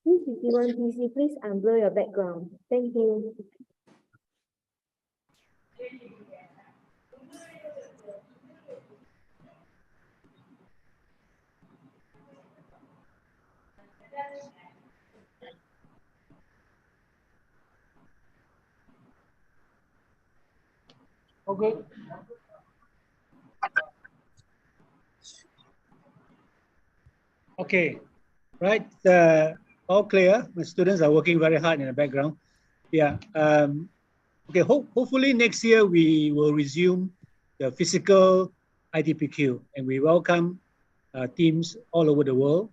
Please, if you want PC, please unblur your background. Thank you. Okay. Okay. Right. All clear. My students are working very hard in the background. Yeah. Okay. Hopefully next year we will resume the physical IDPQ, and we welcome teams all over the world.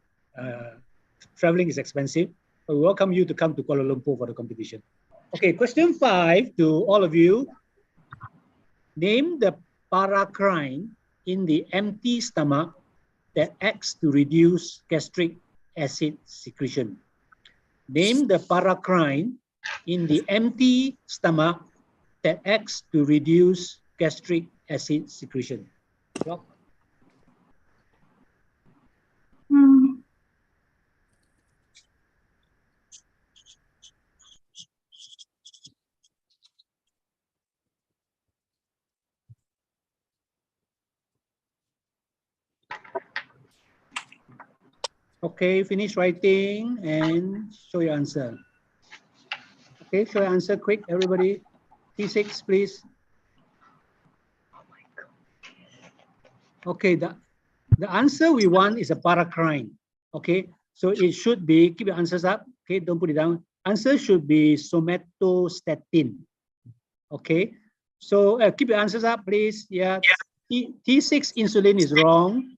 Traveling is expensive, but we welcome you to come to Kuala Lumpur for the competition. Okay. Question 5 to all of you. Name the paracrine in the empty stomach that acts to reduce gastric acid secretion. Name the paracrine in the empty stomach that acts to reduce gastric acid secretion. Rob? Okay, finish writing and show your answer. Okay, show your answer quick, everybody. T6, please. Okay, the answer we want is a paracrine. Okay, so it should be, keep your answers up. Okay, don't put it down. Answer should be somatostatin. Okay, so keep your answers up, please. Yeah, T6 insulin is wrong.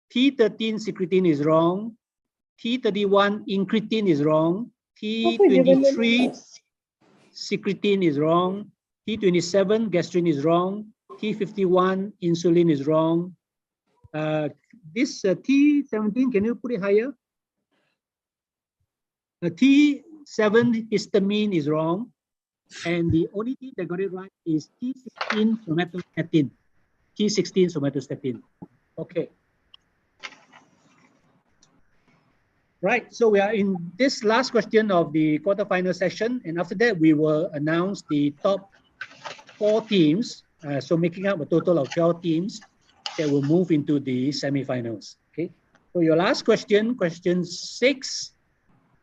T13 secretin is wrong. T31 incretin is wrong. T23 secretin is wrong. T27 gastrin is wrong. T51 insulin is wrong. This T17, can you put it higher? T7 histamine is wrong. And the only thing that got it right is T16 somatostatin. T16 somatostatin. Okay. Right, so we are in this last question of the quarterfinal session, and after that we will announce the top 4 teams, so making up a total of 12 teams that will move into the semifinals. Okay, so your last question, question 6,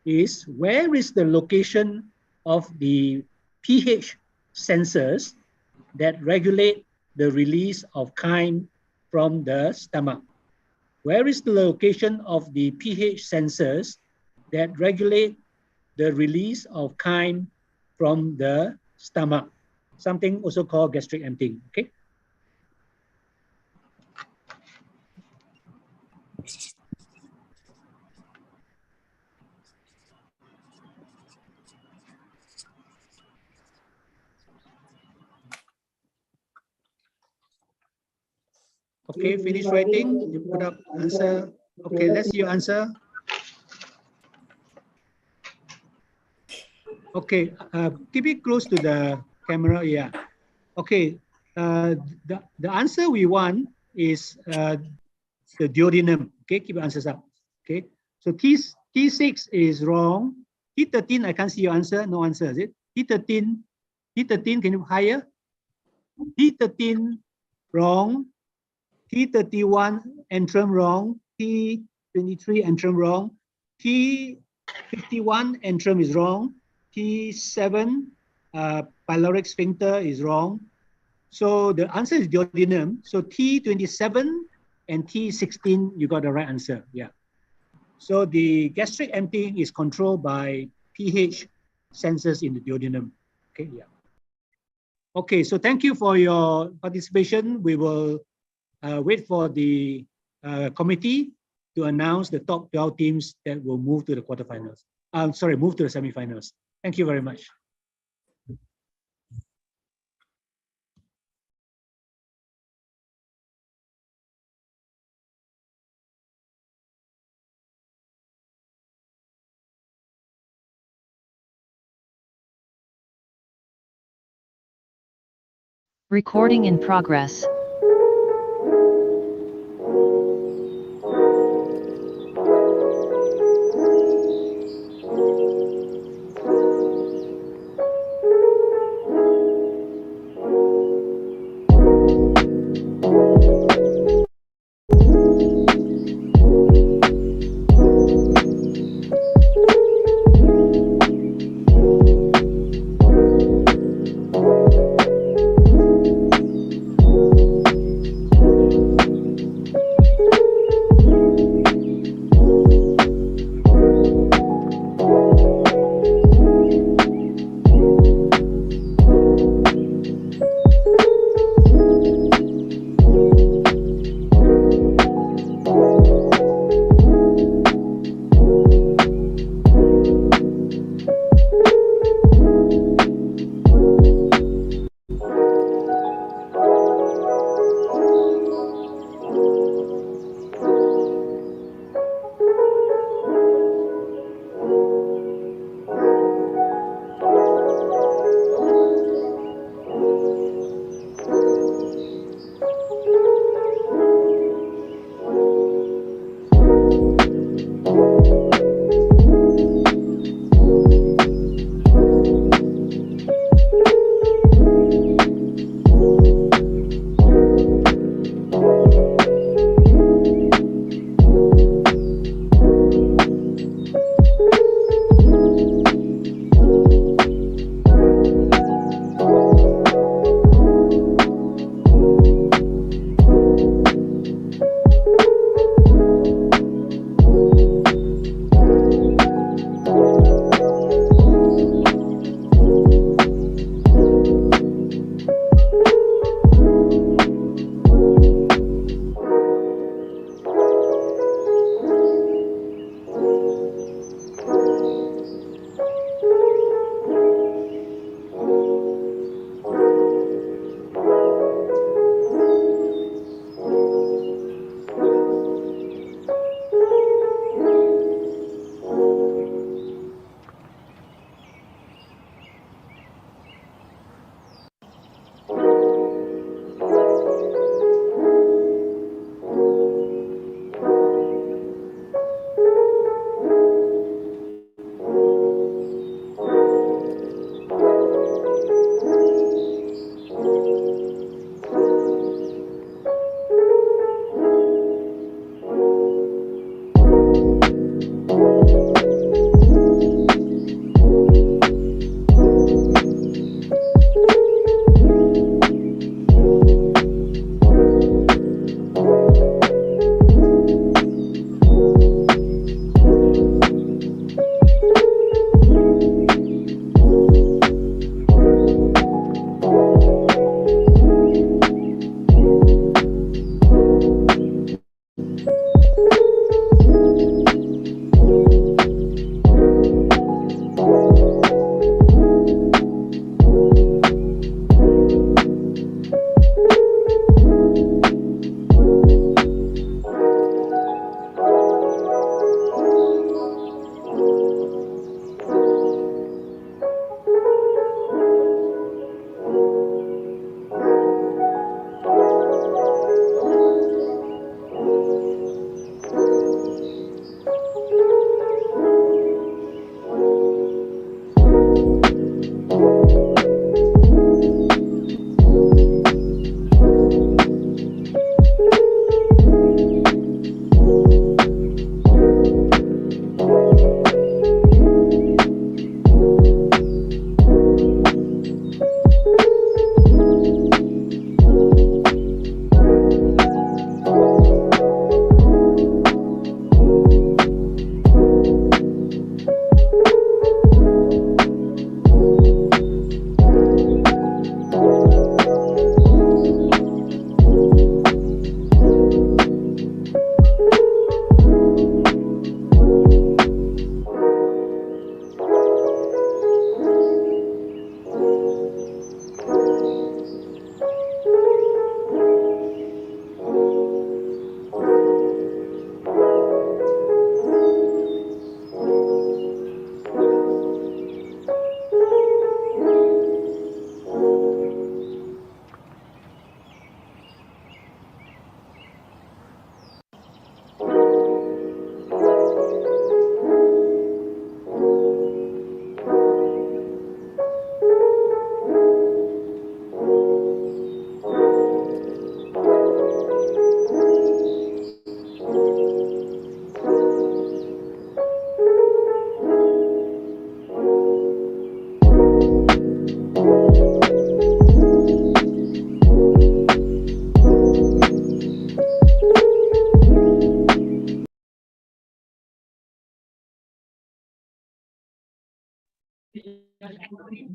is where is the location of the pH sensors that regulate the release of chyme from the stomach? Where is the location of the pH sensors that regulate the release of chyme from the stomach? Something also called gastric emptying. Okay. Okay, finish writing. You put up answer. Okay, let's see your answer. Okay, keep it close to the camera. Yeah. Okay. The answer we want is the duodenum. Okay, keep your answers up. Okay. So T6 is wrong. T13, I can't see your answer. No answer, is it? T13, can you higher? T13, wrong. T31, antrum wrong. T23, antrum wrong. T51, antrum is wrong. T7, pyloric sphincter is wrong. So the answer is duodenum. So T27 and T16, you got the right answer. Yeah. So the gastric emptying is controlled by pH sensors in the duodenum. Okay, yeah. Okay, so thank you for your participation. We will wait for the committee to announce the top 12 teams that will move to the quarterfinals. Move to the semifinals. Thank you very much. Recording in progress.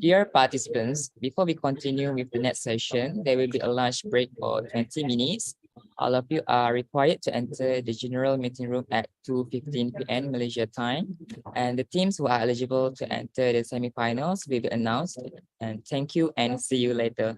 Dear participants, before we continue with the next session, there will be a lunch break for 20 minutes. All of you are required to enter the general meeting room at 2:15 p.m. Malaysia time. And the teams who are eligible to enter the semifinals will be announced. And thank you and see you later.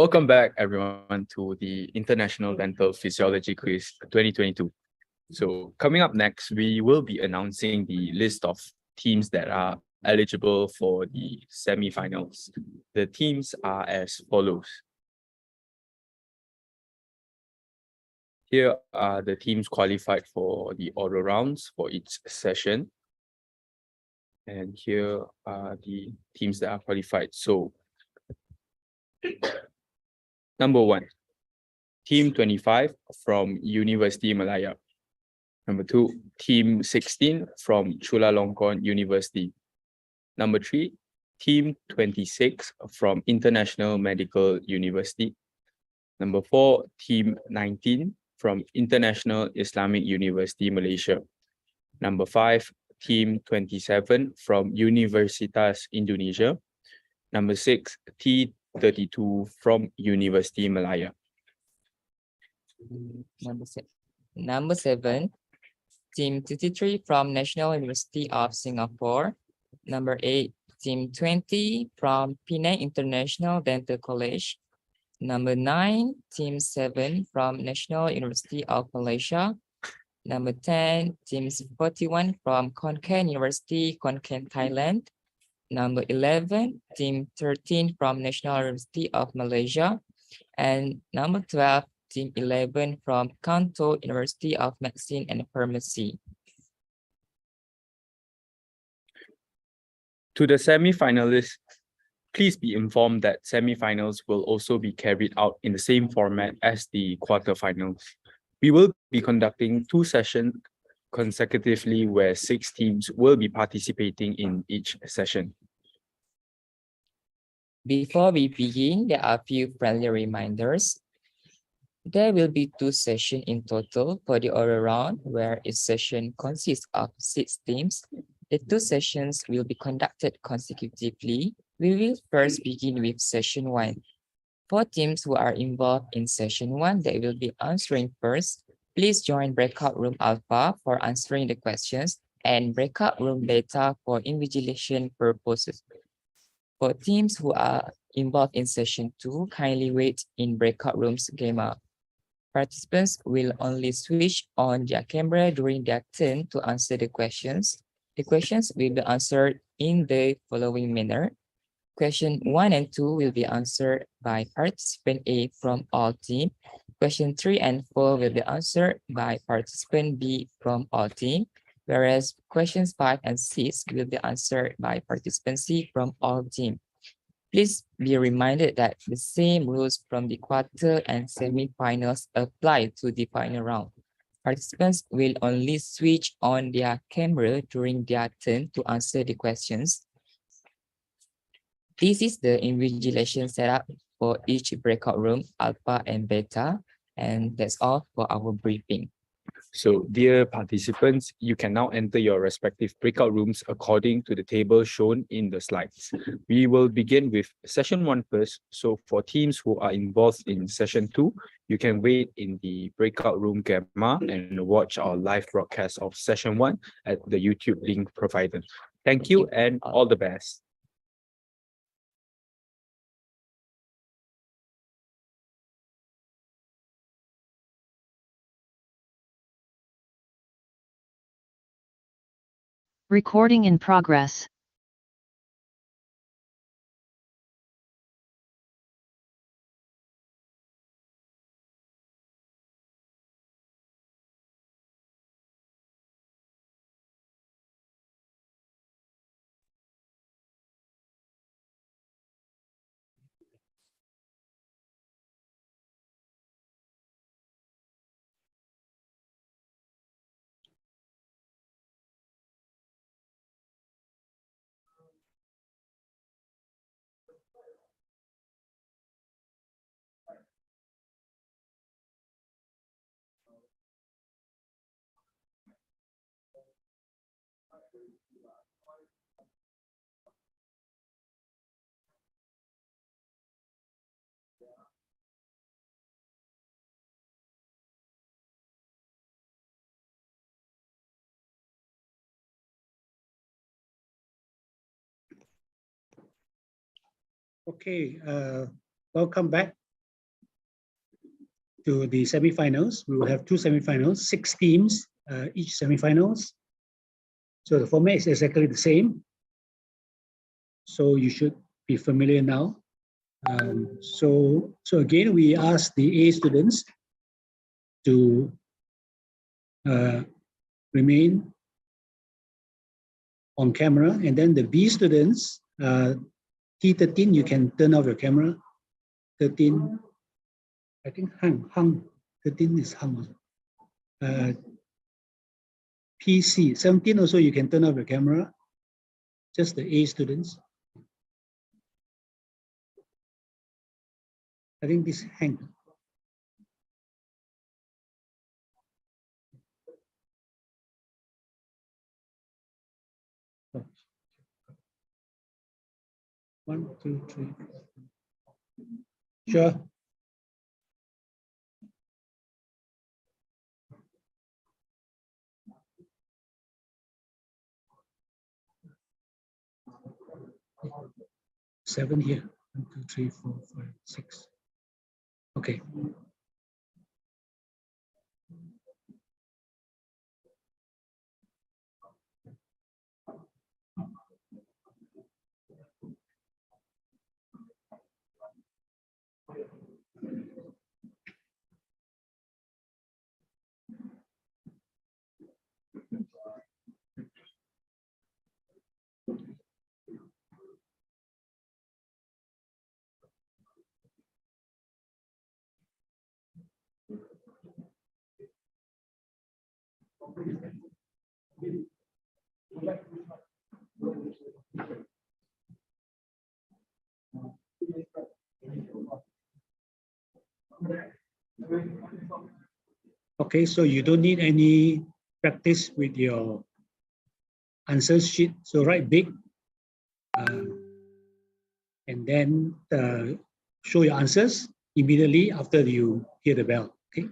Welcome back, everyone, to the International Dental Physiology Quiz 2022. So coming up next, we will be announcing the list of teams that are eligible for the semi-finals. The teams are as follows. Here are the teams qualified for the oral rounds for each session. And here are the teams that are qualified. So, number 1, Team 25 from University Malaya. Number 2, Team 16 from Chulalongkorn University. Number 3, Team 26 from International Medical University. Number 4, Team 19 from International Islamic University, Malaysia. Number 5, Team 27 from Universitas Indonesia. Number 6, T32 from University Malaya. Number 7, Team 33 from National University of Singapore. Number 8, Team 20 from Penang International Dental College. Number 9, Team 7 from National University of Malaysia. Number 10, Team 41 from Khon Kaen University, Khon Kaen, Thailand. Number 11, Team 13 from National University of Malaysia. And number 12, Team 11 from Kanto University of Medicine and Pharmacy. To the semi-finalists, please be informed that semi-finals will also be carried out in the same format as the quarterfinals. We will be conducting 2 sessions consecutively where 6 teams will be participating in each session. Before we begin, there are a few friendly reminders. There will be 2 sessions in total for the oral round, where each session consists of 6 teams. The 2 sessions will be conducted consecutively. We will first begin with session 1. For teams who are involved in session 1 that will be answering first, please join breakout room alpha for answering the questions and breakout room beta for invigilation purposes. For teams who are involved in session 2, kindly wait in breakout rooms gamma. Participants will only switch on their camera during their turn to answer the questions. The questions will be answered in the following manner. Question 1 and 2 will be answered by participant A from all team. Question 3 and 4 will be answered by participant B from all team, whereas questions 5 and 6 will be answered by participant C from all team. Please be reminded that the same rules from the quarter and semi-finals apply to the final round. Participants will only switch on their camera during their turn to answer the questions. This is the invigilation setup for each breakout room, alpha and beta, and that's all for our briefing. So, dear participants, you can now enter your respective breakout rooms according to the table shown in the slides. We will begin with session 1 first. So, for teams who are involved in session 2, you can wait in the breakout room gamma and watch our live broadcast of session 1 at the YouTube link provided. Thank you and all the best. Recording in progress. Okay, welcome back. to the semifinals. We will have 2 semifinals, 6 teams, each semifinals. So the format is exactly the same. So you should be familiar now. So again, we ask the A students to remain on camera, and then the B students, T13, you can turn off your camera. 13, I think hung, 13 is hung. PC, 17 also you can turn off your camera. Just the A students. I think this hang. Oh. 1, 2, 3. Sure. Seven here. 1, 2, 3, 4, 5, 6. Okay. Okay, so you don't need any practice with your answer sheet. So write big, and then show your answers immediately after you hear the bell. Okay.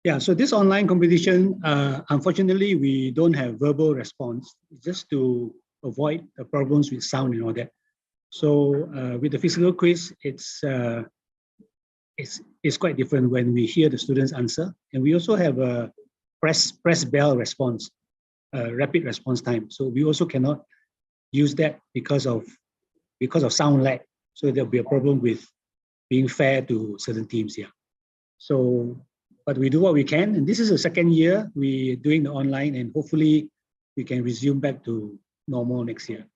Yeah, so this online competition, unfortunately, we don't have verbal response, just to avoid the problems with sound and all that. So with the physical quiz, it's quite different when we hear the students answer. And we also have a press bell response, rapid response time. So we also cannot use that because of sound lag. So there'll be a problem with being fair to certain teams here. So, but we do what we can, and this is the second year we're doing the online, and hopefully we can resume back to normal next year.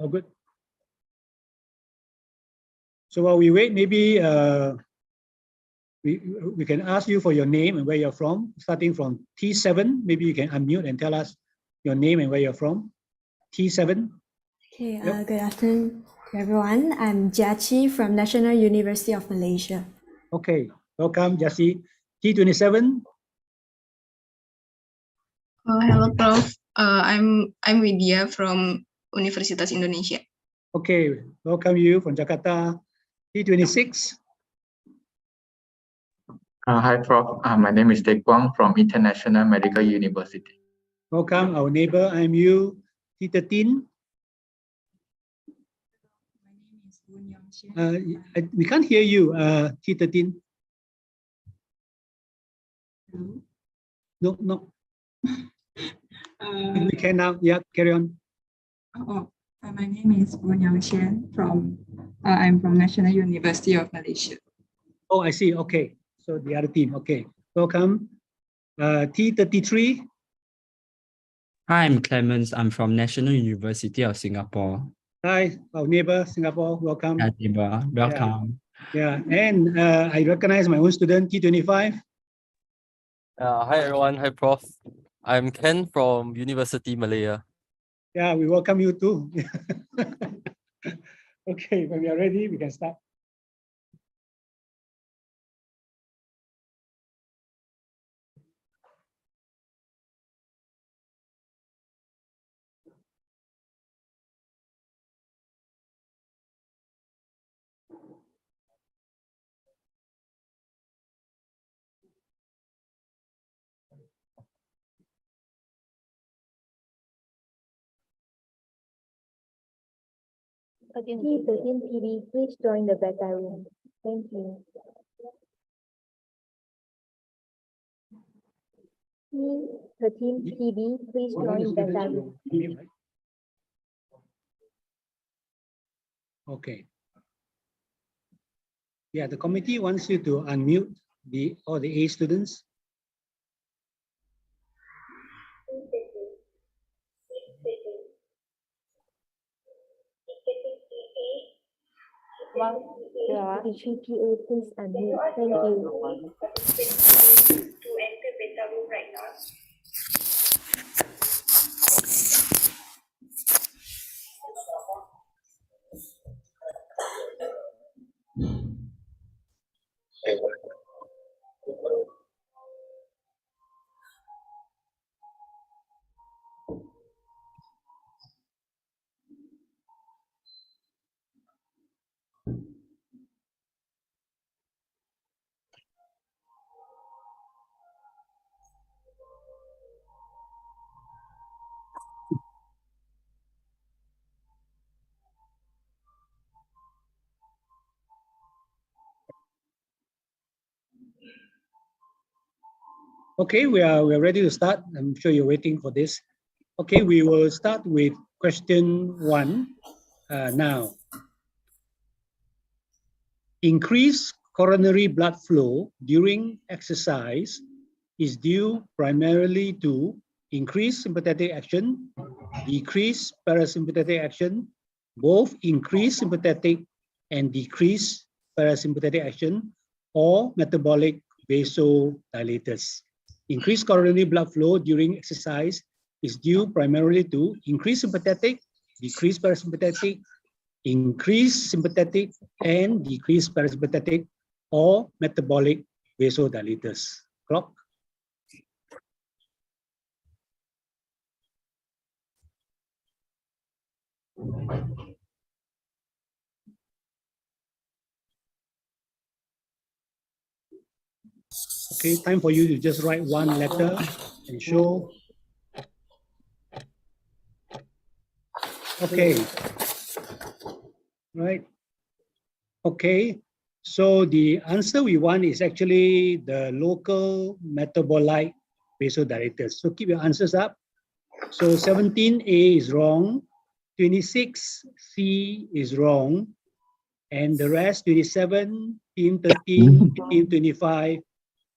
All good. So while we wait, maybe we can ask you for your name and where you're from, starting from T7. Maybe you can unmute and tell us your name and where you're from. T7. Okay, good afternoon to everyone. I'm Jiaqi from National University of Malaysia. Okay, welcome, Jiaqi. T27. Hello, Prof. I'm Widya from Universitas Indonesia. Okay, welcome you from Jakarta. T26. Hi, Prof. My name is Tae Kwang from International Medical University. Welcome, our neighbor. I'm you. T13. We can't hear you, T13. No. We can now. Yeah, carry on. My name is Wu Xian from. I'm from National University of Malaysia. Oh, I see. Okay, so the other team. Okay, welcome. T33. Hi, I'm Clemens. I'm from National University of Singapore. Hi, our neighbor, Singapore. Welcome. Hi, neighbor. Welcome. Yeah, and I recognize my own student, T25. Hi everyone, hi Prof. I'm Ken from University Malaya. Yeah, we welcome you too. Okay, when we are ready, we can start. T13 PB, please join the beta room. Thank you. T13 PB, please join beta room. Okay. Yeah, the committee wants you to unmute all the A students. HPA, please unmute. Thank you. To enter beta room right now. Okay, we are ready to start. I'm sure you're waiting for this. Okay, we will start with question 1 now. Increased coronary blood flow during exercise is due primarily to increased sympathetic action, decreased parasympathetic action, both increased sympathetic and decreased parasympathetic action, or metabolic vasodilators. Increased coronary blood flow during exercise is due primarily to increased sympathetic, decreased parasympathetic, increased sympathetic and decreased parasympathetic, or metabolic vasodilators. Clock. Okay, time for you to just write one letter and show. Okay. Right. Okay. So the answer we want is actually the local metabolite vasodilators. So keep your answers up. So 17A is wrong, 26C is wrong, and the rest 27, team 13, team 25,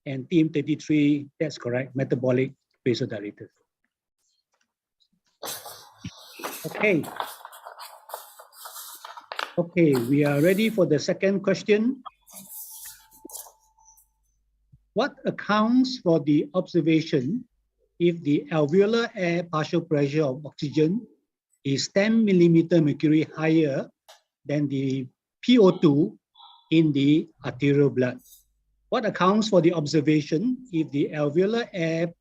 and team 33, that's correct, metabolic vasodilators. Okay. Okay, we are ready for the second question. What accounts for the observation if the alveolar air partial pressure of oxygen is 10 millimeter mercury higher than the PO2 in the arterial blood? What accounts for the observation if the alveolar air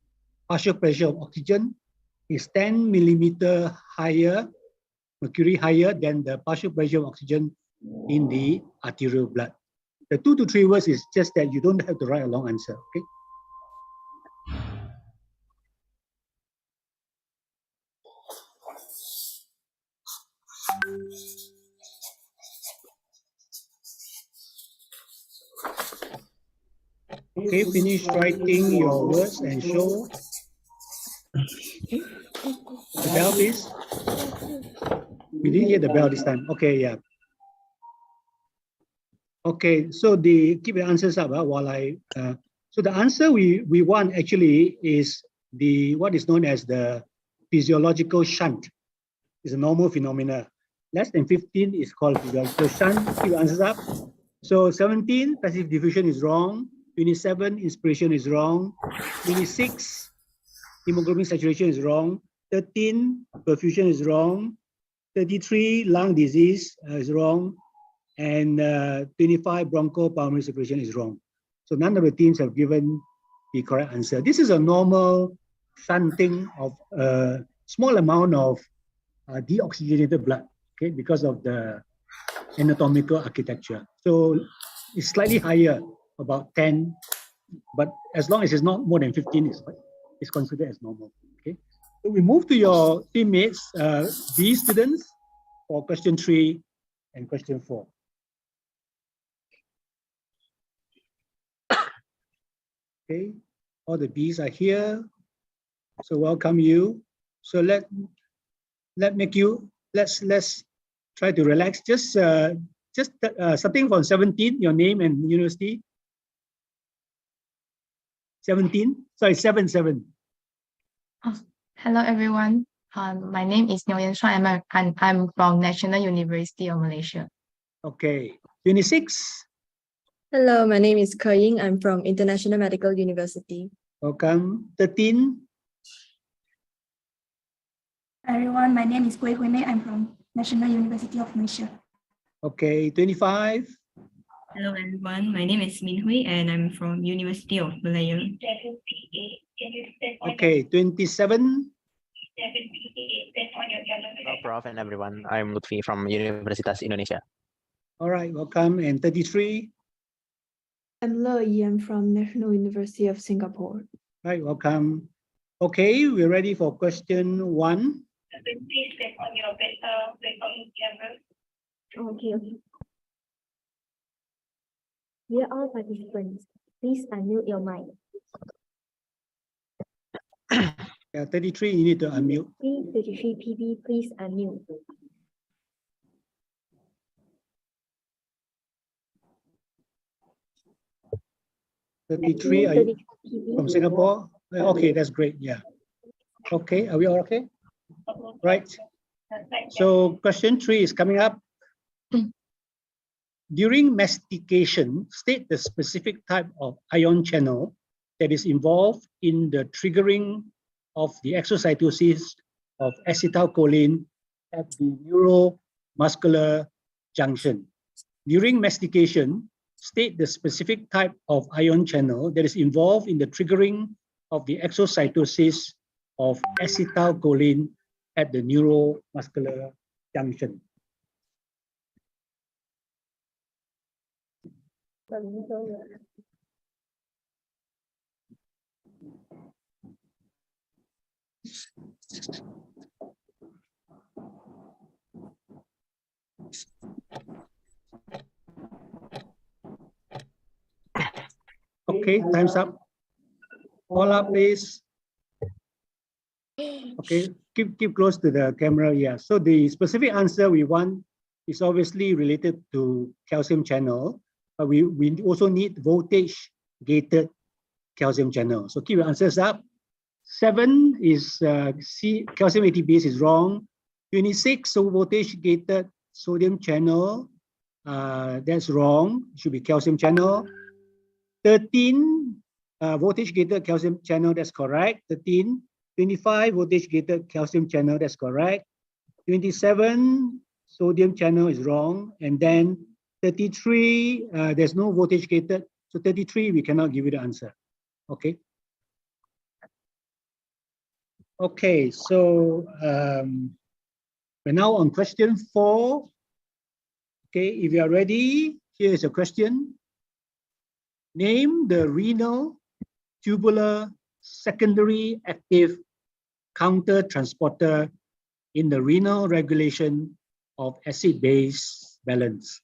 partial pressure of oxygen is 10 millimeter higher, mercury higher than the partial pressure of oxygen in the arterial blood? The 2 to 3 words is just that you don't have to write a long answer, okay? Okay, finish writing your words and show. The bell, please. We didn't hear the bell this time. Okay, yeah. Okay, so keep your answers up while I. So the answer we want actually is what is known as the physiological shunt. It's a normal phenomena. Less than 15 is called physiological shunt. Keep your answers up. So 17, passive diffusion is wrong. 27, inspiration is wrong. 26, hemoglobin saturation is wrong. 13, perfusion is wrong. 33, lung disease is wrong. And 25, bronchopulmonary circulation is wrong. So none of the teams have given the correct answer. This is a normal shunting of a small amount of deoxygenated blood, okay, because of the anatomical architecture. So it's slightly higher, about 10, but as long as it's not more than 15, it's considered as normal, okay? So we move to your teammates, B students, for question 3 and question 4. Okay, all the B's are here. So welcome you. So let's try to relax. Just starting from 17, your name and university. 17, sorry, 7. Hello, everyone. My name is Nguyen Xuan, and I'm from National University of Malaysia. Okay, 26. Hello, my name is Ke Ying. I'm from International Medical University. Welcome. 13. Everyone, my name is Hui Hui. I'm from National University of Malaysia. Okay, 25. Hello, everyone. My name is Min Hui, and I'm from University of Malaya. Okay, 27. Hello, Prof. and everyone. I'm Lutfi from Universitas Indonesia. All right, welcome. And 33. I'm Le Yi. I'm from National University of Singapore. Right, welcome. Okay, we're ready for question 1. Please click on your camera. Okay. Dear all participants, please unmute your mic. Yeah, 33, you need to unmute. 33 PB, please unmute. Are you from Singapore? Okay, that's great. Yeah. Okay, are we all okay? Right. So question 3 is coming up. During mastication, state the specific type of ion channel that is involved in the triggering of the exocytosis of acetylcholine at the neuromuscular junction. During mastication, state the specific type of ion channel that is involved in the triggering of the exocytosis of acetylcholine at the neuromuscular junction. Okay, time's up. All up, please. Okay, keep close to the camera. Yeah. So the specific answer we want is obviously related to calcium channel, but we also need voltage gated calcium channel. So keep your answers up. 7 is C, calcium ATPase is wrong. 26, so voltage gated sodium channel, that's wrong. It should be calcium channel. 13, voltage gated calcium channel, that's correct. 13. 25, voltage gated calcium channel, that's correct. 27, sodium channel is wrong. And then 33, there's no voltage gated. So 33, we cannot give you the answer. Okay. Okay, so we're now on question 4. Okay, if you are ready, here is a question. Name the renal tubular secondary active counter transporter in the renal regulation of acid-base balance.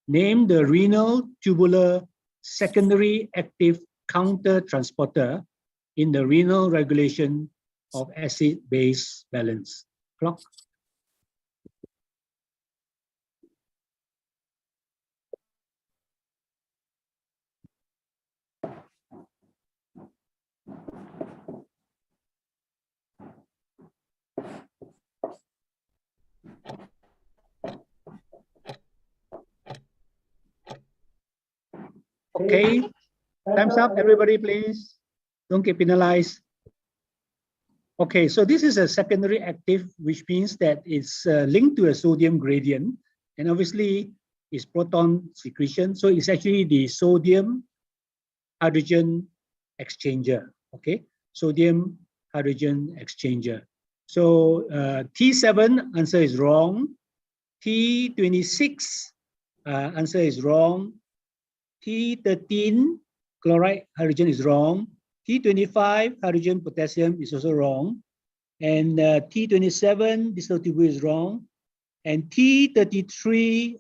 Name the renal tubular secondary active counter transporter in the renal regulation of acid-base balance. Clock. Okay, Time's up, everybody, please. Don't get penalized. Okay, so this is a secondary active, which means that it's linked to a sodium gradient, and obviously it's proton secretion. So it's actually the sodium hydrogen exchanger. Okay, sodium hydrogen exchanger. So T7 answer is wrong. T26 answer is wrong. T13 chloride hydrogen is wrong. T25 hydrogen potassium is also wrong. And T27 distal tubule is wrong. And T33,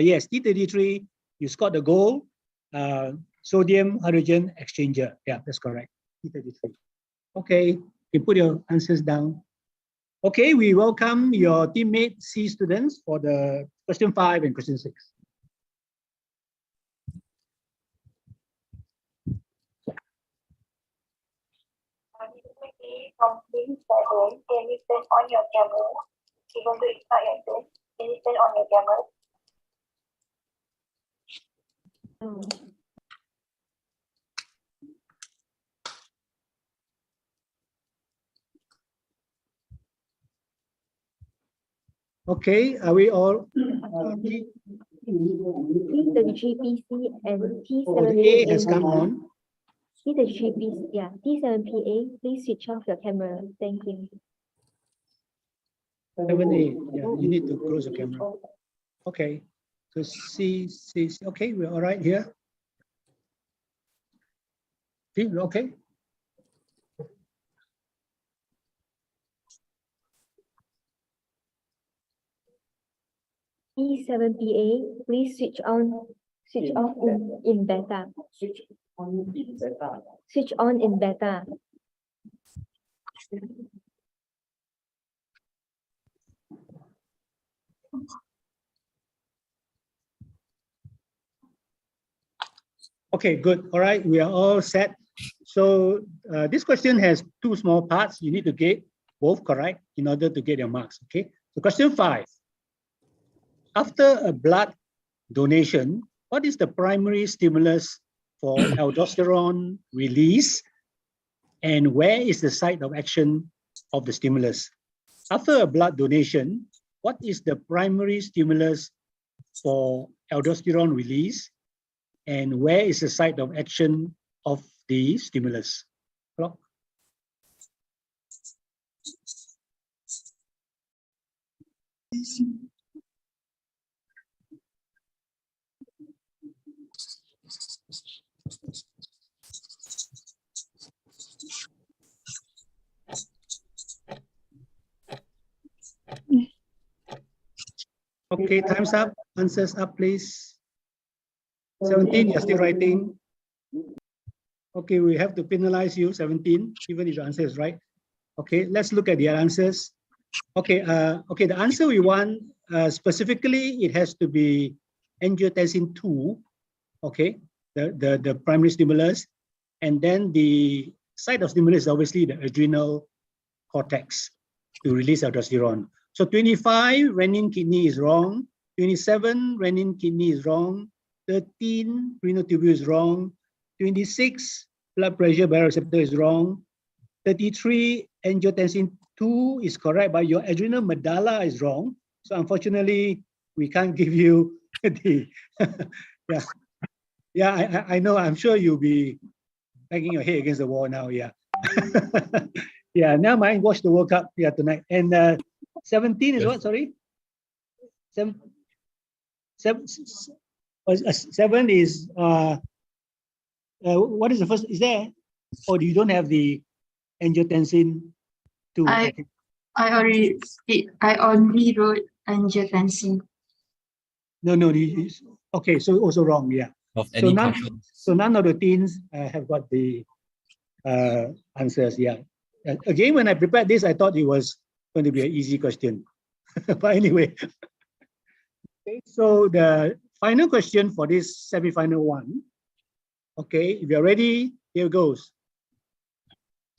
yes, T33, you scored the goal. Sodium hydrogen exchanger. Yeah, that's correct. T33. Okay, you put your answers down. Okay, we welcome your teammate C students for the question 5 and question 6. From being settled, can you turn on your camera? Even though it's not your turn, can you turn on your camera? Okay, are we all? T33PC and Oh, the A has come T7PA. on. T33PC, yeah, T7PA, please switch off your camera. Thank you. 7A, yeah, you need to close the camera. Okay, so C, okay, we're all right here. See, we're okay. T7PA, please switch off in beta. Switch on in beta. Okay, good. All right, we are all set. So this question has two small parts. You need to get both correct in order to get your marks. Okay. So question 5. After a blood donation, what is the primary stimulus for aldosterone release, and where is the site of action of the stimulus? After a blood donation, what is the primary stimulus for aldosterone release, and where is the site of action of the stimulus? Clock. Okay, time's up. Answers up, please. 17, you're still writing. Okay, we have to penalize you, 17, even if the answer is right. Okay, let's look at the answers. Okay, okay, the answer we want, specifically, it has to be angiotensin 2, okay, the primary stimulus. And then the site of stimulus is obviously the adrenal cortex to release aldosterone. So 25, renin kidney is wrong. 27, renin kidney is wrong. 13, renal tubule is wrong. 26, blood pressure baroreceptor is wrong. 33, angiotensin 2 is correct, but your adrenal medulla is wrong. So unfortunately, we can't give you the, I know, I'm sure you'll be banging your head against the wall now, yeah. Yeah, now mind watch the World Cup tonight. And 17 is what, sorry? 7 is, what is the first, is there? Or you don't have the angiotensin 2? I already wrote angiotensin. No, okay, so also wrong, yeah. So none of the teens have got the answers, yeah. Again, when I prepared this, I thought it was going to be an easy question. But anyway, okay, so the final question for this semi-final one. Okay, if you're ready, here goes.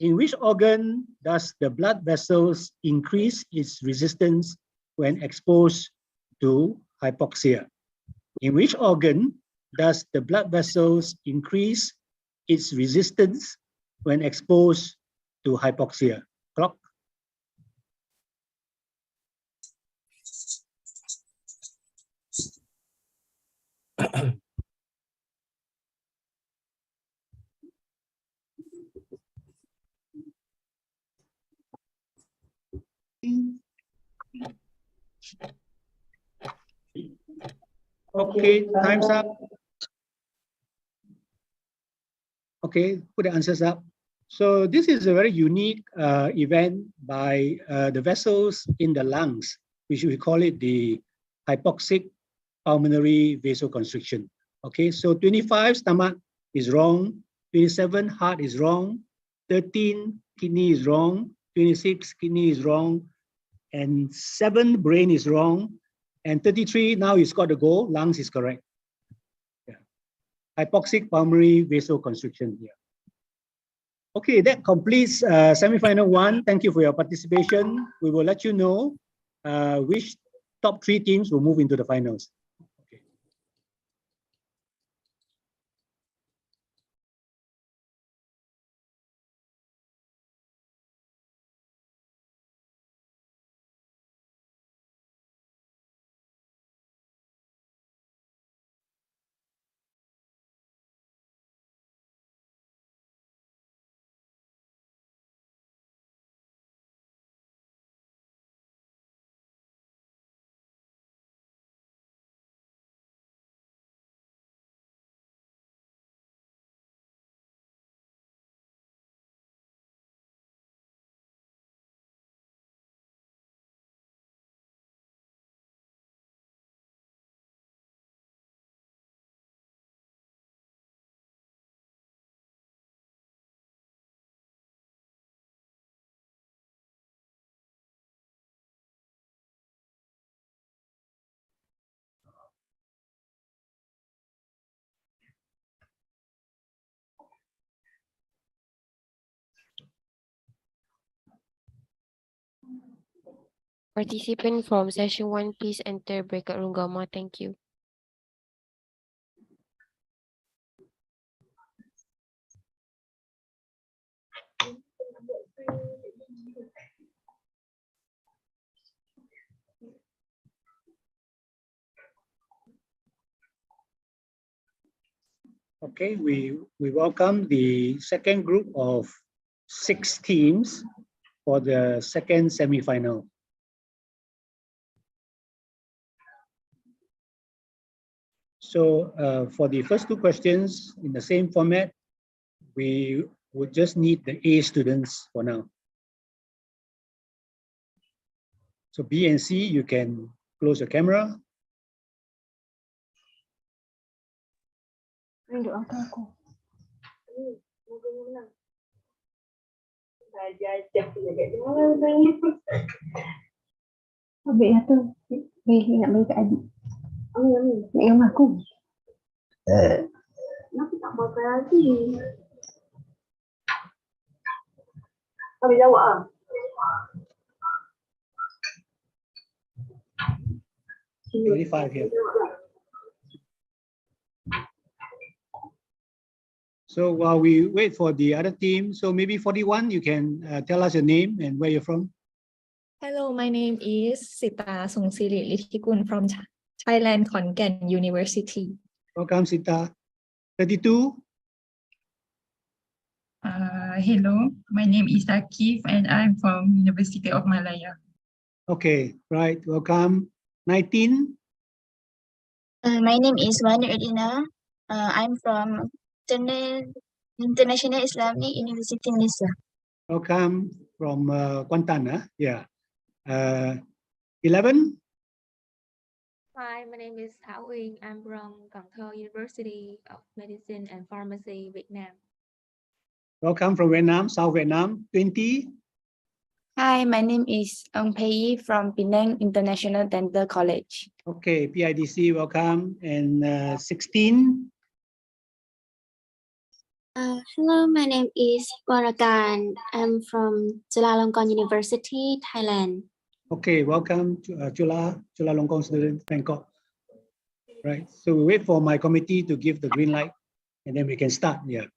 In which organ does the blood vessels increase its resistance when exposed to hypoxia? In which organ does the blood vessels increase its resistance when exposed to hypoxia? Clock. Okay, time's up. Okay, put the answers up. So this is a very unique event by the vessels in the lungs, which we call it the hypoxic pulmonary vasoconstriction. Okay, so 25 stomach is wrong, 27 heart is wrong, 13 kidney is wrong, 26 kidney is wrong, and 7 brain is wrong, and 33 now it's got to go, lungs is correct. Yeah. Hypoxic pulmonary vasoconstriction here. Okay, that completes semifinal 1. Thank you for your participation. We will let you know which top 3 teams will move into the finals. Okay. Participant from session 1, please enter breakout room Gamma. Thank you. Okay, we welcome the second group of 6 teams for the second semifinal. So for the first 2 questions in the same format, we would just need the A students for now. So B and C, you can close your camera. Ambil tu. Nak bagi kat adik. Ambil gambar aku. Kenapa tak pakai lagi? Ambil jawab ah. Here. So while we wait for the other team, so maybe 41, you can tell us your name and where you're from. Hello, my name is Sita Sungsiri Litikun from Thailand Khon University. Welcome, Sita. 32. Hello, my name is Akif and I'm from University of Malaya. Okay, right. Welcome. 19. My name is Wani Edina. I'm from International Islamic University Malaysia. Welcome from Kuantan. Yeah. 11. Hi, my name is Thảo Uyên. I'm from Cần Thơ University of Medicine and Pharmacy, Vietnam. Welcome from Vietnam, South Vietnam. 20. Hi, my name is Ung Pei from Penang International Dental College. Okay, PIDC, welcome. And 16. Hello, my name is Warakan. I'm from Chulalongkorn University, Thailand. Okay, welcome to Chulalongkorn student, Bangkok. Right, so we wait for my committee to give the green light and then we can start. Yeah.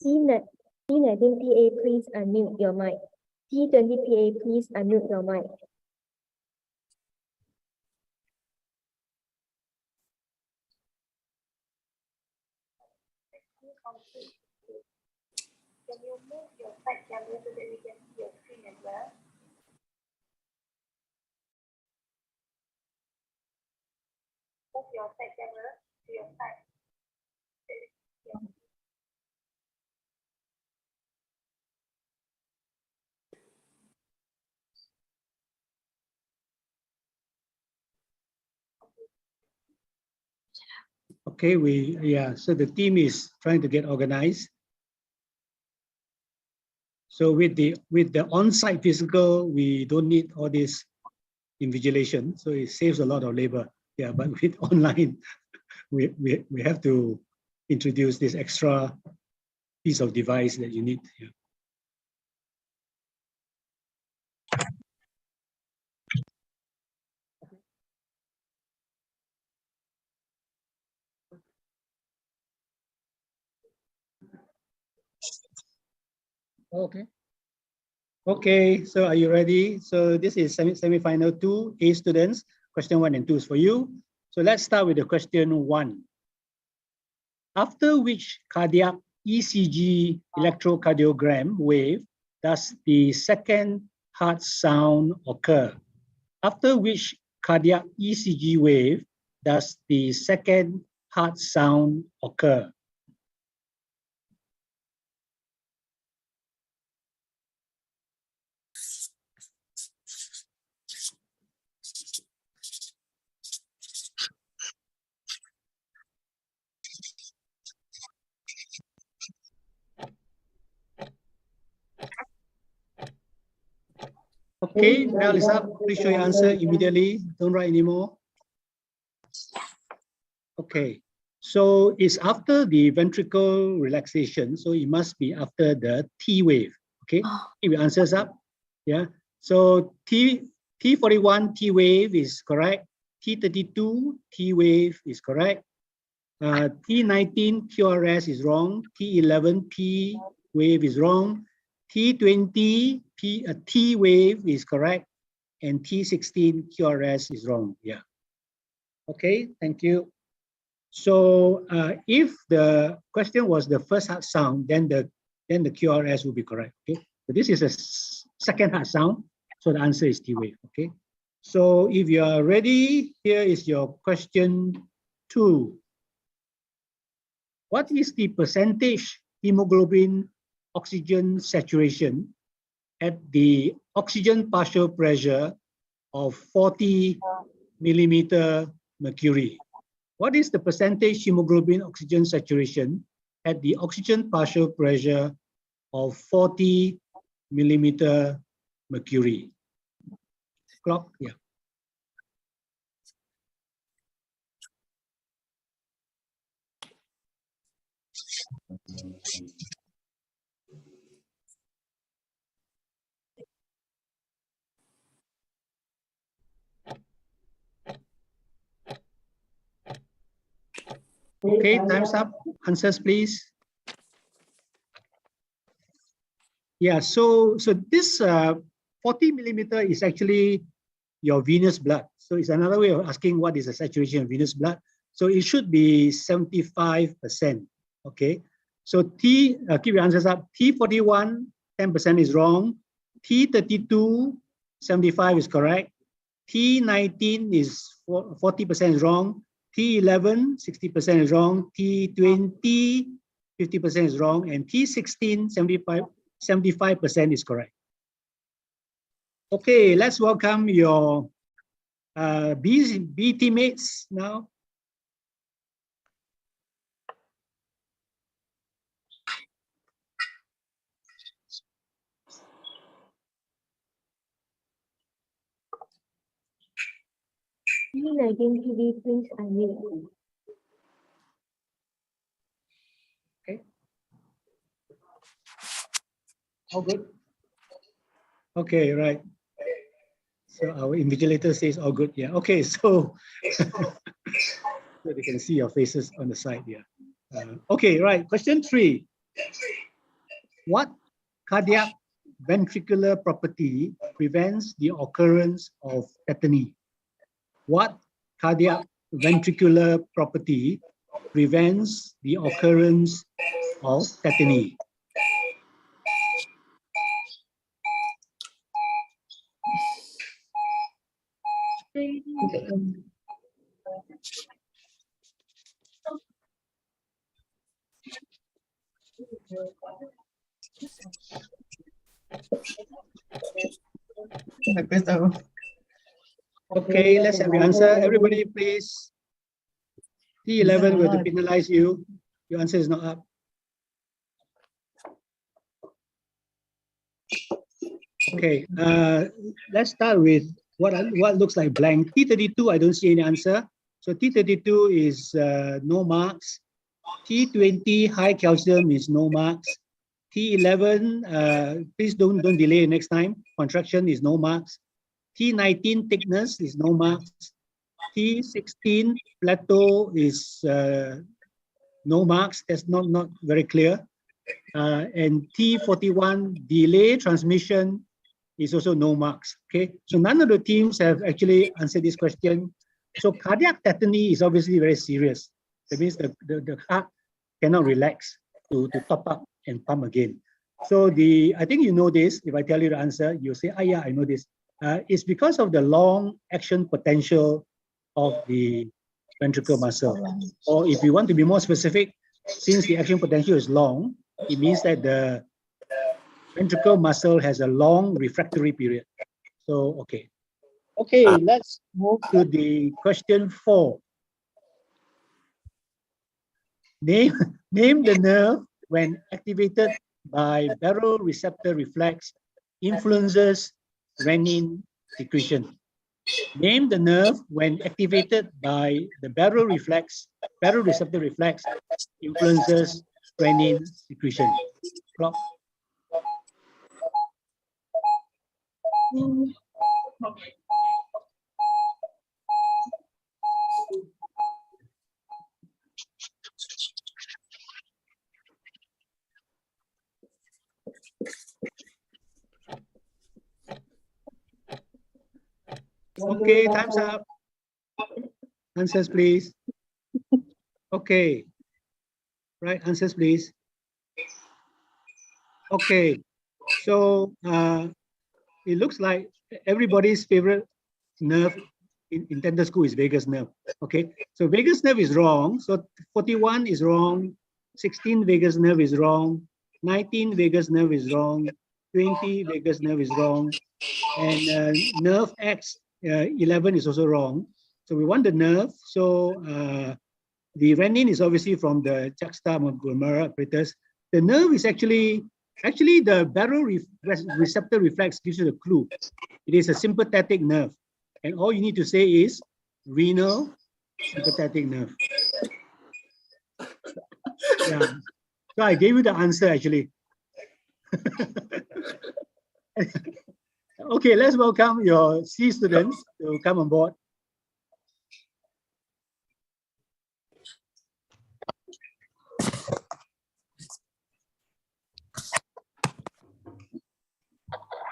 T19PA, please unmute your mic. T20PA, please unmute your mic. Can you move your side camera so that we can see your screen as well? Move your side camera to your side. Okay, so the team is trying to get organized. So with the on-site physical, we don't need all this invigilation, so it saves a lot of labor. Yeah, but with online, we have to introduce this extra piece of device that you need. Yeah. Okay. Okay, so are you ready? So this is semi-final 2, A students. Question 1 and 2 is for you. So let's start with the question 1. After which cardiac ECG electrocardiogram wave does the second heart sound occur? After which cardiac ECG wave does the second heart sound occur? Okay, bell is up. Please show your answer immediately. Don't write anymore. Okay, so it's after the ventricle relaxation, so it must be after the T wave. Okay, your answers up. Yeah, so T41 T wave is correct. T32 T wave is correct. T19 QRS is wrong. T11 P wave is wrong. T20 T wave is correct, and T16 QRS is wrong. Yeah. Okay, thank you. So if the question was the first heart sound, then the QRS will be correct. Okay. So this is a second heart sound, so the answer is T wave. Okay. So if you are ready, here is your question 2. What is the percentage hemoglobin oxygen saturation at the oxygen partial pressure of 40 millimeter mercury? What is the percentage hemoglobin oxygen saturation at the oxygen partial pressure of 40 millimeter mercury? Clock, yeah. Okay, time's up. Answers, please. Yeah, so this 40 millimeter is actually your venous blood. So it's another way of asking what is the saturation of venous blood. So it should be 75%. Okay, so keep your answers up. T41, 10% is wrong. T32, 75 is correct. T19 is 40% is wrong. T11, 60% is wrong. T20, 50% is wrong. And T16, 75% is correct. Okay, let's welcome your B teammates now. T19PB, please unmute. Okay. All good? Okay, right. So our invigilator says all good. Yeah. Okay, so so they can see your faces on the side. Yeah. Okay, right. Question 3. What cardiac ventricular property prevents the occurrence of tetany? What cardiac ventricular property prevents the occurrence of tetany? Okay, let's have the answer. Everybody, please. T11 will penalize you. Your answer is not up. Okay, let's start with what looks like blank. T32, I don't see any answer. So T32 is no marks. T20, high calcium, is no marks. T11, please don't delay next time. Contraction is no marks. T19, thickness, is no marks. T16, plateau, is no marks. That's not very clear. And T41, delay transmission, is also no marks. Okay, so none of the teams have actually answered this question. So cardiac tetany is obviously very serious. That means the heart cannot relax to top up and pump again. So I think you know this. If I tell you the answer, you'll say, ah, yeah, I know this. It's because of the long action potential of the ventricle muscle. Or if you want to be more specific, since the action potential is long, it means that the ventricle muscle has a long refractory period. So, okay. Okay, let's move to the question 4. Name the nerve when activated by baroreceptor reflex influences renin secretion. Name the nerve when activated by the baroreceptor reflex influences renin secretion. Clock. Okay, time's up. Answers, please. Okay. Right, answers, please. Okay. So it looks like everybody's favorite nerve in dental school is vagus nerve. Okay. So vagus nerve is wrong. So 41 is wrong. 16 vagus nerve is wrong. 19 vagus nerve is wrong. 20 vagus nerve is wrong. And nerve X 11 is also wrong. So we want the nerve. So the renin is obviously from the juxtaglomera apparatus. The nerve is actually the baroreceptor reflex gives you the clue. It is a sympathetic nerve. And all you need to say is renal sympathetic nerve. Yeah. So I gave you the answer actually. Okay, let's welcome your C students to come on board.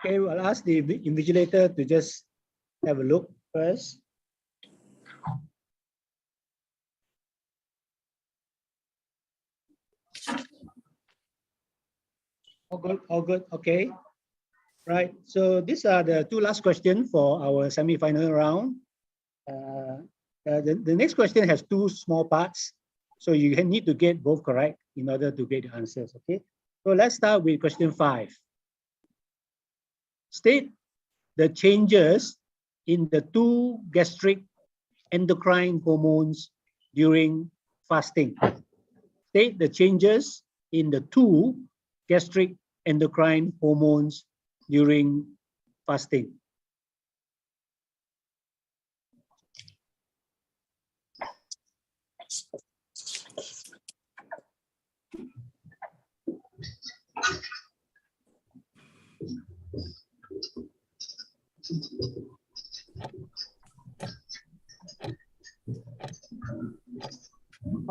Okay, we'll ask the invigilator to just have a look first. All good, okay. Right, so these are the two last questions for our semi-final round. The next question has two small parts, so you need to get both correct in order to get the answers, okay? So let's start with question 5. State the changes in the 2 gastric endocrine hormones during fasting. State the changes in the 2 gastric endocrine hormones during fasting.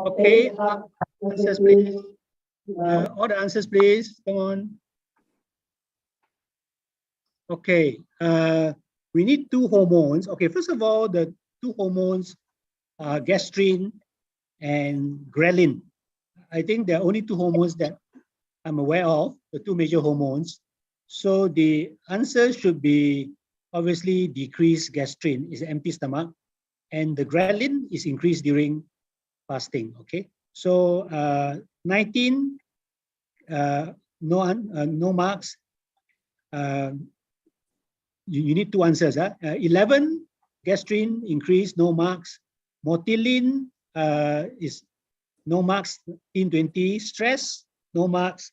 Okay, answers please. All the answers, please. Come on. Okay. We need two hormones. Okay, first of all, the two hormones are gastrin and ghrelin. I think there are only two hormones that I'm aware of, the two major hormones. So the answer should be obviously decreased gastrin is empty stomach, and the ghrelin is increased during fasting. Okay, so 19, no marks. You need two answers. 11, gastrin increase, no marks. Motilin is no marks. 20, stress, no marks.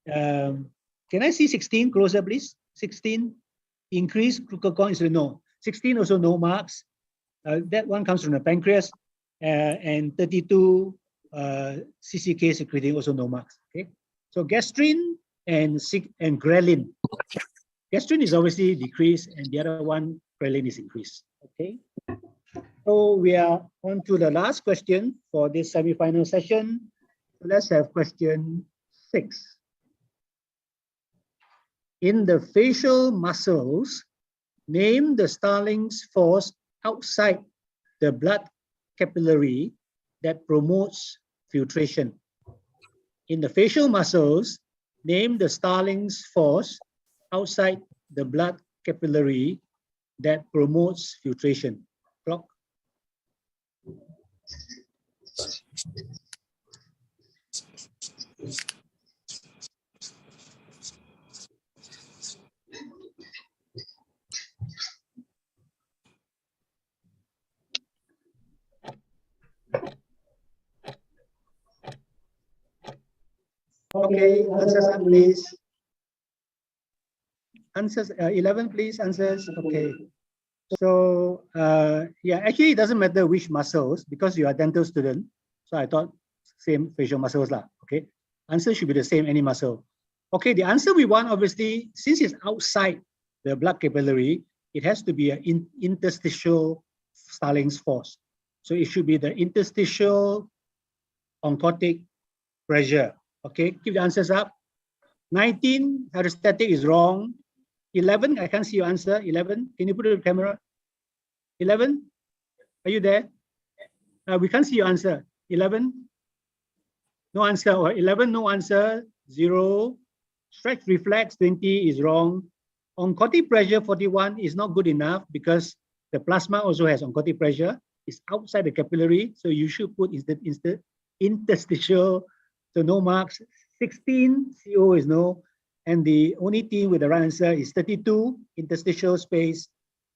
Can I see 16 closer, please? 16, increase glucagon is no. 16 also no marks. That one comes from the pancreas. And 32, CCK secreting also no marks. Okay, so gastrin and ghrelin. Gastrin is obviously decreased, and the other one, ghrelin, is increased. Okay, so we are on to the last question for this semi-final session. So let's have question 6. In the facial muscles, name the Starling's force outside the blood capillary that promotes filtration. In the facial muscles, name the Starling's force outside the blood capillary that promotes filtration. Clock. Okay, answers up, please. Answers 11, please. Answers. Okay. So yeah, actually it doesn't matter which muscles because you are a dental student. So I thought same facial muscles lah. Okay. Answer should be the same, any muscle. Okay, the answer we want, obviously, since it's outside the blood capillary, it has to be an interstitial Starling's force. So it should be the interstitial oncotic pressure. Okay, keep the answers up. 19, hydrostatic is wrong. 11, I can't see your answer. 11, can you put it on the camera? 11, are you there? We can't see your answer. 11, no answer. Or 11, no answer. 0. Stretch reflex, 20 is wrong. Oncotic pressure, 41 is not good enough because the plasma also has oncotic pressure. It's outside the capillary, so you should put interstitial, so no marks. 16, CO is no. And the only thing with the right answer is 32, interstitial space,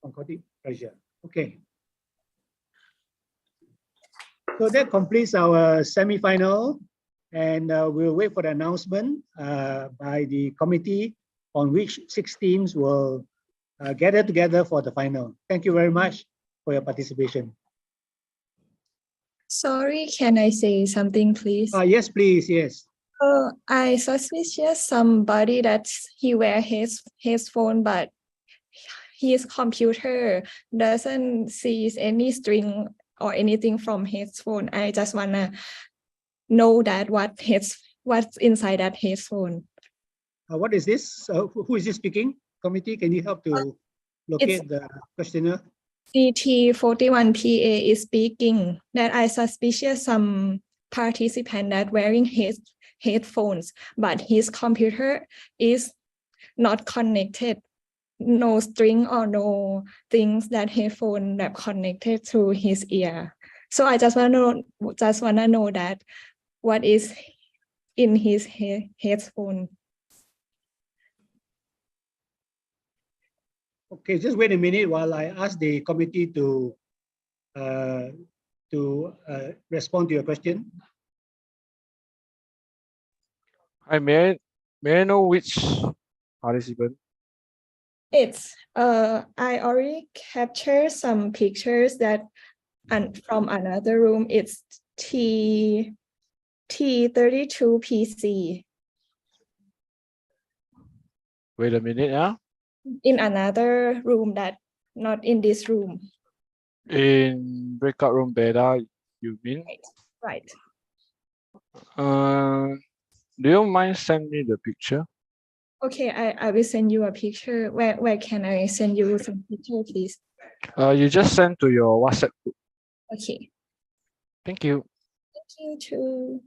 oncotic pressure. Okay. So that completes our semi-final, and we'll wait for the announcement by the committee on which 6 teams will gather together for the final. Thank you very much for your participation. Sorry, can I say something, please? Yes, please. Yes. I suspicious somebody that he wear his phone, but his computer doesn't see any string or anything from his phone. I just wanna know that what's inside that his phone. What is this? Who is this speaking? Committee, can you help to locate the questioner? CT41PA is speaking that I suspicious some participant that wearing his headphones, but his computer is not connected. No string or no things that headphone that connected to his ear. So I just wanna know that what is in his headphone. Okay, just wait a minute while I ask the committee to respond to your question. Hi, may I know which participant? It's I already captured some pictures that from another room. It's T32PC. Wait a minute, yeah. In another room that not in this room. In breakout room beta, you mean? Right. Do you mind send me the picture? Okay, I will send you a picture. Where can I send you some picture, please? You just send to your WhatsApp group. Okay. Thank you. Thank you too.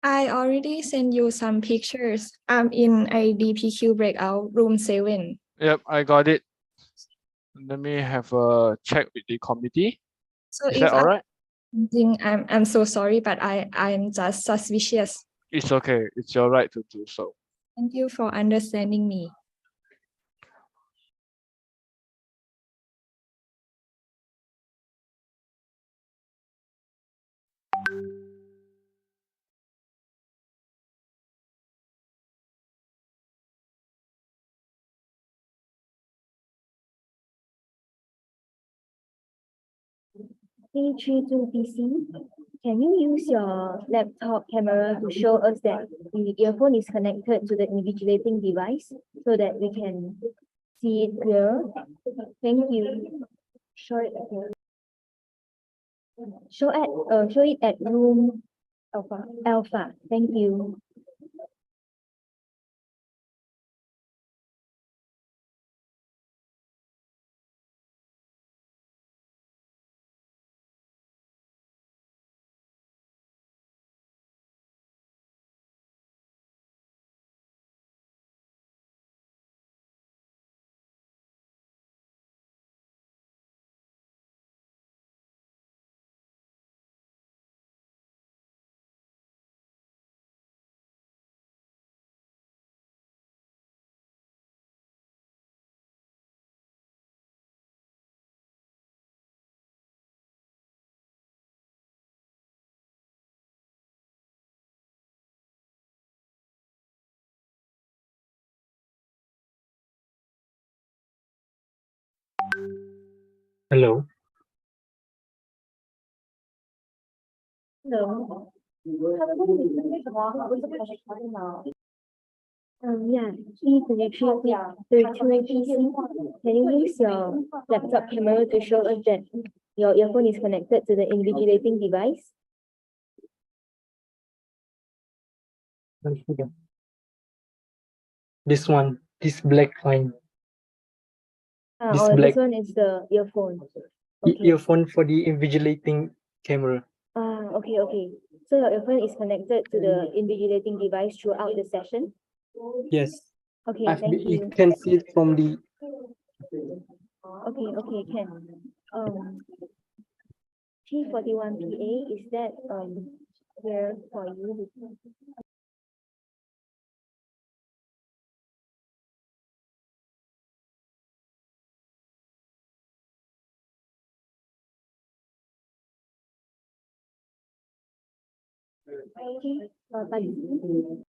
I already sent you some pictures. I'm in IDPQ breakout room 7. Yep, I got it. Let me have a check with the committee. So Is if that all right? I'm so sorry, but I'm just suspicious. It's okay. It's your right to do so. Thank you for understanding me. P32PC, can you use your laptop camera to show us that the earphone is connected to the invigilating device so that we can see it clearer? Thank you. Show it at show it at room alpha. Thank you. Hello. Hello. Yeah, P32PC, can you use your laptop camera to show us that your earphone is connected to the invigilating device? This one, this black line, this Or black this one is the earphone. Okay. earphone for the invigilating camera. Okay. So your earphone is connected to the invigilating device throughout the session? Yes. Okay, You thank you. can see it from the Okay, can. T41PA, is that here for you? Okay, participant.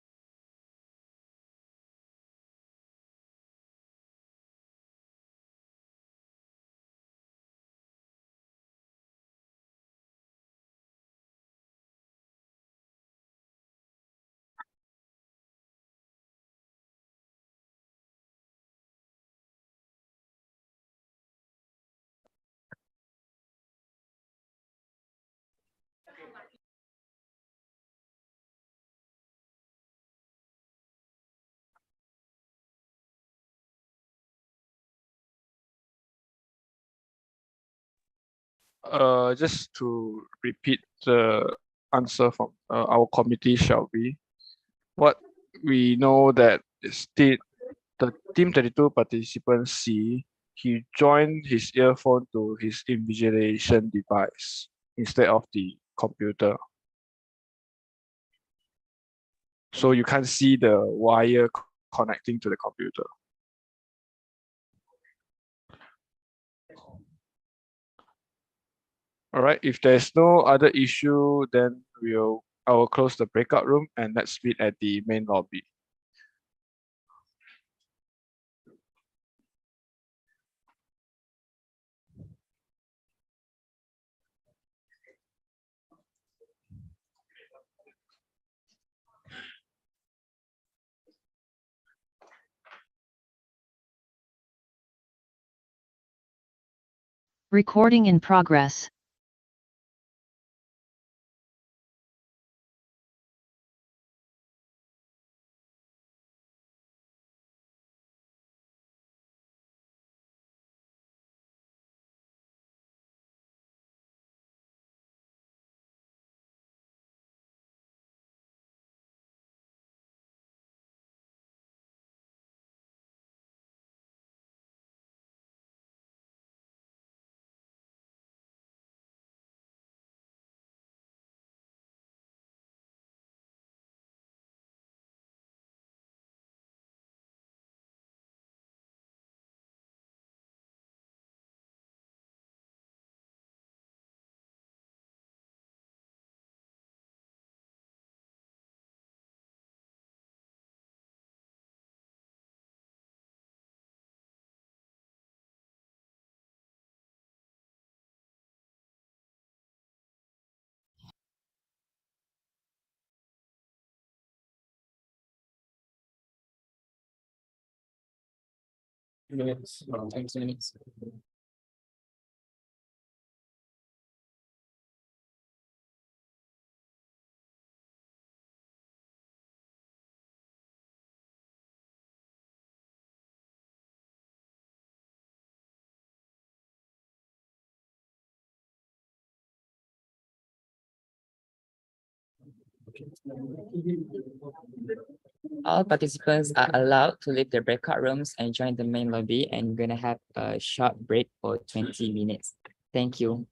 Just to repeat the answer from our committee, shall we? What we know that is the Team 32 participant C, he joined his earphone to his invigilation device instead of the computer. So you can't see the wire connecting to the computer. All right, if there's no other issue, then I will close the breakout room and let's meet at the main lobby. Recording in progress. Minutes, 10 minutes. All participants are allowed to leave the breakout rooms and join the main lobby, and we're gonna have a short break for 20 minutes. Thank you.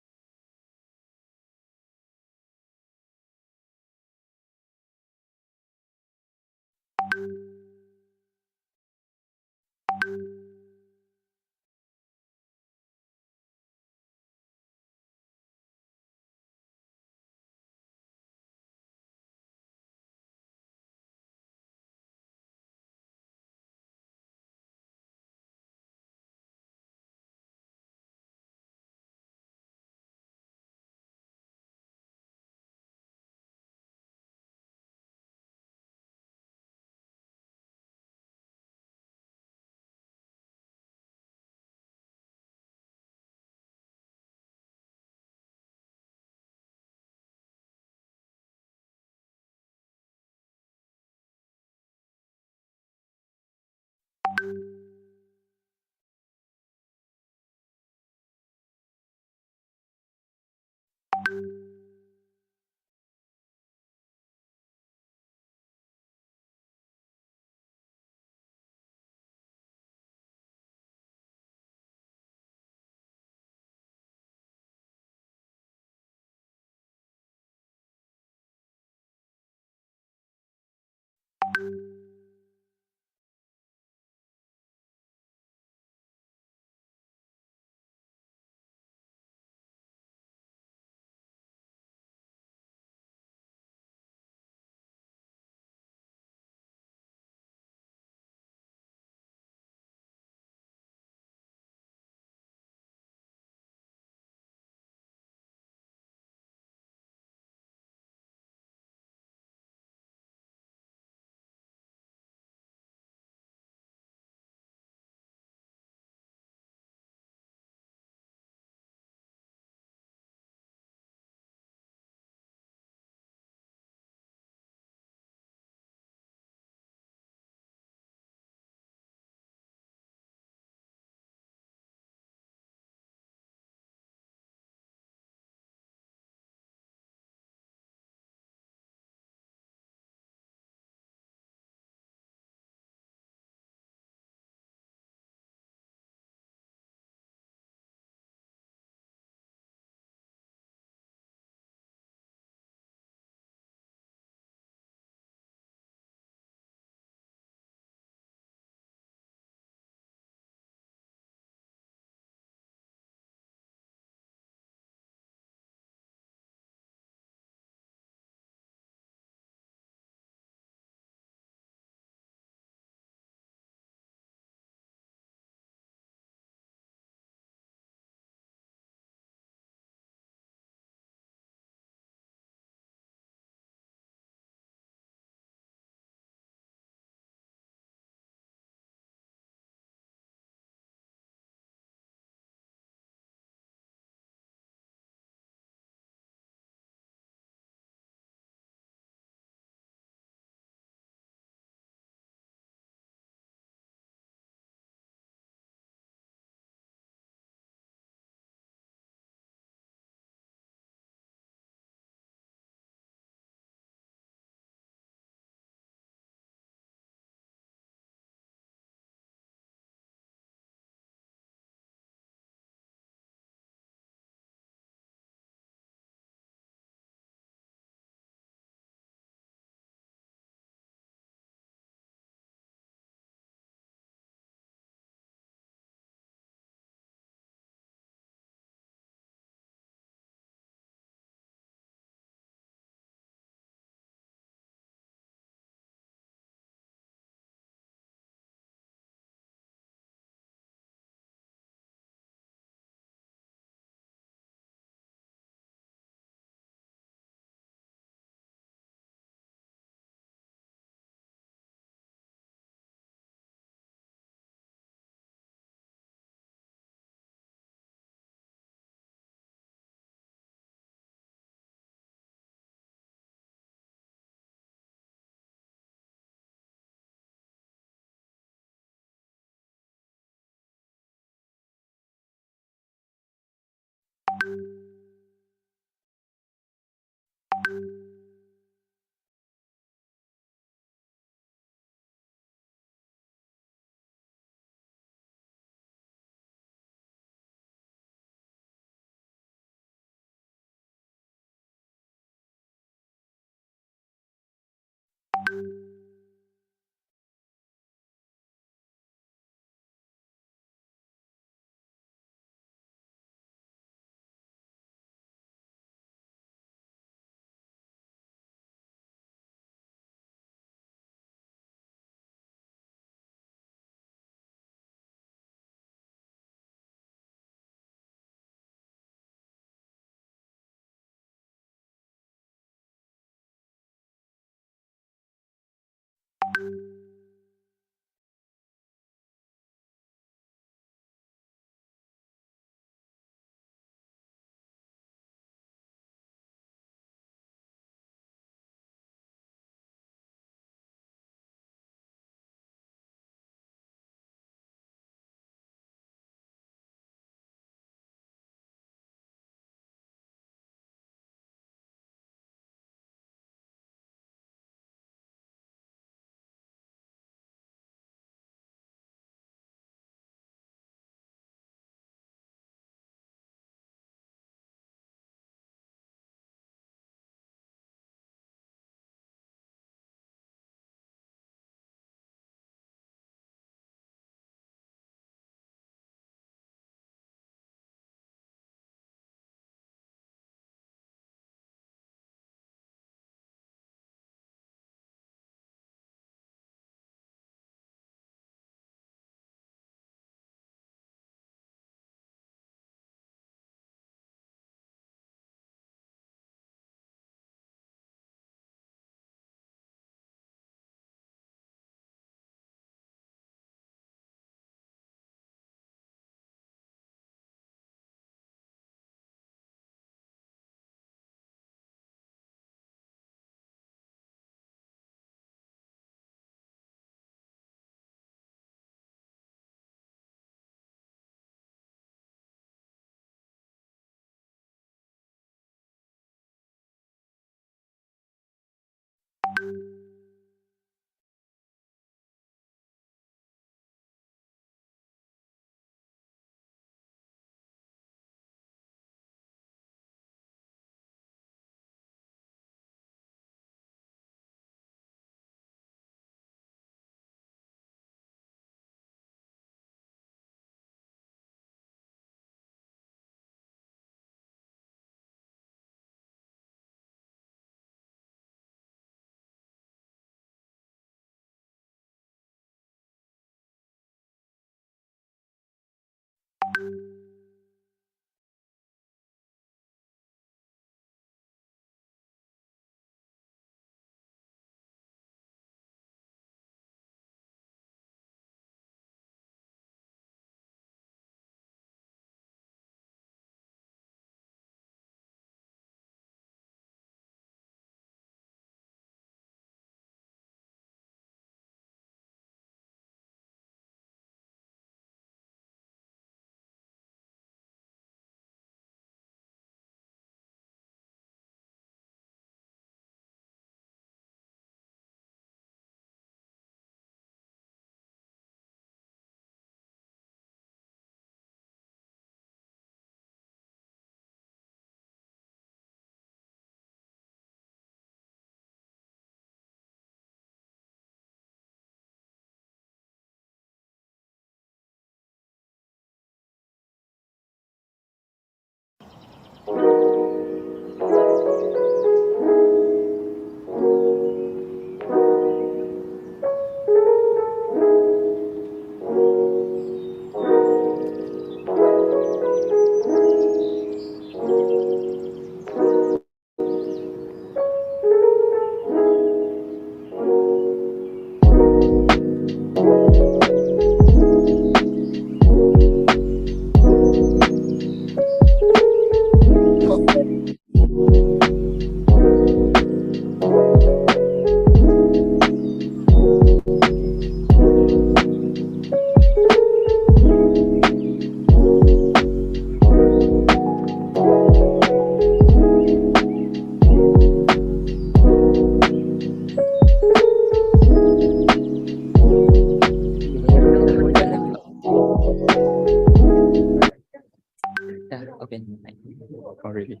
really.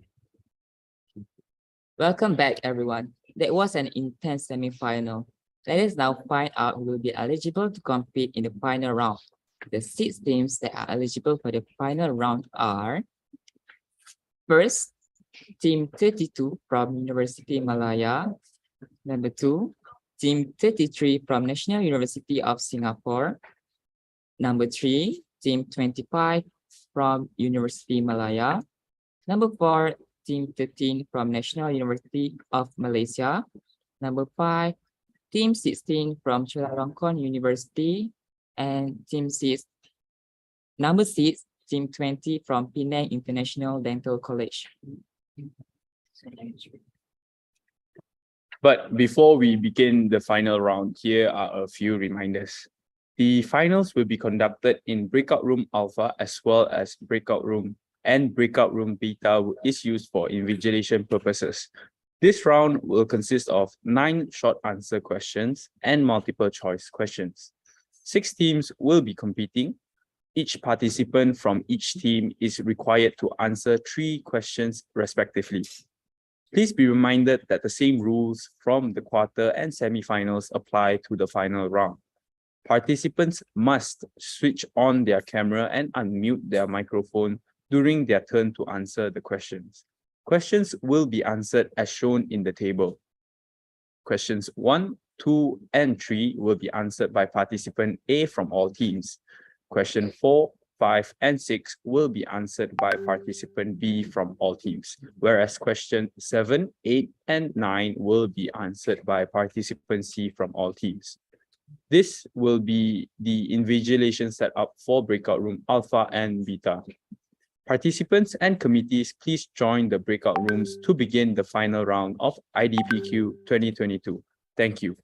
Welcome back, everyone. That was an intense semifinal. Let us now find out who will be eligible to compete in the final round. The 6 teams that are eligible for the final round are: first, Team 32 from University Malaya. Number 2, Team 33 from National University of Singapore. Number 3, Team 25 from University Malaya. Number 4, Team 13 from National University of Malaysia. Number 5, Team 16 from Chulalongkorn University. And number 6, Team 20 from Penang International Dental College. But before we begin the final round, here are a few reminders. The finals will be conducted in breakout room alpha as well as breakout room, and breakout room beta is used for invigilation purposes. This round will consist of 9 short answer questions and multiple choice questions. 6 teams will be competing. Each participant from each team is required to answer 3 questions respectively. Please be reminded that the same rules from the quarter and semifinals apply to the final round. Participants must switch on their camera and unmute their microphone during their turn to answer the questions. Questions will be answered as shown in the table. Questions 1, 2, and 3 will be answered by participant A from all teams. Question 4, 5, and 6 will be answered by participant B from all teams, whereas question 7, 8, and 9 will be answered by participant C from all teams. This will be the invigilation setup for breakout room alpha and beta. Participants and committees, please join the breakout rooms to begin the final round of IDPQ 2022. Thank you.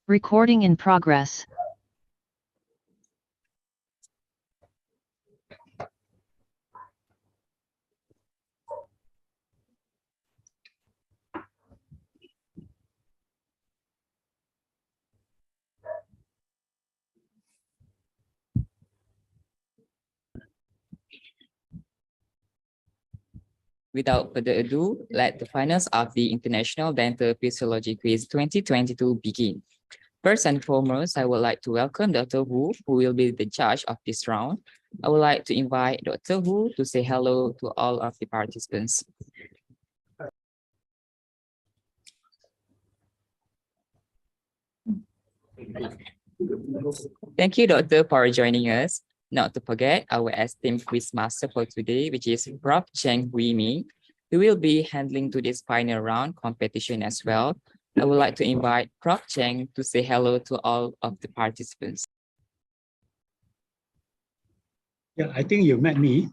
Recording in progress. Without further ado, let the finals of the International Dental Physiology Quiz 2022 begin. First and foremost, I would like to welcome Dr. Wu, who will be the judge of this round. I would like to invite Dr. Wu to say hello to all of the participants. Thank you, Doctor, for joining us. Not to forget our esteemed quiz master for today, which is Prof. Cheng Hui Ming, who will be handling today's final round competition as well. I would like to invite Prof. Cheng to say hello to all of the participants. Yeah, I think you met me.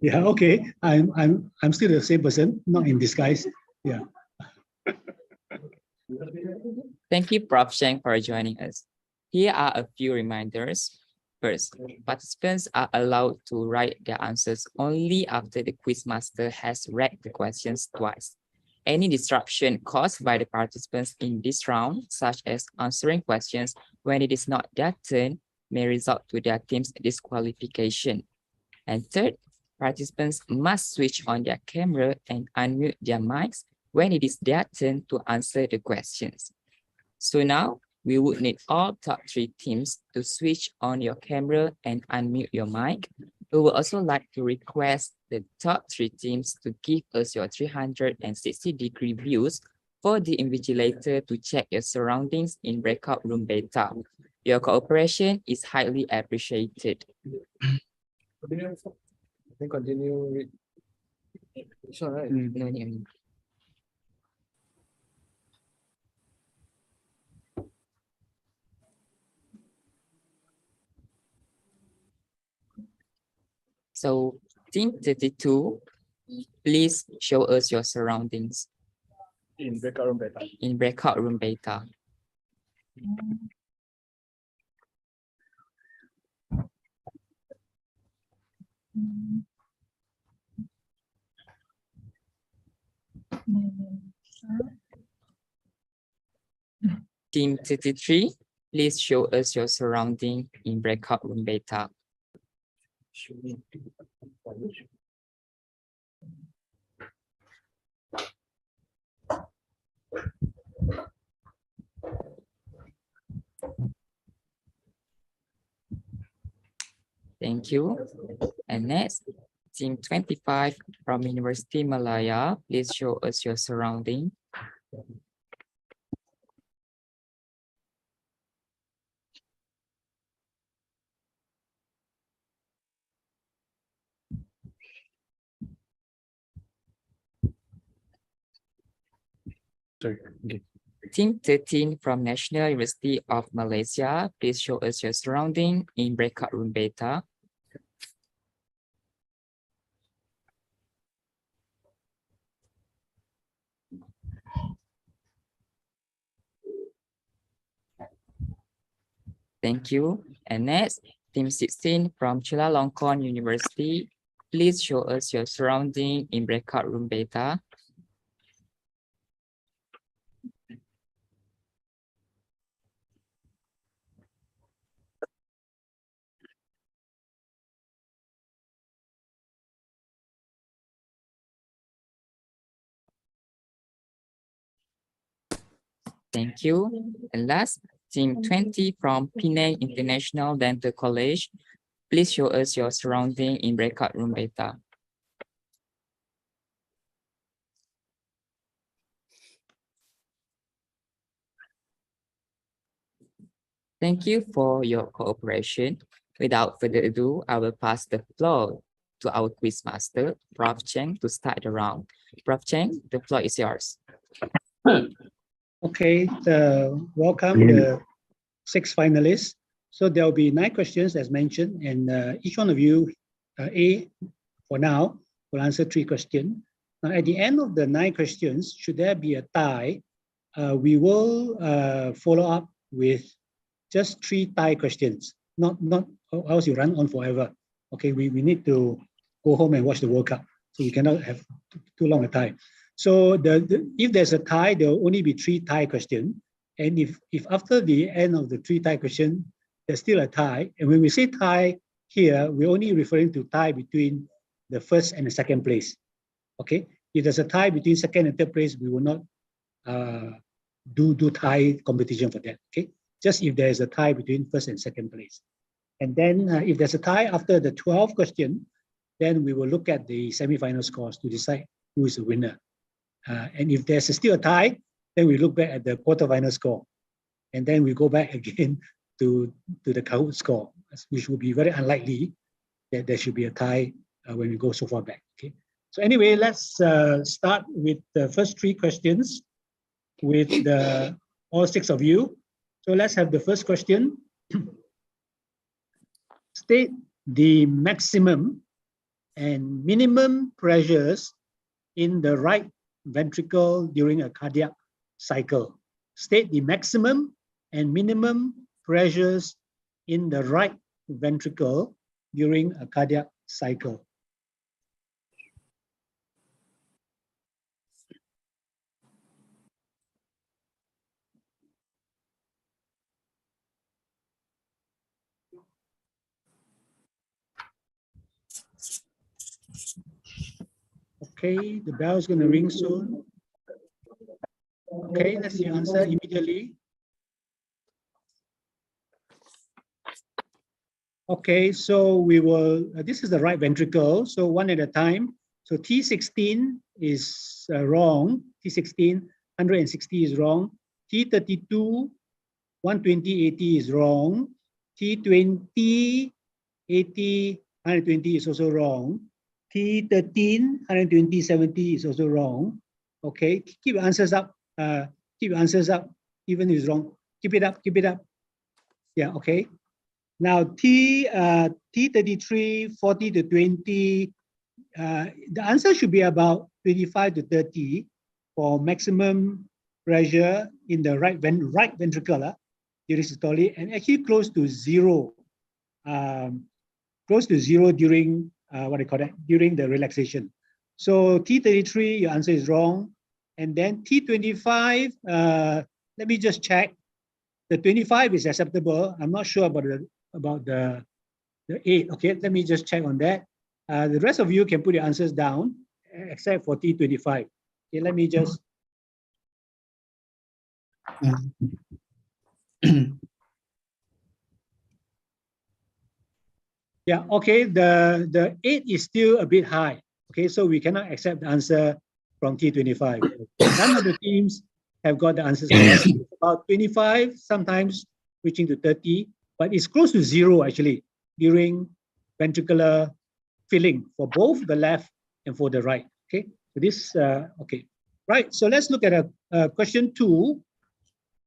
Yeah, okay. I'm still the same person, not in disguise. Yeah. Thank you, Prof. Cheng, for joining us. Here are a few reminders. First, participants are allowed to write their answers only after the quizmaster has read the questions twice. Any disruption caused by the participants in this round, such as answering questions when it is not their turn, may result to their team's disqualification. And third, participants must switch on their camera and unmute their mics when it is their turn to answer the questions. So now, we would need all top 3 teams to switch on your camera and unmute your mic. We would also like to request the top 3 teams to give us your 360-degree views for the invigilator to check your surroundings in breakout room beta. Your cooperation is highly appreciated. Continue. It's all right. No need. So, team 32, please show us your surroundings. In breakout room beta. In breakout room beta. Team 33, please show us your surrounding in breakout room beta. Thank you. And next, team 25 from University Malaya, please show us your surrounding. Sorry. Okay. Team 13 from National University of Malaysia, please show us your surrounding in breakout room beta. Thank you. And next, team 16 from Chulalongkorn University, please show us your surrounding in breakout room beta. Thank you. And last, team 20 from Penang International Dental College, please show us your surrounding in breakout room beta. Thank you for your cooperation. Without further ado, I will pass the floor to our quiz master, Prof. Cheng, to start the round. Prof. Cheng, the floor is yours. Okay, welcome the 6 finalists. So there will be 9 questions as mentioned, and each one of you, A for now, will answer 3 questions. Now at the end of the 9 questions, should there be a tie, we will follow up with just 3 tie questions, not else you run on forever. Okay, we need to go home and watch the World Cup, so we cannot have too long a tie. So if there's a tie, there will only be 3 tie questions. And if after the end of the 3 tie question, there's still a tie, and when we say tie here, we're only referring to tie between the first and the second place. Okay, if there's a tie between second and third place, we will not do tie competition for that. Okay, just if there's a tie between first and second place. And then if there's a tie after the 12th question, then we will look at the semi-final scores to decide who is the winner. And if there's still a tie, then we look back at the quarterfinal score. And then we go back again to the Kahoot score, which will be very unlikely that there should be a tie when we go so far back. Okay. So anyway, let's start with the first 3 questions with all 6 of you. So let's have the first question. State the maximum and minimum pressures in the right ventricle during a cardiac cycle. State the maximum and minimum pressures in the right ventricle during a cardiac cycle. Okay, the bell is going to ring soon. Okay, let's see answer immediately. Okay, so we will, this is the right ventricle, so one at a time. So T16 is wrong, T16, 160 is wrong, T32, 120, 80 is wrong, T20, 80, 120 is also wrong, T13, 120, 70 is also wrong. Okay, keep your answers up, keep your answers up, even if it's wrong, keep it up, keep it up. Yeah, okay. Now T33, 40 to 20, the answer should be about 25 to 30 for maximum pressure in the right ventricle during systole, and actually close to zero during what I call that, during the relaxation. So T33, your answer is wrong. And then T25, let me just check. The 25 is acceptable. I'm not sure about the 8. Okay, let me just check on that. The rest of you can put your answers down, except for T25. Okay, let me just. Yeah, okay, the 8 is still a bit high. Okay, so we cannot accept the answer from T25. None of the teams have got the answers correct. It's about 25, sometimes reaching to 30, but it's close to 0 actually during ventricular filling for both the left and for the right. Okay, so this, okay, right. So let's look at question 2.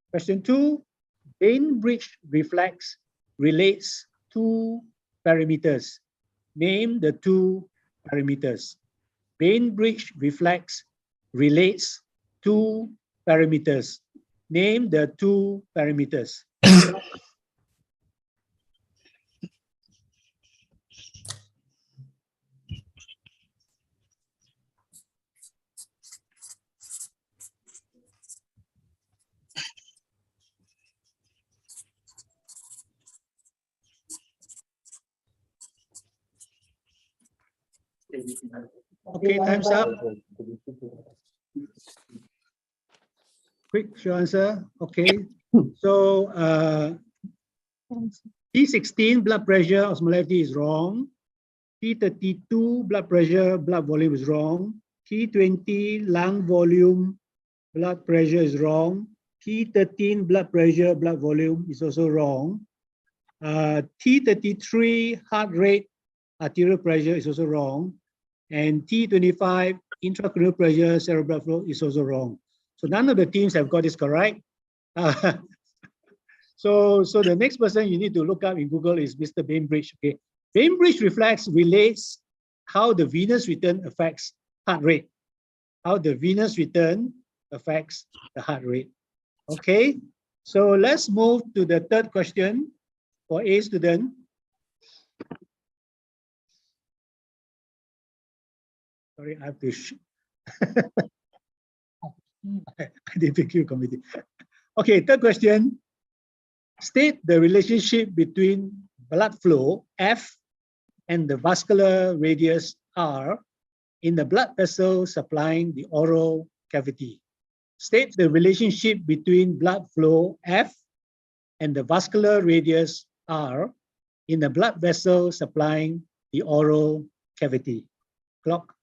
Question 2, Bainbridge reflex relates 2 parameters. Name the 2 parameters. Bainbridge reflex relates 2 parameters. Name the 2 parameters. Okay, time's up. Quick short answer. Okay, so T16 blood pressure osmolarity is wrong. T32 blood pressure, blood volume is wrong. T20 lung volume, blood pressure is wrong. T13 blood pressure, blood volume is also wrong. T33 heart rate, arterial pressure is also wrong. And T25 intracranial pressure, cerebral flow is also wrong. So none of the teams have got this correct. So the next person you need to look up in Google is Mr. Bainbridge. Okay, Bainbridge reflex relates how the venous return affects heart rate. How the venous return affects the heart rate. Okay, so let's move to the third question for A student. Sorry, I have to Idpq committee. Okay, third question. State the relationship between blood flow F and the vascular radius R in the blood vessel supplying the oral cavity. State the relationship between blood flow F and the vascular radius R in the blood vessel supplying the oral cavity. Clock.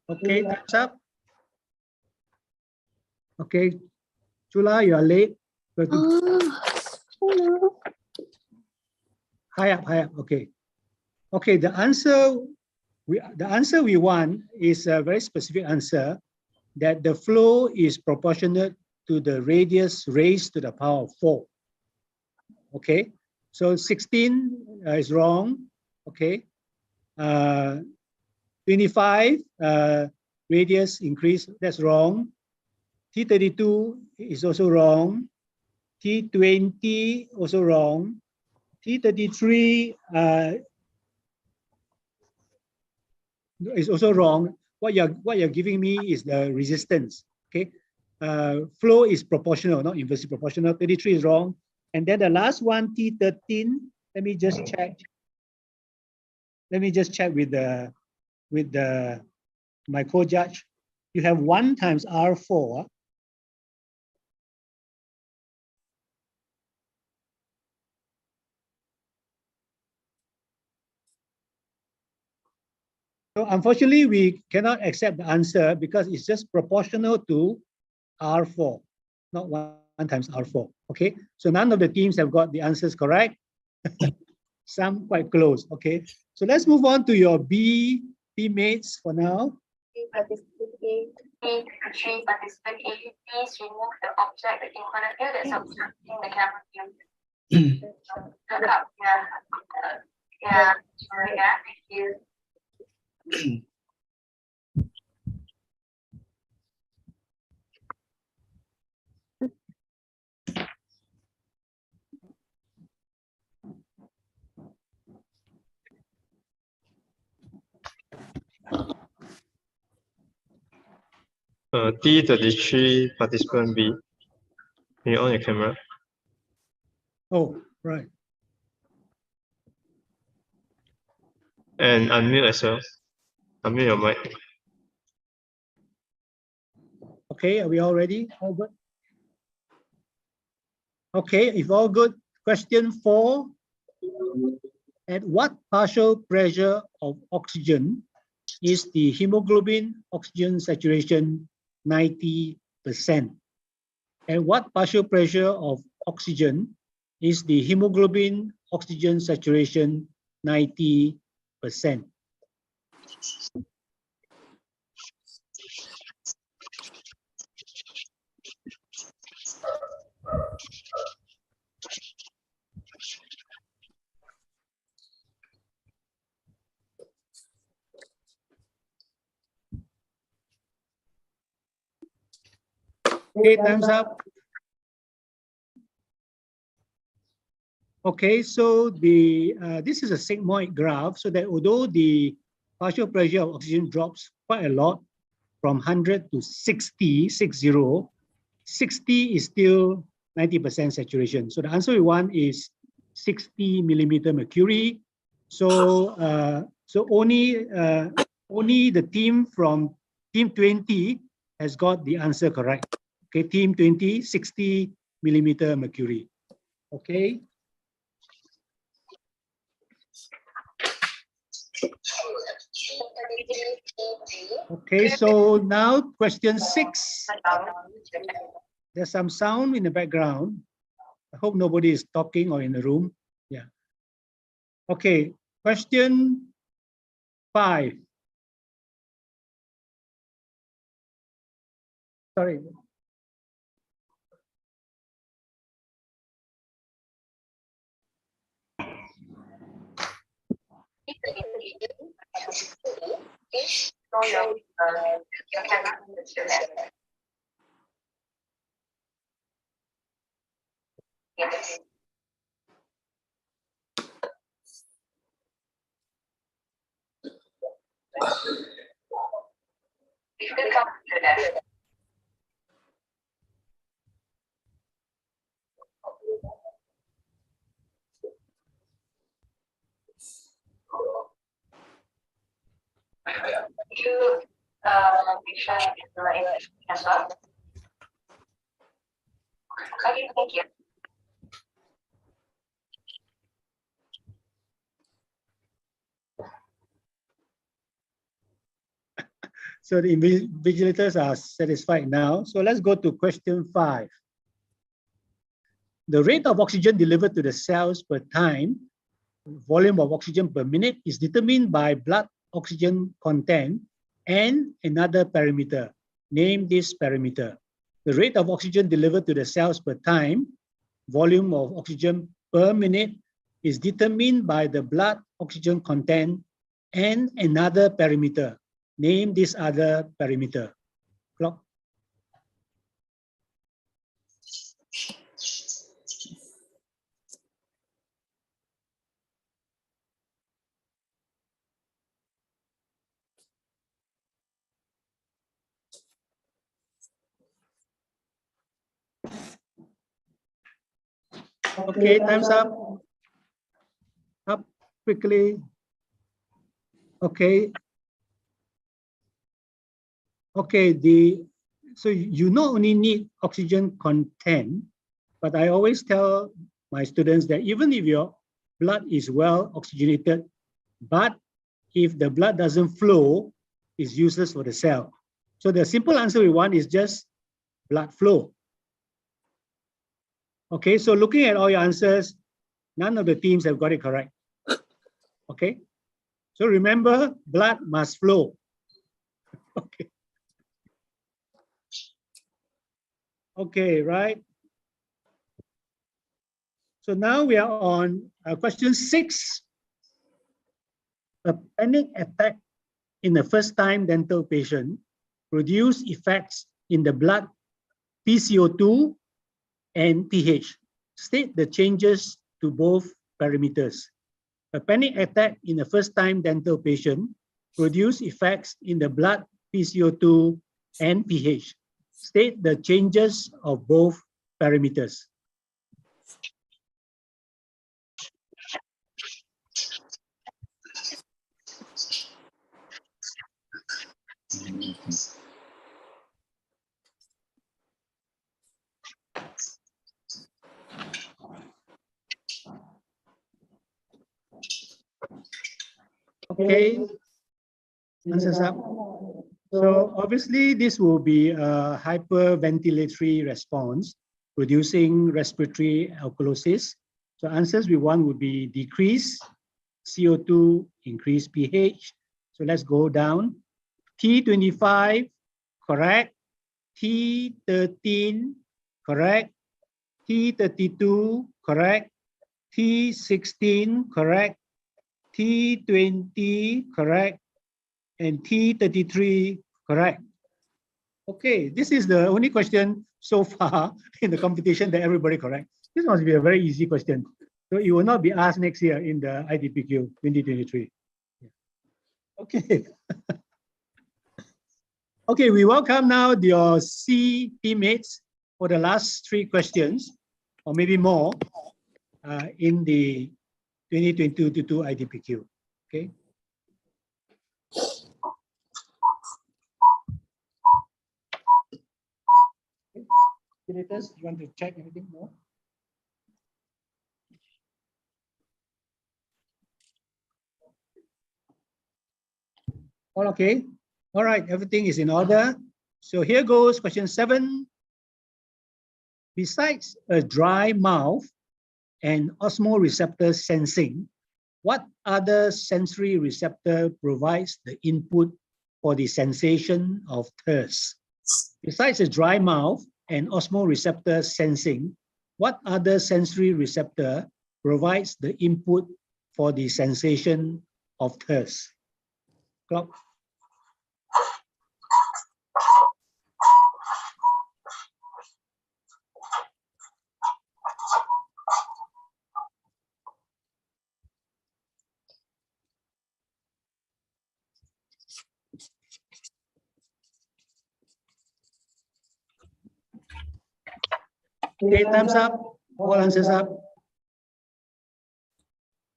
Okay, time's up. Okay, Chula, you are late. High up. Okay. Okay, the answer we want is a very specific answer, that the flow is proportionate to the radius raised to the power of 4. Okay, so 16 is wrong. Okay, 25 radius increase, that's wrong. T32 is also wrong. T20 also wrong. T33 is also wrong. What you're giving me is the resistance. Okay, flow is proportional, not inversely proportional. 33 is wrong. And then the last one, T13. Let me just check. Let me just check with my co-judge. You have 1 times R4. So unfortunately, we cannot accept the answer because it's just proportional to R4, not 1 times R4. Okay, so none of the teams have got the answers correct. Some quite close. Okay, so let's move on to your B teammates for now. Participant A, please remove the object in corner here that's obstructing the camera view. Look up, yeah, thank you. T33 participant B. Can you on your camera? Oh, right. And unmute as well. Unmute your mic. Okay, are we all ready? All good? Okay, if all good, question 4. At what partial pressure of oxygen is the hemoglobin oxygen saturation 90%? At what partial pressure of oxygen is the hemoglobin oxygen saturation 90%? Okay, time's up. Okay, so this is a sigmoid graph, so that although the partial pressure of oxygen drops quite a lot from 100 to 60, 60 is still 90% saturation. So the answer we want is 60 millimeter mercury. So only the team from team 20 has got the answer correct. Okay, team 20, 60 millimeter mercury. Okay. Okay, so now question 6. There's some sound in the background. I hope nobody is talking or in the room. Yeah. Okay, question 5. Sorry. Okay, thank you. So the invigilators are satisfied now. So let's go to question 5. The rate of oxygen delivered to the cells per time, volume of oxygen per minute, is determined by blood oxygen content and another parameter. Name this parameter. The rate of oxygen delivered to the cells per time, volume of oxygen per minute, is determined by the blood oxygen content and another parameter. Name this other parameter. Clock. Okay, time's up. Up quickly. Okay. Okay, so you not only need oxygen content, but I always tell my students that even if your blood is well oxygenated, but if the blood doesn't flow, it's useless for the cell. So the simple answer we want is just blood flow. Okay, so looking at all your answers, none of the teams have got it correct. Okay, so remember, blood must flow. Okay. Okay, right. So now we are on question 6. A panic attack in a first-time dental patient produce effects in the blood PCO2 and pH. State the changes to both parameters. A panic attack in a first-time dental patient produce effects in the blood PCO2 and pH. State the changes of both parameters. Okay, answers up. So obviously this will be a hyperventilatory response producing respiratory alkalosis. So answers we want would be decrease CO2, increase pH. So let's go down. T25, correct. T13, correct. T32, correct. T16, correct. T20, correct. And T33, correct. Okay, this is the only question so far in the competition that everybody correct. This must be a very easy question. So it will not be asked next year in the Idpq 2023. Okay. Okay, we welcome now your C teammates for the last 3 questions, or maybe more, in the 2022 Idpq. Okay. Senators, you want to check anything more? All okay. All right, everything is in order. So here goes question 7. Besides a dry mouth and osmoreceptor sensing, what other sensory receptor provides the input for the sensation of thirst? Besides a dry mouth and osmoreceptor sensing, what other sensory receptor provides the input for the sensation of thirst? Clock. Okay, time's up. All answers up.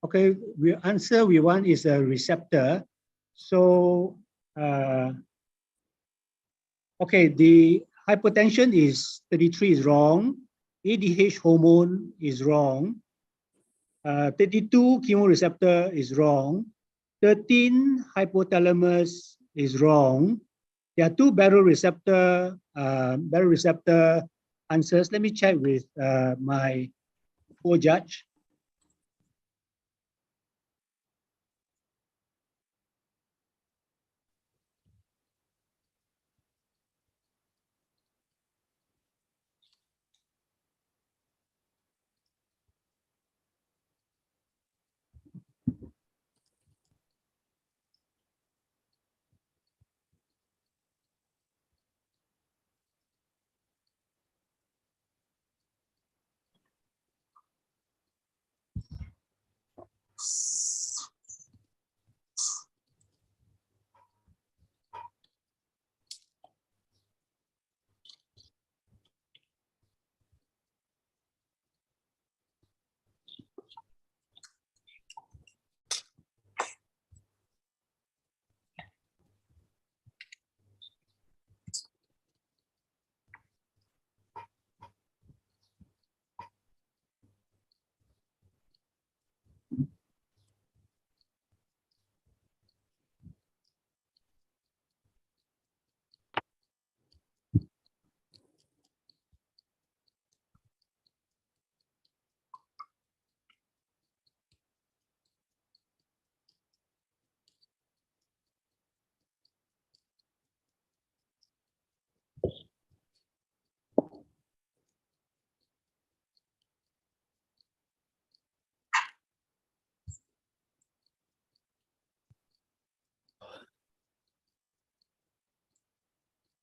Okay, the answer we want is a receptor. So, okay, the hypotension is 33 is wrong. ADH hormone is wrong. 32 chemoreceptor is wrong. 13 hypothalamus is wrong. There are two baroreceptor answers. Let me check with my co-judge.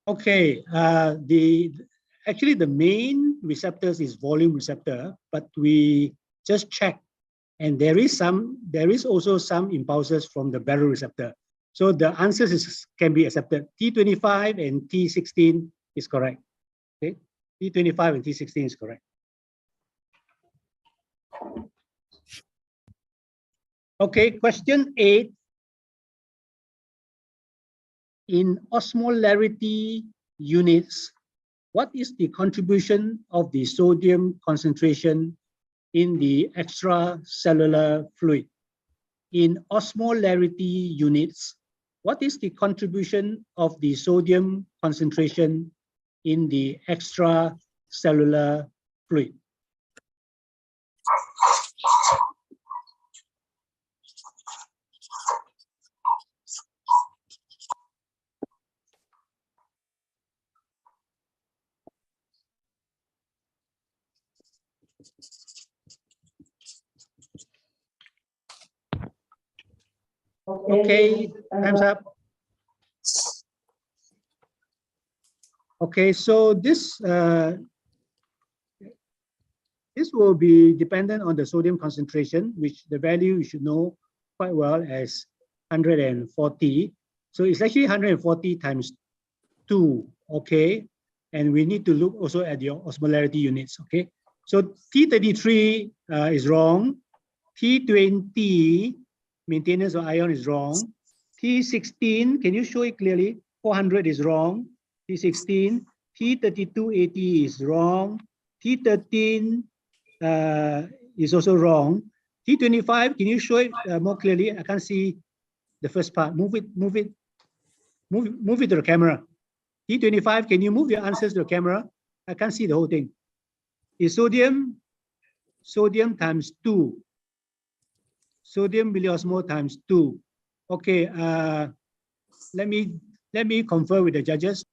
Okay, actually the main receptors is volume receptor, but we just check, and there is also some impulses from the baroreceptor. So the answers can be accepted. T25 and T16 is correct. Okay, T25 and T16 is correct. Okay, question 8. In osmolarity units, what is the contribution of the sodium concentration in the extracellular fluid? In osmolarity units, what is the contribution of the sodium concentration in the extracellular fluid? Okay, time's up. Okay, so this will be dependent on the sodium concentration, which the value you should know quite well as 140. So it's actually 140 times 2, okay? And we need to look also at your osmolarity units, okay? So T33 is wrong. T20, maintenance of ion, is wrong. T16, can you show it clearly? 400 is wrong. T16, T3280 is wrong. T13 is also wrong. T25, can you show it more clearly? I can't see the first part. Move it to the camera. T25, can you move your answers to the camera? I can't see the whole thing. Is sodium times 2. Sodium milliosmol times 2. Okay, let me confer with the judges.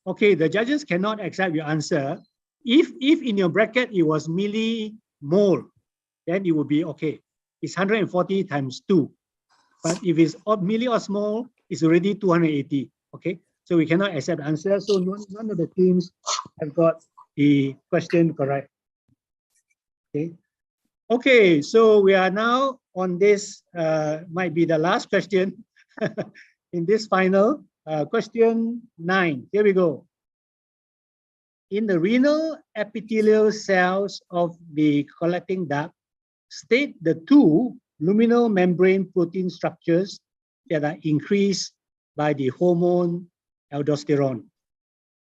Okay, the judges cannot accept your answer. If in your bracket it was millimole, then it would be okay. It's 140 times 2. But if it's milliosmol, it's already 280. Okay, so we cannot accept the answer. So none of the teams have got the question correct. Okay. Okay, so we are now on this, might be the last question in this final. Question 9, here we go. In the renal epithelial cells of the collecting duct, state the 2 luminal membrane protein structures that are increased by the hormone aldosterone.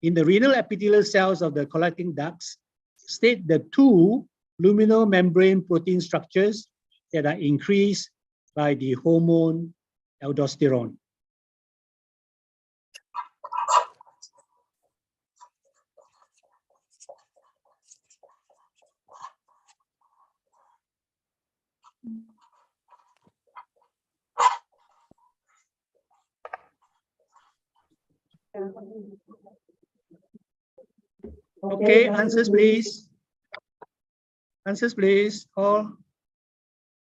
In the renal epithelial cells of the collecting ducts, state the 2 luminal membrane protein structures that are increased by the hormone aldosterone. Okay, answers please. Answers please, all.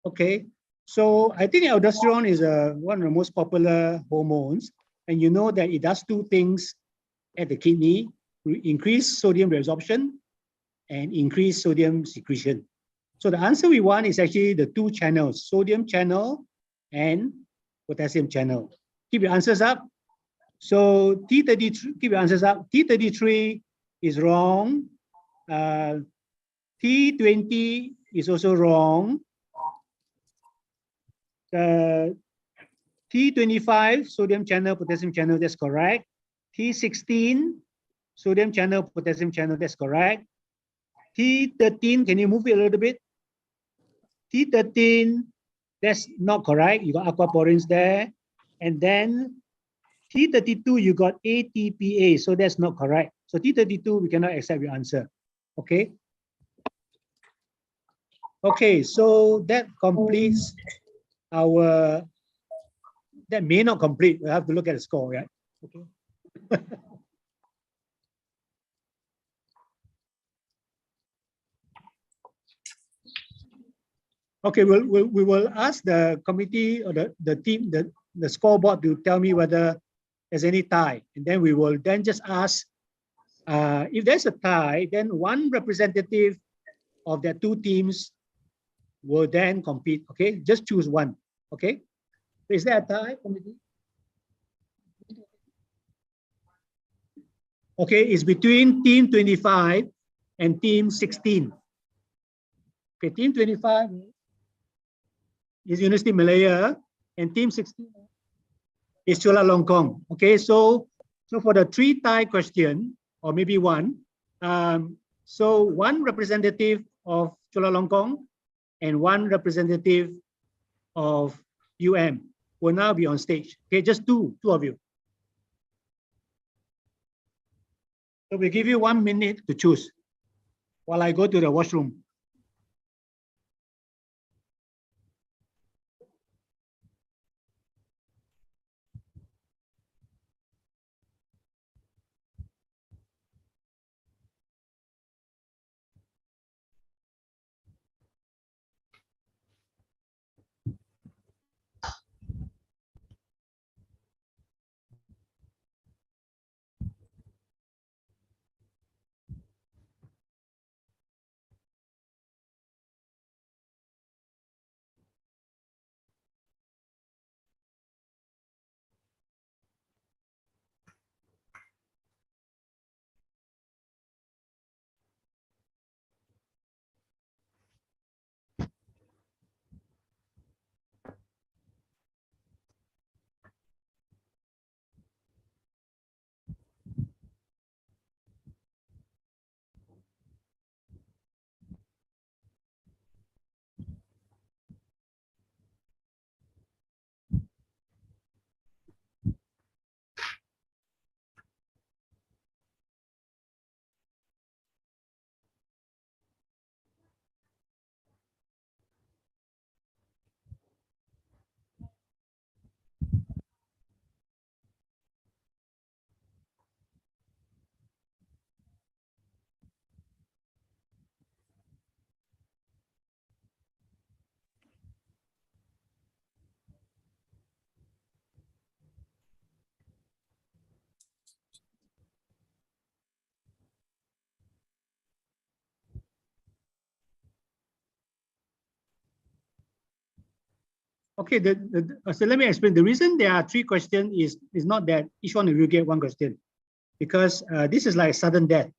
Okay, so I think aldosterone is one of the most popular hormones, and you know that it does 2 things at the kidney: increase sodium reabsorption and increase sodium secretion. So the answer we want is actually the 2 channels, sodium channel and potassium channel. Keep your answers up. So T33, keep your answers up. T33 is wrong. T20 is also wrong. T25, sodium channel, potassium channel, that's correct. T16, sodium channel, potassium channel, that's correct. T13, can you move it a little bit? T13, that's not correct. You got aquaporins there. And then T32, you got ATPA, so that's not correct. So T32, we cannot accept your answer. Okay. Okay, so that completes our, that may not complete. We have to look at the score, right? Okay. Okay, we will ask the committee or the team, the scoreboard to tell me whether there's any tie. And then we will then just ask, if there's a tie, then one representative of the 2 teams will then compete, okay? Just choose one, okay? Is there a tie, committee? Okay, it's between team 25 and team 16. Okay, team 25 is University Malaya and team 16 is Chulalongkorn. Okay, so for the 3 tie question, or maybe one, so one representative of Chulalongkorn and one representative of UM will now be on stage. Okay, just two of you. So we give you 1 minute to choose while I go to the washroom. Okay, so let me explain. The reason there are 3 questions is not that each one of you get 1 question, because this is like sudden death.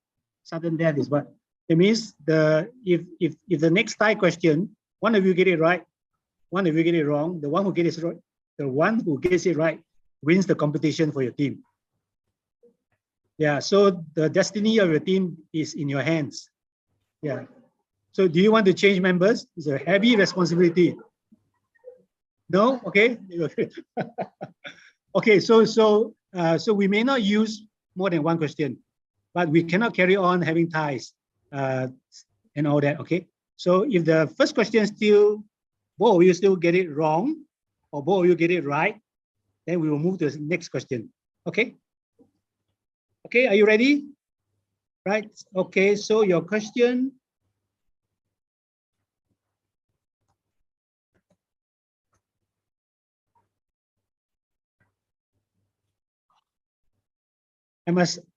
Sudden death is what it means. If the next tie question, one of you get it right, one of you get it wrong, the one who gets it right wins the competition for your team. Yeah, so the destiny of your team is in your hands. Yeah. So do you want to change members? It's a heavy responsibility. No? Okay. Okay, so we may not use more than 1 question, but we cannot carry on having ties and all that. Okay. So if the first question still, both of you still get it wrong, or both of you get it right, then we will move to the next question. Okay. Okay, are you ready? Right. Okay, so your question.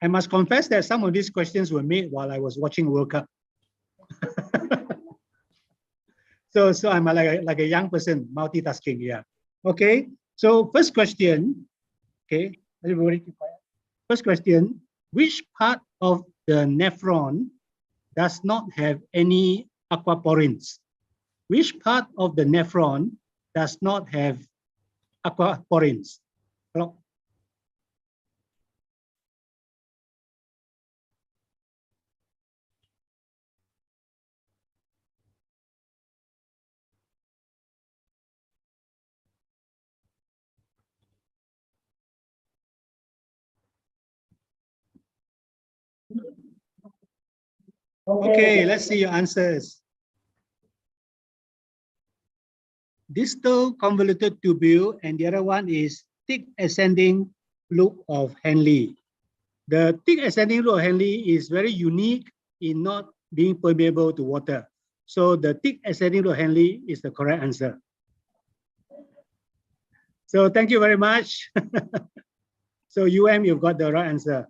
I must confess that some of these questions were made while I was watching World Cup. So I'm like a young person, multitasking. Yeah. Okay. So first question. Okay. Everybody keep quiet. First question: which part of the nephron does not have any aquaporins? Which part of the nephron does not have aquaporins? Hello? Okay, let's see your answers. Distal convoluted tubule, and the other one is thick ascending loop of Henle. The thick ascending loop of Henle is very unique in not being permeable to water. So the thick ascending loop of Henle is the correct answer. So thank you very much. So you've got the right answer.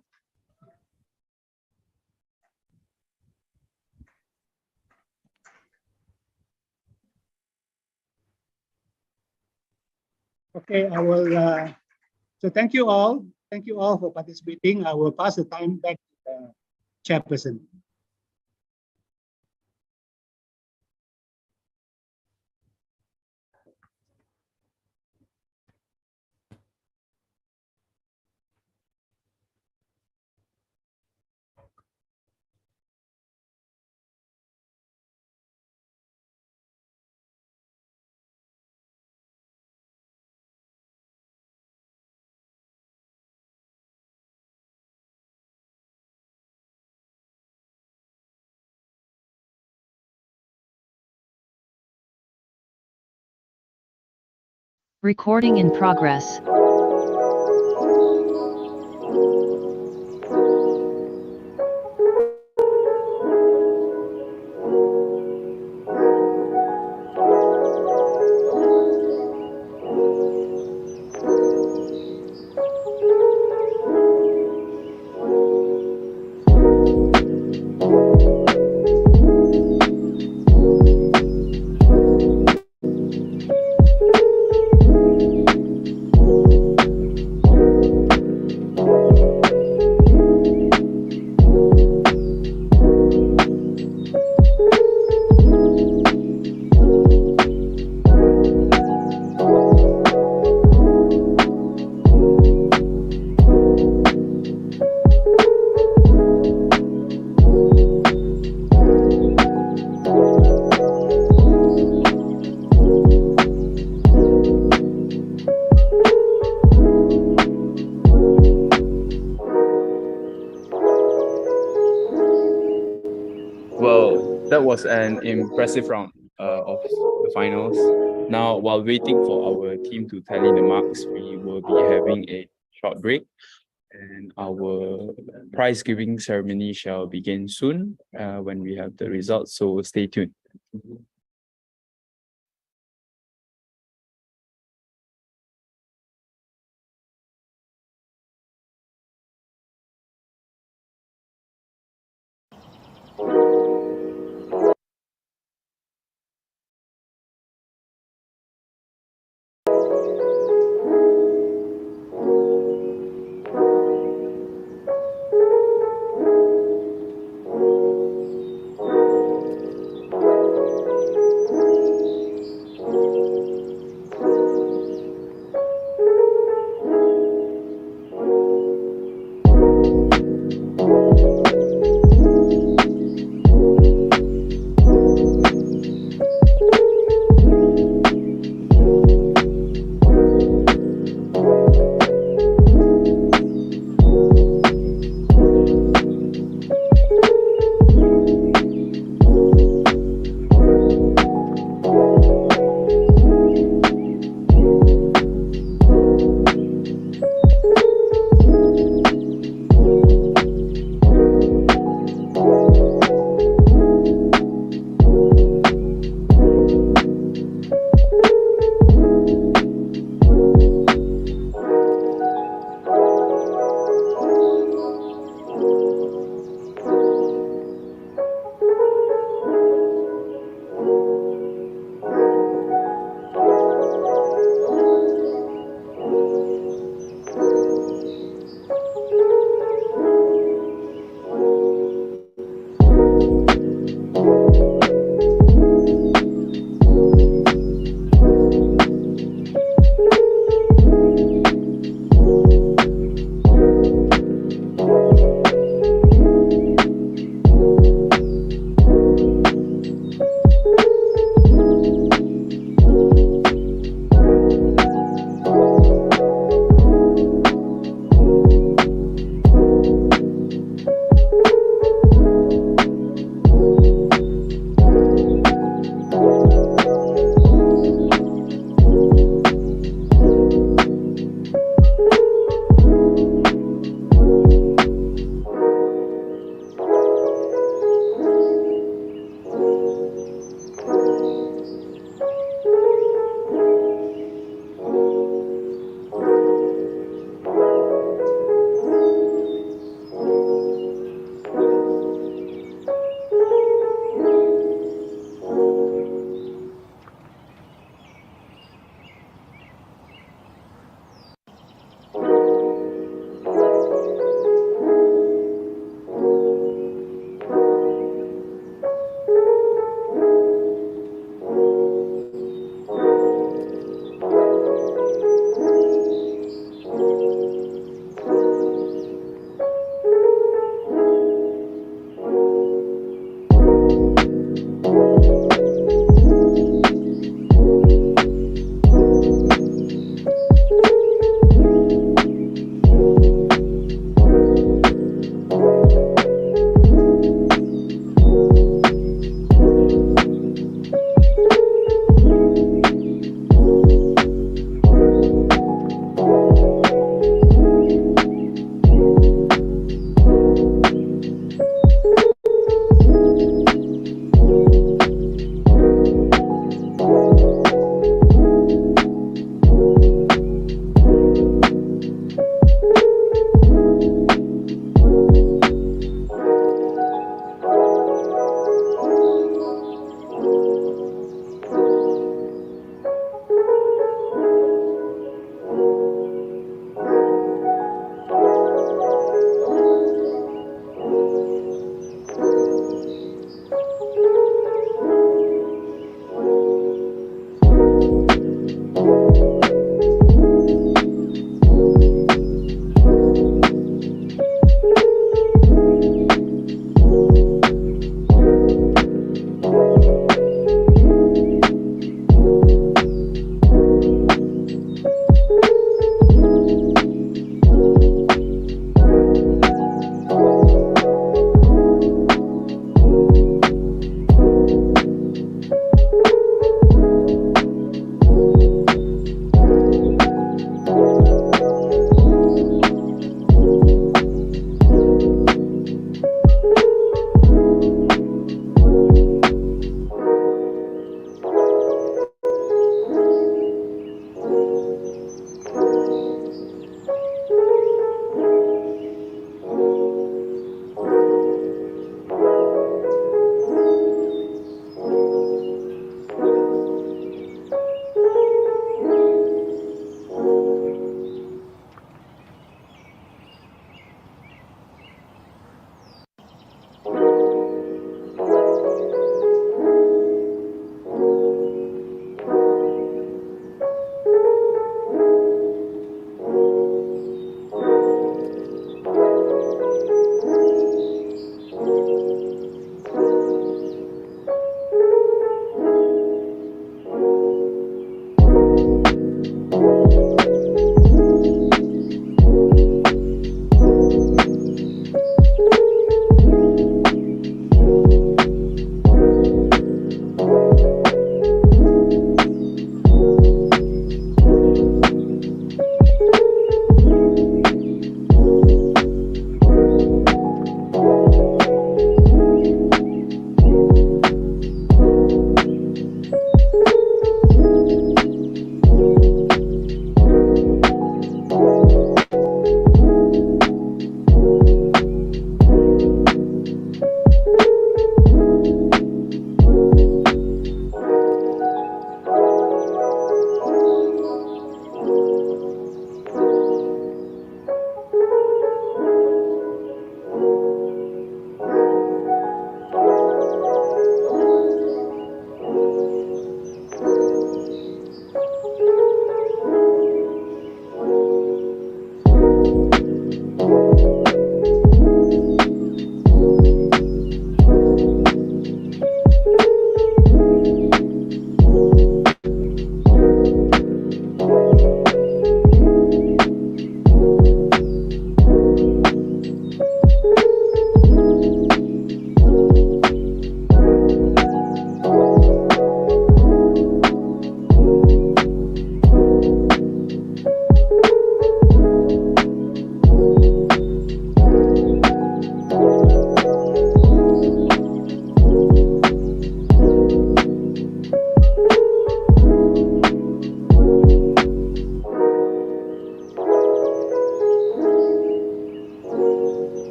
Okay, I will. So thank you all. Thank you all for participating. I will pass the time back to the chairperson. Recording in progress. Well, that was an impressive round of the finals. Now, while waiting for our team to tally the marks, we will be having a short break, and our prize giving ceremony shall begin soon when we have the results. So stay tuned.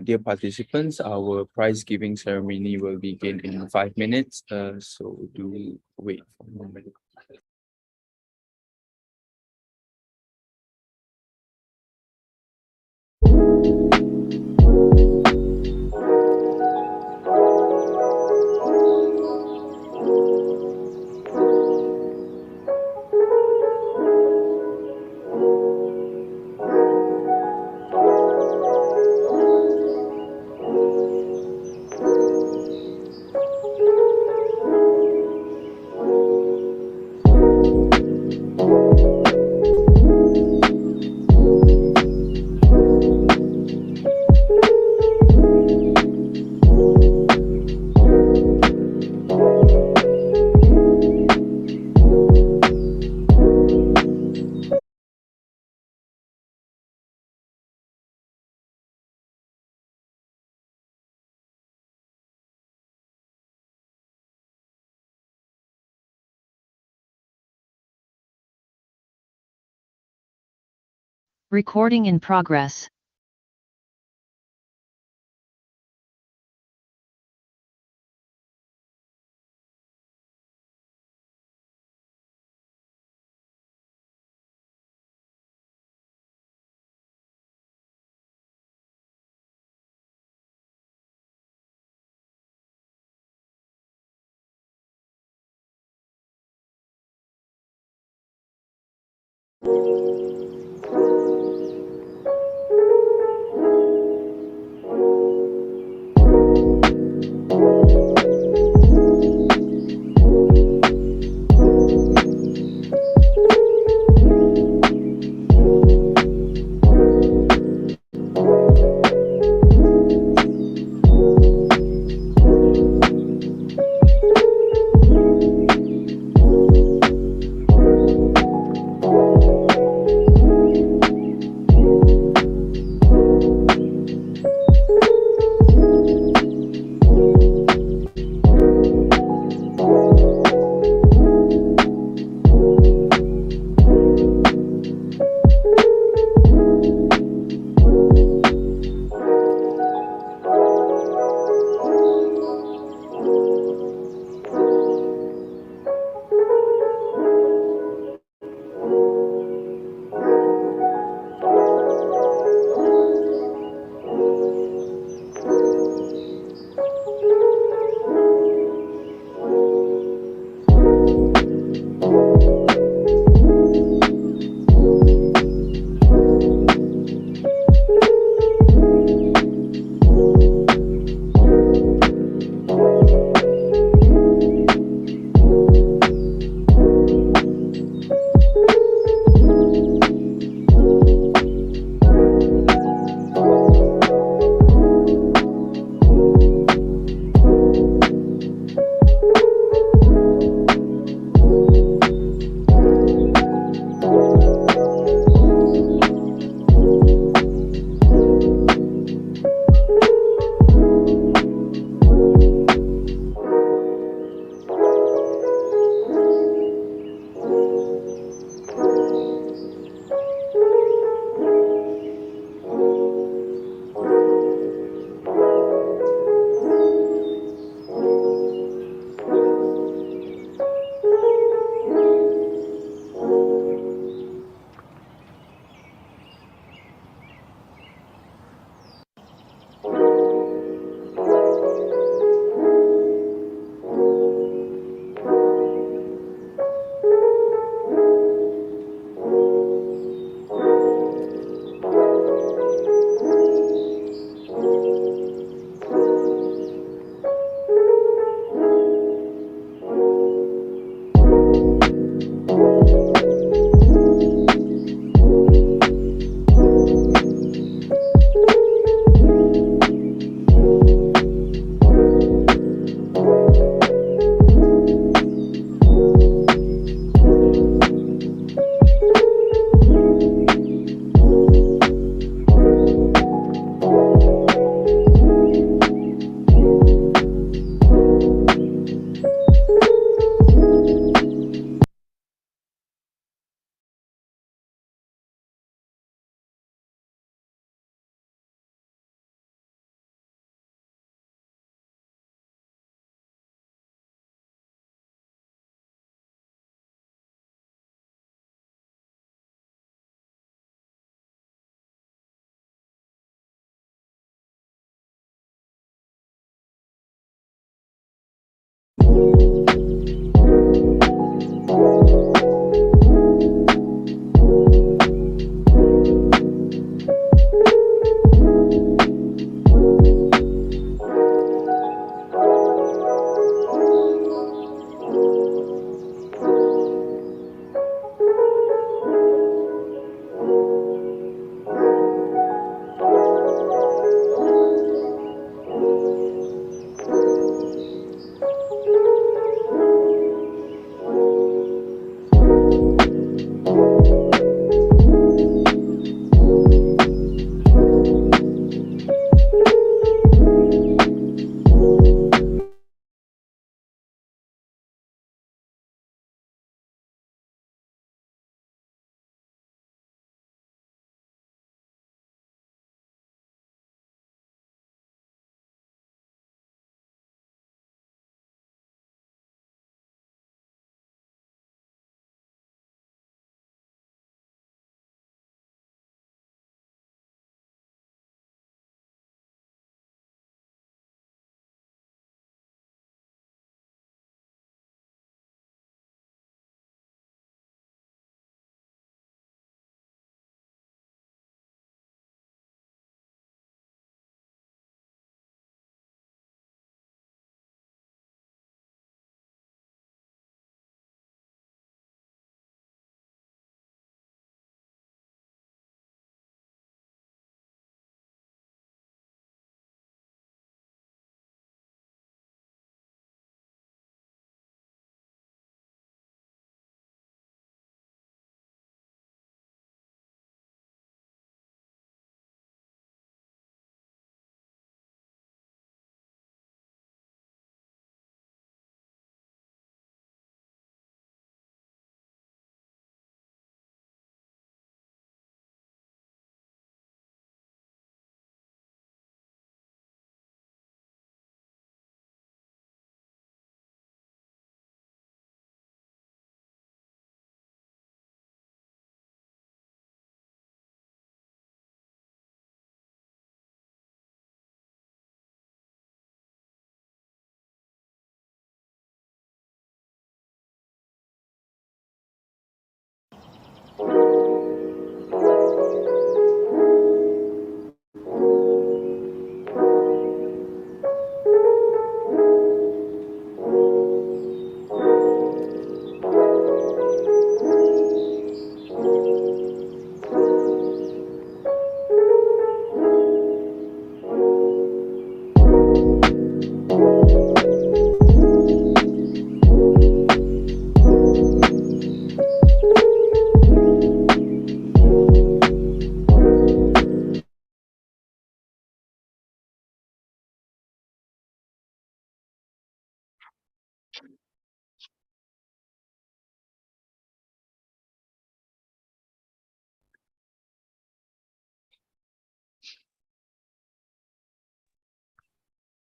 Dear participants, our prize giving ceremony will begin in 5 minutes. So do wait for a moment. Recording in progress.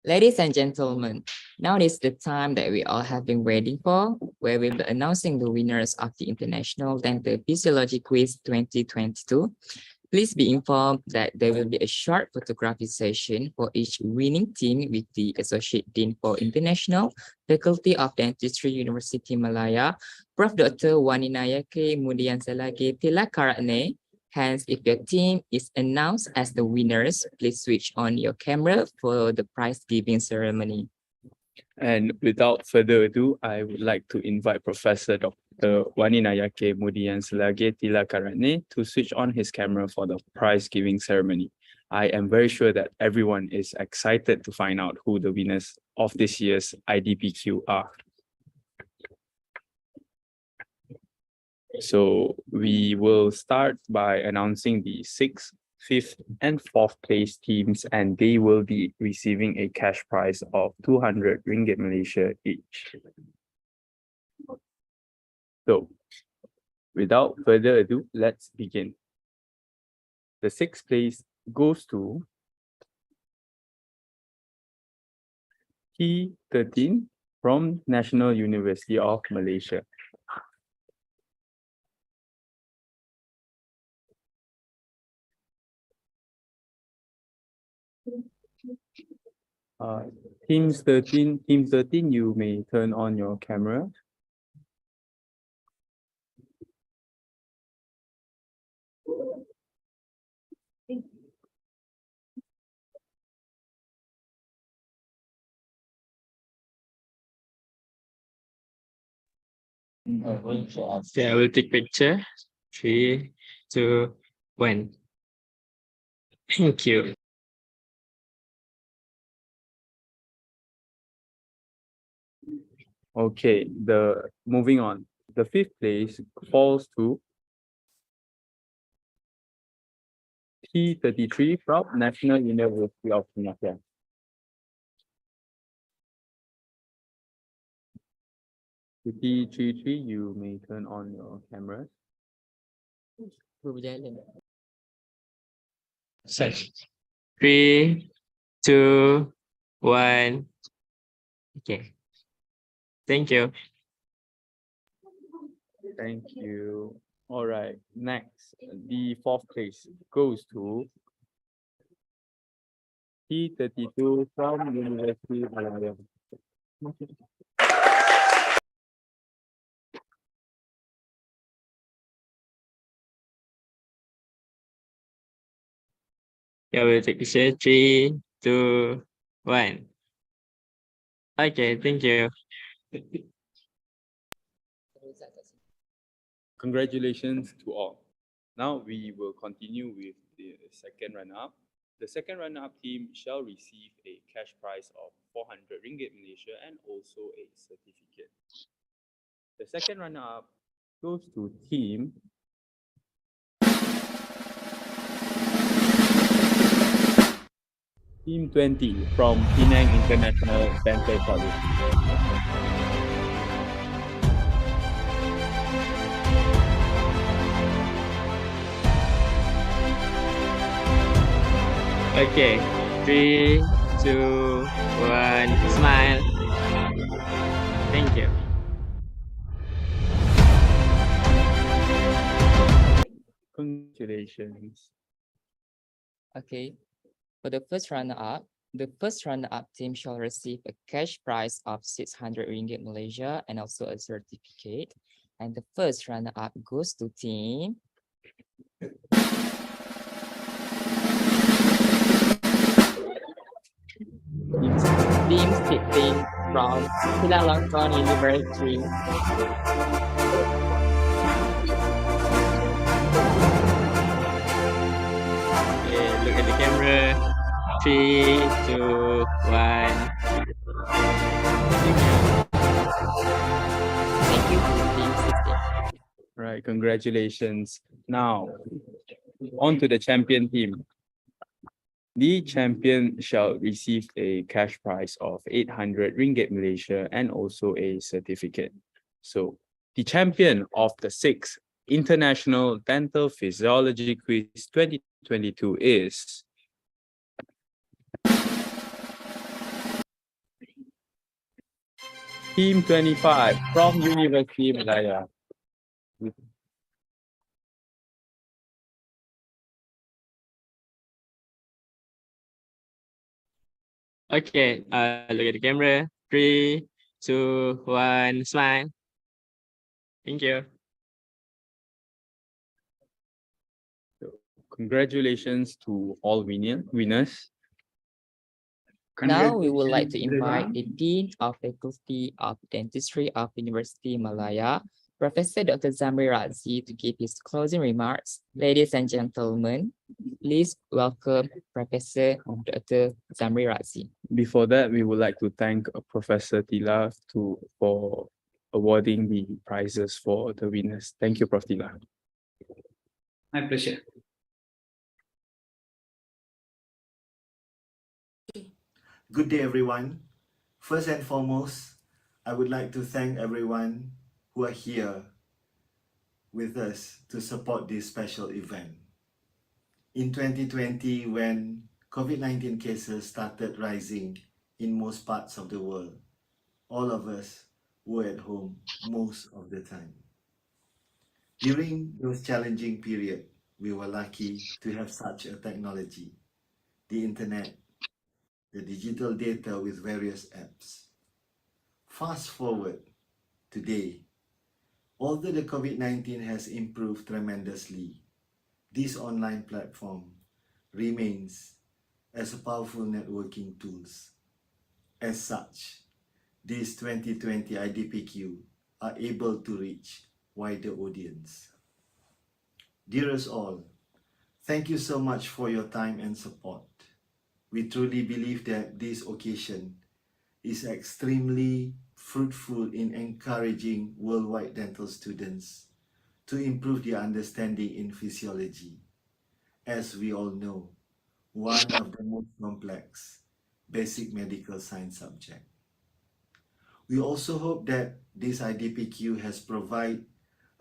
Ladies and gentlemen, now is the time that we all have been waiting for, where we'll be announcing the winners of the International Dental Physiology Quiz 2022. Please be informed that there will be a short photography session for each winning team with the Associate Dean for International Faculty of Dentistry, University Malaya, Prof. Dr. Waninaya K. Mudiansalage Tilakaratne. Hence, if your team is announced as the winners, please switch on your camera for the prize giving ceremony. And without further ado, I would like to invite Professor Dr. Waninayake Mudiansalage Tilakaratne to switch on his camera for the prize giving ceremony. I am very sure that everyone is excited to find out who the winners of this year's IDPQ are. So we will start by announcing the 6th, 5th, and 4th place teams, and they will be receiving a cash prize of 200 ringgit Malaysia each. So without further ado, let's begin. The 6th place goes to T13 from National University of Malaysia. Team 13, you may turn on your camera. Okay, I will take picture. 3, 2, 1. Thank you. Okay, moving on. The 5th place falls to T33 from National University of Singapore. T33, you may turn on your cameras. Set. 3, 2, 1. Okay. Thank you. Thank you. All right, next, the 4th place goes to T32 from University of Malaya. Yeah, we'll take picture. 3, 2, 1. Okay, thank you. Congratulations to all. Now we will continue with the 2nd runner-up. The 2nd runner-up team shall receive a cash prize of 400 ringgit Malaysia and also a certificate. The 2nd runner-up goes to team Team 20 from Penang International Dental College. Okay, 3, 2, 1. Smile. Thank you. Congratulations. Okay, for the first runner-up, the first runner-up team shall receive a cash prize of 600 ringgit Malaysia and also a certificate. And the first runner-up goes to team Team Sitting from Chulalongkorn University. Okay, look at the camera. 3, 2, 1. Thank you to Team Sitting. Right, congratulations. Now, on to the champion team. The champion shall receive a cash prize of 800 ringgit Malaysia and also a certificate. So, the champion of the 6th International Dental Physiology Quiz 2022 is Team 25 from University Malaya. Okay, look at the camera. 3, 2, 1, smile. Thank you. Congratulations to all winners. Now we would like to invite the Dean of Faculty of Dentistry of University Malaya, Professor Dr. Zamri Razi, to give his closing remarks. Ladies and gentlemen, please welcome Professor Dr. Zamri Razi. Before that, we would like to thank Professor Tila for awarding the prizes for the winners. Thank you, Prof. Tila. My pleasure. Good day, everyone. First and foremost, I would like to thank everyone who are here with us to support this special event. In 2020, when COVID-19 cases started rising in most parts of the world, all of us were at home most of the time. During those challenging periods, we were lucky to have such a technology, the internet, the digital data with various apps. Fast forward today, although the COVID-19 has improved tremendously, this online platform remains as a powerful networking tools. As such, this 2020 IDPQ are able to reach wider audience. Dearest all, thank you so much for your time and support. We truly believe that this occasion is extremely fruitful in encouraging worldwide dental students to improve their understanding in physiology. As we all know, one of the most complex basic medical science subject. We also hope that this IDPQ has provided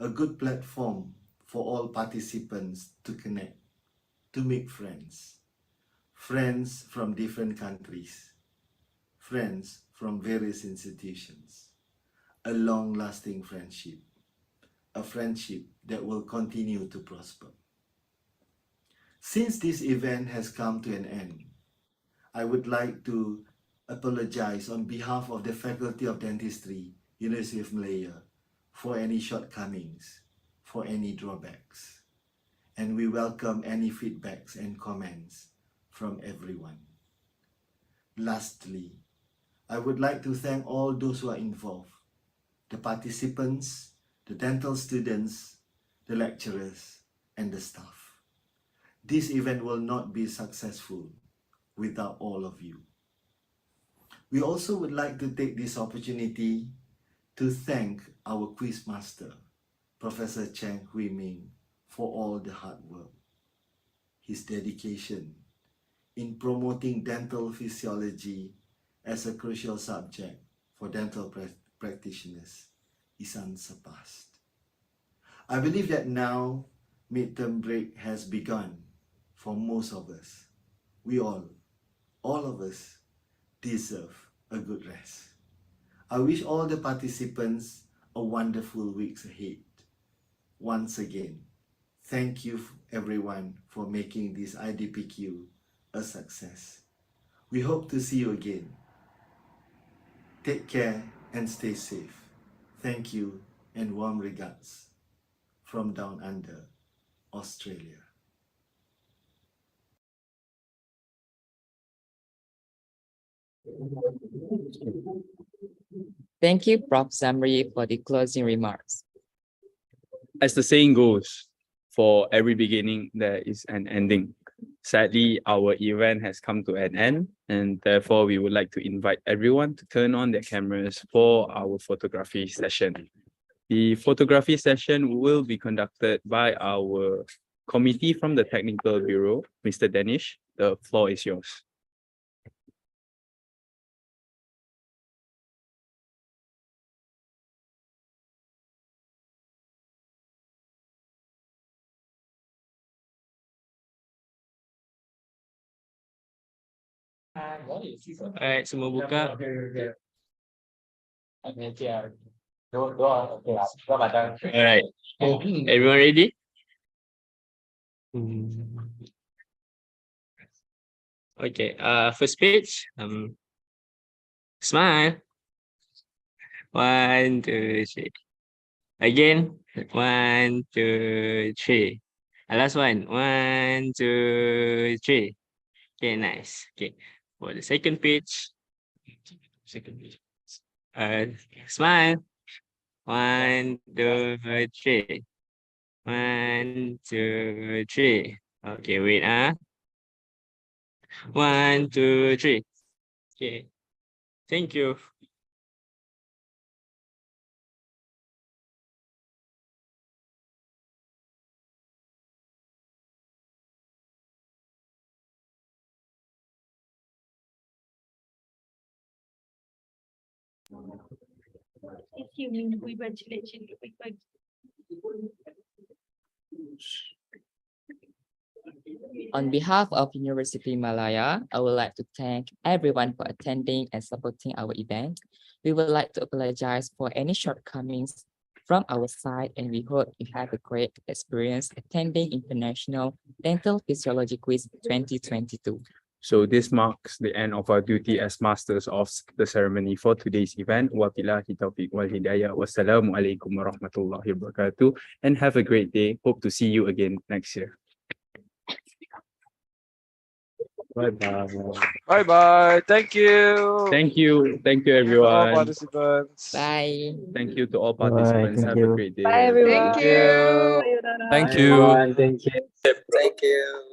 a good platform for all participants to connect, to make friends from different countries, friends from various institutions, a long-lasting friendship, a friendship that will continue to prosper. Since this event has come to an end, I would like to apologize on behalf of the Faculty of Dentistry, University of Malaya, for any shortcomings, for any drawbacks. And we welcome any feedbacks and comments from everyone. Lastly, I would like to thank all those who are involved, the participants, the dental students, the lecturers, and the staff. This event will not be successful without all of you. We also would like to take this opportunity to thank our quiz master, Professor Cheng Hui Ming, for all the hard work. His dedication in promoting dental physiology as a crucial subject for dental practitioners is unsurpassed. I believe that now midterm break has begun for most of us. We all of us deserve a good rest. I wish all the participants a wonderful week ahead. Once again, thank you everyone for making this IDPQ a success. We hope to see you again. Take care and stay safe. Thank you and warm regards from down under, Australia. Thank you, Prof. Zamri, for the closing remarks. As the saying goes, for every beginning, there is an ending. Sadly, our event has come to an end, and therefore we would like to invite everyone to turn on their cameras for our photography session. The photography session will be conducted by our committee from the Technical Bureau. Mr. Danish, the floor is yours. Alright, semua buka. Alright, everyone ready? Okay, first page. Smile. 1, 2, 3. Again. 1, 2, 3. Last one. 1, 2, 3. Okay, nice. Okay, for the second page. Smile. 1, 2, 3. 1, 2, 3. Okay, wait. 1, 2, 3. Okay, thank you. If you mean congratulations. On behalf of University Malaya, I would like to thank everyone for attending and supporting our event. We would like to apologize for any shortcomings from our side, and we hope you have a great experience attending International Dental Physiology Quiz 2022. So this marks the end of our duty as masters of the ceremony for today's event. Wabillahi taufiq wal hidayah. Wassalamualaikum warahmatullahi wabarakatuh. And have a great day. Hope to see you again next year. Bye-bye. Bye-bye. Thank you. Thank you. Thank you, All everyone. participants. Bye. Thank you to all participants. Thank Have a you. great day. Bye, everyone. Thank you. Thank Bye, you. everyone. Thank you. Thank you.